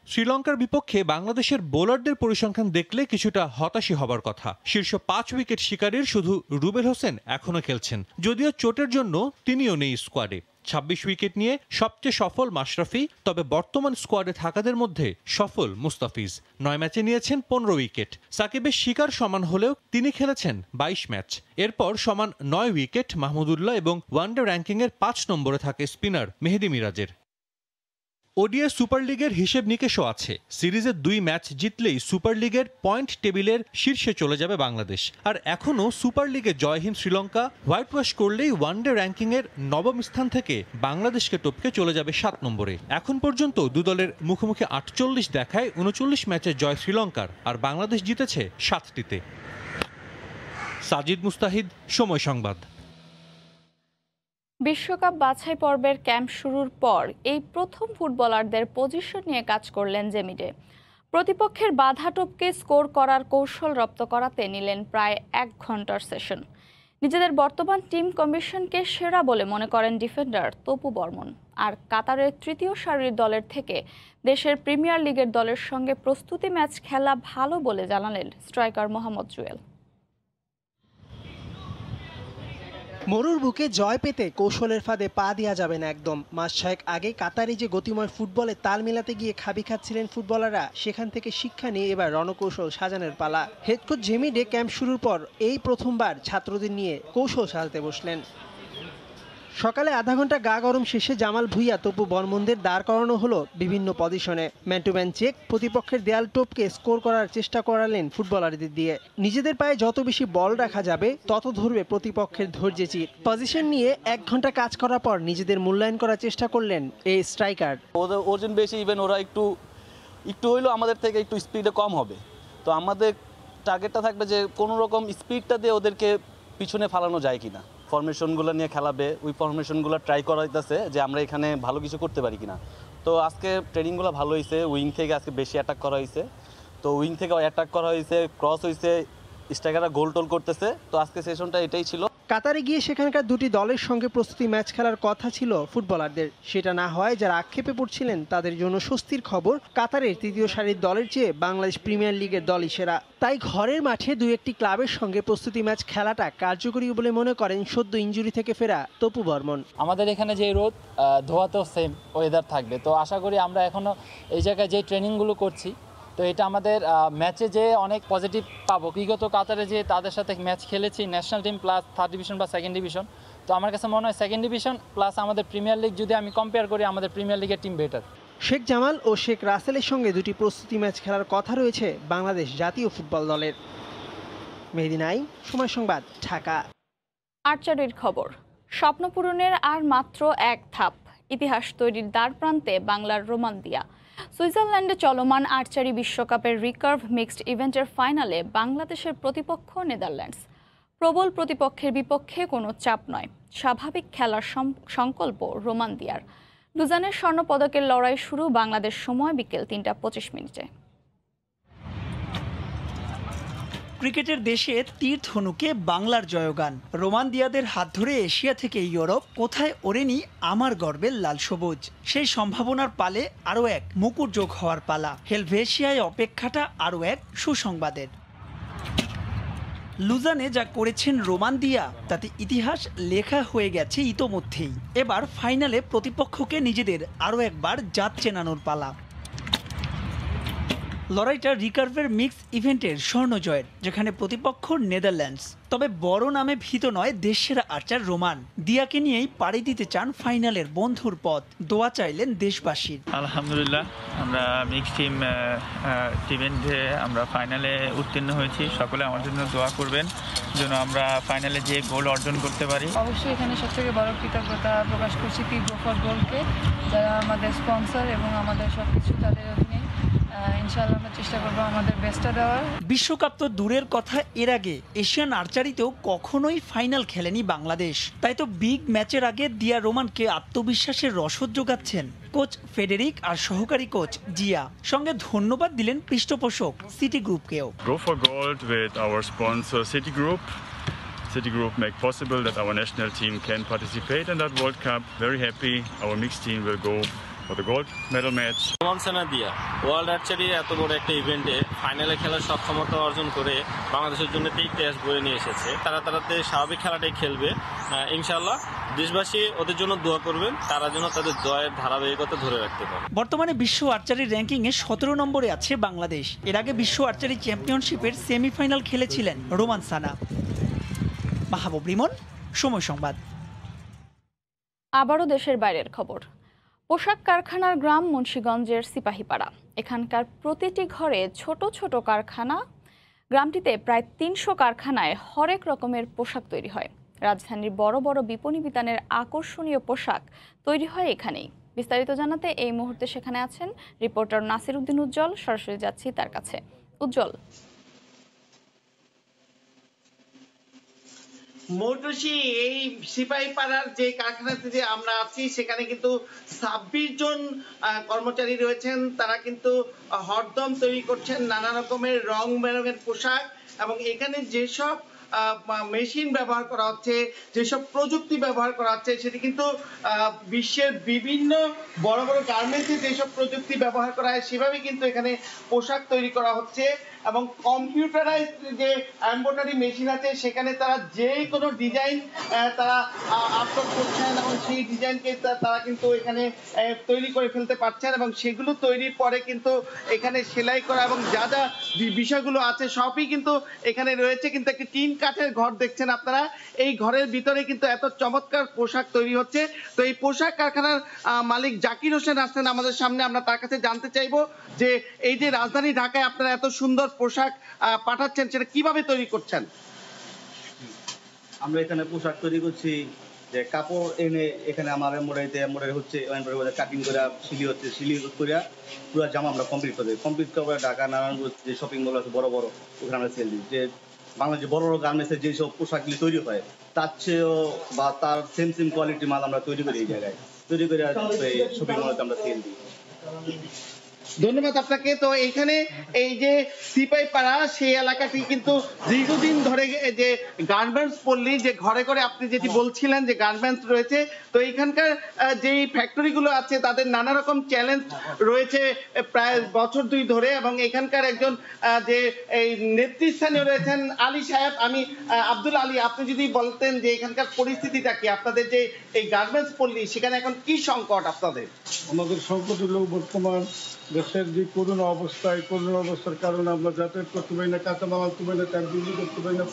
শ্রীলঙ্কার বিপক্ষে বাংলাদেশের বোলারদের পরিসংখ্যান দেখলে কিছুটা হতাশই হবার কথা। শীর্ষ 5 উইকেট শিকারীর শুধু রুবেল হোসেন এখনো খেলছেন, যদিও চোটের জন্য তিনিও নেই স্কোয়াডে। 26 উইকেট নিয়ে সবচেয়ে সফল মাশরাফি, তবে বর্তমান স্কোয়াডে থাকাদের মধ্যে সফল মুস্তাফিজ। 9 ম্যাচে নিয়েছেন 15 উইকেট। সাকিবের শিকার সমান হলেও তিনি খেলেছেন 22 ম্যাচ। এরপর সমান 9 উইকেট মাহমুদুল্লাহ এবং ওয়ানডে র্যাঙ্কিংয়ের 5 নম্বরে থাকে স্পিনার মেহেদি মিরাজের। ওডিআই সুপার লিগের হিসেব নিকেশও আছে। সিরিজের 2 ম্যাচ জিতলেই সুপার লিগের পয়েন্ট টেবিলের শীর্ষে চলে যাবে বাংলাদেশ। আর এখনও সুপার লিগে জয়হীন শ্রীলঙ্কা হোয়াইট ওয়াশ করলেই ওয়ানডে র্যাঙ্কিংয়ের 9ম স্থান থেকে বাংলাদেশকে টপকে চলে যাবে 7 নম্বরে। এখন পর্যন্ত দু দলের মুখোমুখি 48 দেখায় 39 ম্যাচের জয় শ্রীলঙ্কার, আর বাংলাদেশ জিতেছে 7টিতে। সাজিদ মুস্তাহিদ, সময় সংবাদ। বিশ্বকাপ বাছাই পর্বের ক্যাম্প শুরুর পর এই প্রথম ফুটবলারদের পজিশন নিয়ে কাজ করলেন জেমিডে। প্রতিপক্ষের বাধা টপকে স্কোর করার কৌশল রপ্ত করাতে নিলেন প্রায় 1 ঘন্টার সেশন। নিজেদের বর্তমান টিম কম্বিনেশনকে সেরা বলে মনে করেন ডিফেন্ডার তপু বর্মন। আর কাতারের তৃতীয় সারির দলের থেকে দেশের প্রিমিয়ার লিগের দলের সঙ্গে প্রস্তুতি ম্যাচ খেলা ভালো বলে জানালেন স্ট্রাইকার মোহাম্মদ জুয়েল। মরুর বুকে জয় পেতে কৌশলের ফাঁদে পা দেওয়া যাবে না একদম। মাস 6 আগে কাতারে যে গতিময় ফুটবলে তাল মেলাতে গিয়ে খাবি খাচ্ছিলেন ফুটবলাররা, সেখান থেকে শিক্ষা নিয়ে এবার রণকৌশল সাজানোর পালা। Head coach Jamie day camp শুরুর পর এই প্রথমবার ছাত্রদের নিয়ে কৌশল সাজাতে বসলেন। সকালে আধা ঘন্টা গা গরম শেষে জামাল ভুঁইয়া, তপু বর্মনদের দাঁড় করানো হলো বিভিন্ন পজিশনে। ম্যান টু ম্যান চেক, প্রতিপক্ষের দেয়াল টোপকে স্কোর করার চেষ্টা করালেন ফুটবলারদের দিয়ে। নিজেদের পায়ে যত বেশি বল রাখা যাবে তত ধরবে প্রতিপক্ষের ধৈর্যে চির। পজিশন নিয়ে 1 ঘন্টা কাজ করার পর নিজেদের মূল্যায়ন করার চেষ্টা করলেন এই স্ট্রাইকার। ওদের ওজন বেশি, ইভেন ওরা একটু হইলেও আমাদের থেকে একটু স্পিডে কম হবে। তো আমাদের টার্গেটটা থাকবে যে কোনো রকম স্পিডটা দিয়ে ওদেরকে পিছনে ফালানো যায় কিনা। ফরমেশনগুলো নিয়ে খেলাবে, ওই ফরমেশনগুলো ট্রাই করা হইতেছে যে আমরা এখানে ভালো কিছু করতে পারি কিনা। তো আজকে ট্রেনিংগুলো ভালো হয়েছে, উইং থেকে আজকে বেশি অ্যাটাক করা হয়েছে। তো উইং থেকে অ্যাটাক করা হয়েছে, ক্রস হয়েছে, স্ট্রাইকাররা গোল টোল করতেছে। তো আজকে সেশনটা এটাই ছিল। কাতারে গিয়ে সেখানকার দুটি দলের সঙ্গে প্রস্তুতি ম্যাচ খেলার কথা ছিল ফুটবলারদের, সেটা না হয় যারা আক্ষেপে পড়ছিলেন তাদের জন্য স্বস্তির খবর। কাতারের তৃতীয় সারির দলের চেয়ে বাংলাদেশ প্রিমিয়ার লিগের দলই সেরা। তাই ঘরের মাঠে 2-1টি ক্লাবের সঙ্গে প্রস্তুতি ম্যাচ খেলাটা কার্যকরী বলে মনে করেন সদ্য ইনজুরি থেকে ফেরা তপু বর্মন। আমাদের এখানে যে রোদ, ধোয়াতেও সেম ওয়েদার থাকবে। তো আশা করি আমরা এখনও এই জায়গায় যে ট্রেনিংগুলো করছি, তো এটা আমাদের ম্যাচে যে অনেক পজিটিভ পাবো। বিগত কাতারে যে তাদের সাথে ম্যাচ খেলেছি, national team plus 3rd division বা 2nd ডিভিশন, তো আমার কাছে মনে হয় 2nd ডিভিশন প্লাস আমাদের প্রিমিয়ার লিগ যদি আমি কম্পেয়ার করি, আমাদের প্রিমিয়ার লিগের টিম বেটার। শেখ জামাল ও শেখ রাসেলের সঙ্গে দুটি প্রস্তুতি ম্যাচ খেলার কথা রয়েছে বাংলাদেশ জাতীয় ফুটবল দলের। মেহেদী নাই, সময় সংবাদ, ঢাকা। আর্চারির খবর। স্বপ্ন পূরণের আর মাত্র 1 ধাপ। ইতিহাস তৈরির দ্বারপ্রান্তে বাংলার রোমান্দিয়া। সুইজারল্যান্ডে চলমান আর্চারি বিশ্বকাপের রিকার্ভ মিক্সড ইভেন্টের ফাইনালে বাংলাদেশের প্রতিপক্ষ নেদারল্যান্ডস। প্রবল প্রতিপক্ষের বিপক্ষে কোনো চাপ নয়, স্বাভাবিক খেলার সংকল্প রোমান্দিয়ার। লুজানের স্বর্ণপদকের লড়াই শুরু বাংলাদেশ সময় বিকেল 3:25। ক্রিকেটের দেশে তীর ধনুকে বাংলার জয়গান। রোমান্দিয়াদের হাত ধরে এশিয়া থেকে ইউরোপ, কোথায় ওড়েনি আমার গর্বের লাল সবুজ। সেই সম্ভাবনার পালে আরও এক মুকুট যোগ হওয়ার পালা। হেলভেশিয়ায় অপেক্ষাটা আরও এক সুসংবাদের। লুজানে যা করেছেন রোমান্দিয়া, তাতে ইতিহাস লেখা হয়ে গেছে ইতোমধ্যেই। এবার ফাইনালে প্রতিপক্ষকে নিজেদের আরও একবার জাত চেনানোর পালা। লড়াইটা রিকার্ভের মিক্স ইভেন্টের স্বর্ণ জয়ের, যেখানে প্রতিপক্ষ নেদারল্যান্ডস। তবে বড় নামে ভীত নয় দেশসেরা আর্চার রোমান। দিয়াকে নিয়েই পাড়ি দিতে চান ফাইনালের বন্ধুর পথ। দোয়া চাইলেন দেশবাসীর। আলহামদুলিল্লাহ, আমরা মিক্স টিম ইভেন্টে আমরা ফাইনালে উত্তীর্ণ হয়েছি। সকলে আমার জন্য দোয়া করবেন যেন আমরা ফাইনালে যে গোল অর্জন করতে পারি। অবশ্যই এখানে সবথেকে বড় কৃতজ্ঞতা প্রকাশ করছি গো ফর গোলকে, যারা আমাদের স্পন্সর এবং আমাদের সবকিছু তাদের অধীনে। ইনশাআল্লাহ আমরা চেষ্টা করব আমাদের বেস্টটা দেওয়ার। বিশ্বকাপ তো দূরের কথা, এর আগে এশিয়ান আর্চারিতেও কখনোই ফাইনাল খেলেনি বাংলাদেশ। তাই তো বিগ ম্যাচের আগে দিয়া রোমানকে আত্মবিশ্বাসের রসদ যোগাচ্ছেন কোচ ফেডেরিক আর সহকারী কোচ জিয়া। সঙ্গে ধন্যবাদ দিলেন পৃষ্ঠপোষক city গ্রুপকেও। Go for gold with our sponsor City Group. City Group make possible that our national team can participate in that World Cup. Very happy our mixed team will go for the gold medal match. রোমানসানা দিয়া world archery এত বড় একটা ইভেন্টে ফাইনালে খেলার সক্ষমতা অর্জন করে বাংলাদেশের জন্য ইতিহাস বয়ে নিয়ে এসেছে। তারাতে স্বাভাবিক খেলাটাই খেলবে ইনশাআল্লাহ। দেশবাসী ওদের জন্য দোয়া করবেন, তারা যেন তাদের জয়ের ধারাবাহিকতা ধরে রাখতে পারে। বর্তমানে বিশ্ব আর্চারি র্যাঙ্কিংয়ে 17 নম্বরে আছে বাংলাদেশ। এর আগে বিশ্ব আর্চারি চ্যাম্পিয়নশিপের সেমিফাইনাল খেলেছিলেন রোমানসানা। মাহবুব রিমন, সময় সংবাদ। আবারও দেশের বাইরের খবর। পোশাক কারখানার গ্রাম মুন্সিগঞ্জের সিপাহীপাড়া। এখানকার প্রতিটি ঘরে ছোট ছোট কারখানা। গ্রামটিতে প্রায় 300 কারখানায় হরেক রকমের পোশাক তৈরি হয়। রাজধানীর বড় বড় বিপণী বিতানের আকর্ষণীয় পোশাক তৈরি হয় এখানেই। বিস্তারিত জানাতে এই মুহূর্তে সেখানে আছেন রিপোর্টার নাসির উদ্দিন উজ্জ্বল। সরাসরি যাচ্ছি তার কাছে। উজ্জ্বল, মৌটুসী, এই সিপাহীপাড়ার যে কারখানাতে যে আমরা আছি সেখানে কিন্তু 26 জন কর্মচারী রয়েছেন। তারা কিন্তু হরদম তৈরি করছেন নানা রকমের রং বেরঙের পোশাক, এবং এখানে যেসব মেশিন ব্যবহার করা হচ্ছে, যেসব প্রযুক্তি ব্যবহার করা হচ্ছে, সেটি কিন্তু বিশ্বের বিভিন্ন বড় বড় গার্মেন্টসে যেসব প্রযুক্তি ব্যবহার করা হয় সেভাবে কিন্তু এখানে পোশাক তৈরি করা হচ্ছে। এবং কম্পিউটারাইজ যে এমব্রয়ডারি মেশিন আছে সেখানে তারা যে কোনো ডিজাইন তারা আপলোড করছেন এবং সেই ডিজাইনকে তারা কিন্তু এখানে তৈরি করে ফেলতে পারছেন এবং সেগুলো তৈরির পরে কিন্তু এখানে সেলাই করা এবং যা যা বিষয়গুলো আছে সবই কিন্তু এখানে রয়েছে। কিন্তু একটি টিন কাঠের ঘর দেখছেন আপনারা, এই ঘরের ভিতরে কিন্তু এত চমৎকার পোশাক তৈরি হচ্ছে। তো এই পোশাক কারখানার মালিক জাকির হোসেন আসছেন আমাদের সামনে, আমরা তার কাছে জানতে চাইবো যে এই যে রাজধানী ঢাকায় আপনারা এত সুন্দর পোশাক পাঠাচ্ছেন সেটা কিভাবে তৈরি করছেন? আমরা এখানে পোশাক তৈরি করছি যে কাপড় এনে এখানে আমার এমব্রয়ডারি হচ্ছে, কাটিং করে সিলি হচ্ছে, সিলি করে পুরো জামা আমরা কমপ্লিট করে ঢাকা নারায়ণগঞ্জ যে শপিং মল আছে বড় বড় ওখানে আমরা সেল দিই। যে বাংলাদেশে বড় বড় গার্মেন্টসের যেসব পোশাকগুলি তৈরি হয় তার চেয়েও বা তার সেম কোয়ালিটির মাল আমরা তৈরি করি, এই জায়গায় তৈরি করে শপিং মলতে আমরা সেল দিই। ধন্যবাদ আপনাকে। তো এইখানে এই যে সিপাহীপাড়া সেই এলাকাটি কিন্তু দীর্ঘদিন ধরে যে গার্মেন্টস পল্লী, যে ঘরে ঘরে আপনি যেটি বলছিলেন যে গার্মেন্টস রয়েছে, তো এইখানকার যেই ফ্যাক্টরিগুলো আছে তাদের নানা রকম চ্যালেঞ্জ রয়েছে প্রায় বছর দুই ধরে। এবং এখানকার একজন যে এই নেতৃস্থানীয় রয়েছেন আলী সাহেব, আমি আব্দুল আলী, আপনি যদি বলতেন যে এখানকার পরিস্থিতিটা কি, আপনাদের যে এই গার্মেন্টস পল্লী সেখানে এখন কি সংকট আপনাদের? আমাদের সংকট হলো বর্তমান দেশের যে করোনা অবস্থার কারণে আমরা যাতায়াত করতে পারি না, কাঁচামাল আনতে পারি না, ট্যাক্স বিক্রি করতে পারি না,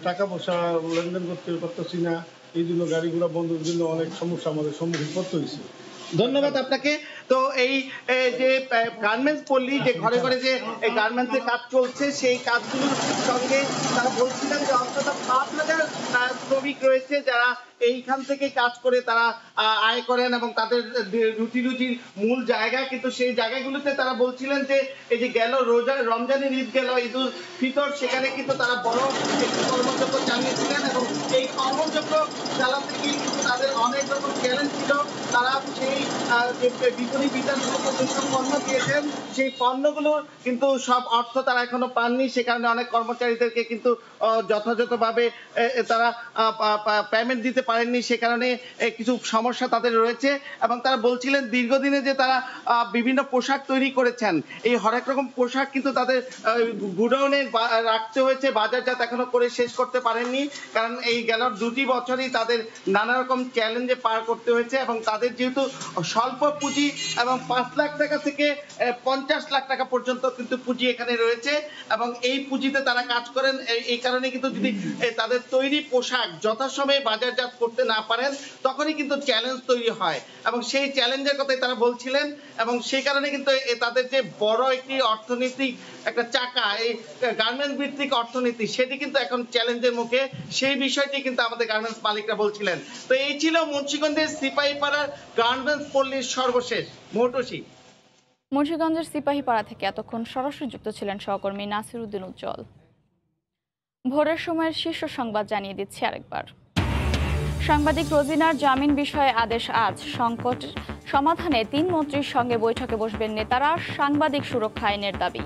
টাকা পয়সা লেনদেন করতে পারতেছি না। এই জন্য গাড়ি ঘোড়া বন্ধের জন্য অনেক সমস্যা আমাদের সম্মুখীন করতে হয়েছে। ধন্যবাদ আপনাকে। তো এই যে গার্মেন্টস পল্লী, যে ঘরে ঘরে যে গার্মেন্টসের কাজ চলছে, সেই কাজগুলোর সঙ্গে তারা বলছিলেন যে অন্তত 5,000 শ্রমিক রয়েছে যারা এইখান থেকে কাজ করে তারা আয় করেন এবং তাদের রুটির মূল জায়গা কিন্তু সেই জায়গাগুলোতে তারা বলছিলেন যে এই যে গেল রমজানের ঈদ গেল, ঈদুল ফিতর, সেখানে কিন্তু তারা বড় একটি কর্মযজ্ঞ চালিয়েছিলেন এবং এই কর্মযজ্ঞ চালাতে গিয়ে কিন্তু তাদের অনেক রকম চ্যালেঞ্জ ছিল। তারা সেই বিপণী বিতানগুলোকে যেসব পণ্য দিয়েছেন সেই পণ্যগুলোর কিন্তু সব অর্থ তারা এখনো পাননি। সে কারণে অনেক কর্মচারীদেরকে কিন্তু যথাযথভাবে তারা পেমেন্ট দিতে পারেননি, সে কারণে কিছু সমস্যা তাদের রয়েছে। এবং তারা বলছিলেন দীর্ঘদিনে যে তারা বিভিন্ন পোশাক তৈরি করেছেন, এই হরেক রকম পোশাক কিন্তু তাদের গুডাউনে রাখতে হয়েছে, বাজারজাত এখনো করে শেষ করতে পারেননি, কারণ এই গেল 2 বছরই তাদের নানা রকম চ্যালেঞ্জে পার করতে হয়েছে। এবং তাদের যেহেতু স্বল্প পুঁজি এবং 5 লাখ টাকা থেকে 50 লাখ টাকা পর্যন্ত কিন্তু পুঁজি এখানে রয়েছে এবং এই পুঁজিতে তারা কাজ করেন। এই কারণে কিন্তু যদি তাদের তৈরি পোশাক যথাসময়ে বাজারজাত করতে না পারেন তখনই কিন্তু চ্যালেঞ্জ তৈরি হয় এবং সেই চ্যালেঞ্জের কথাই তারা বলছিলেন। এবং সেই কারণে কিন্তু তাদের যে বড় একটি অর্থনৈতিক একটা চাকা, এই গার্মেন্টস ভিত্তিক অর্থনীতি, সেটি কিন্তু এখন চ্যালেঞ্জের মুখে। সেই বিষয়টি কিন্তু আমাদের গার্মেন্টস মালিকরা বলছিলেন। তো এই ছিল মুন্সিগঞ্জের সিপাহীপাড়ার গার্মেন্টস পল্লীর সর্বশেষ মৌটুসী। মুন্সিগঞ্জের সিপাহীপাড়া থেকে এতক্ষণ সরাসরি যুক্ত ছিলেন সহকর্মী নাসির উদ্দিন উজ্জ্বল। ভোরের সময়ের শীর্ষ সংবাদ জানিয়ে দিচ্ছি আরেকবার। সাংবাদিক রোজিনার জামিন বিষয়ে আদেশ আজ। সংকট সমাধানে 3 মন্ত্রীর সঙ্গে বৈঠকে বসবেন নেতারা। সাংবাদিক সুরক্ষা আইনের দাবি।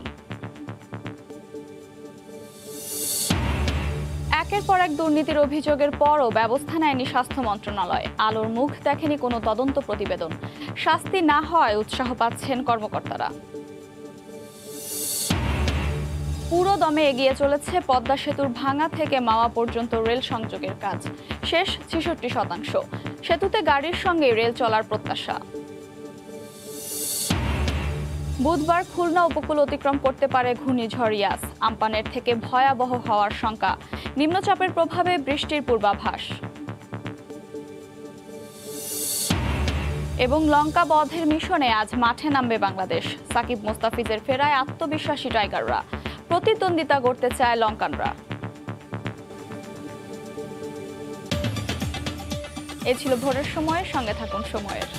একের পর এক দুর্নীতির অভিযোগের পরও ব্যবস্থা নেয়নি স্বাস্থ্য মন্ত্রণালয়। আলোর মুখ দেখেনি কোনো তদন্ত প্রতিবেদন। শাস্তি না হয় উৎসাহ পাচ্ছেন কর্মকর্তারা। পুরো দমে এগিয়ে চলেছে পদ্মা সেতুর ভাঙা থেকে মাওয়া পর্যন্ত রেল সংযোগের কাজ। শেষ 66%। সেতুতে গাড়ির সঙ্গে রেল চলার প্রত্যাশা। বুধবার খুলনা উপকূল অতিক্রম করতে পারে ঘূর্ণিঝড় ইয়াস। আম্পানের থেকে ভয়াবহ হওয়ার শঙ্কা। নিম্নচাপের প্রভাবে বৃষ্টির পূর্বাভাস। এবং লঙ্কা বধের মিশনে আজ মাঠে নামবে বাংলাদেশ। সাকিব মোস্তাফিজের ফেরায় আত্মবিশ্বাসী টাইগাররা। প্রতিদ্বন্দ্বিতা করতে চায় লঙ্কানরা। এ ছিল ভোরের সময়ের সঙ্গে থাকুন সময়ের।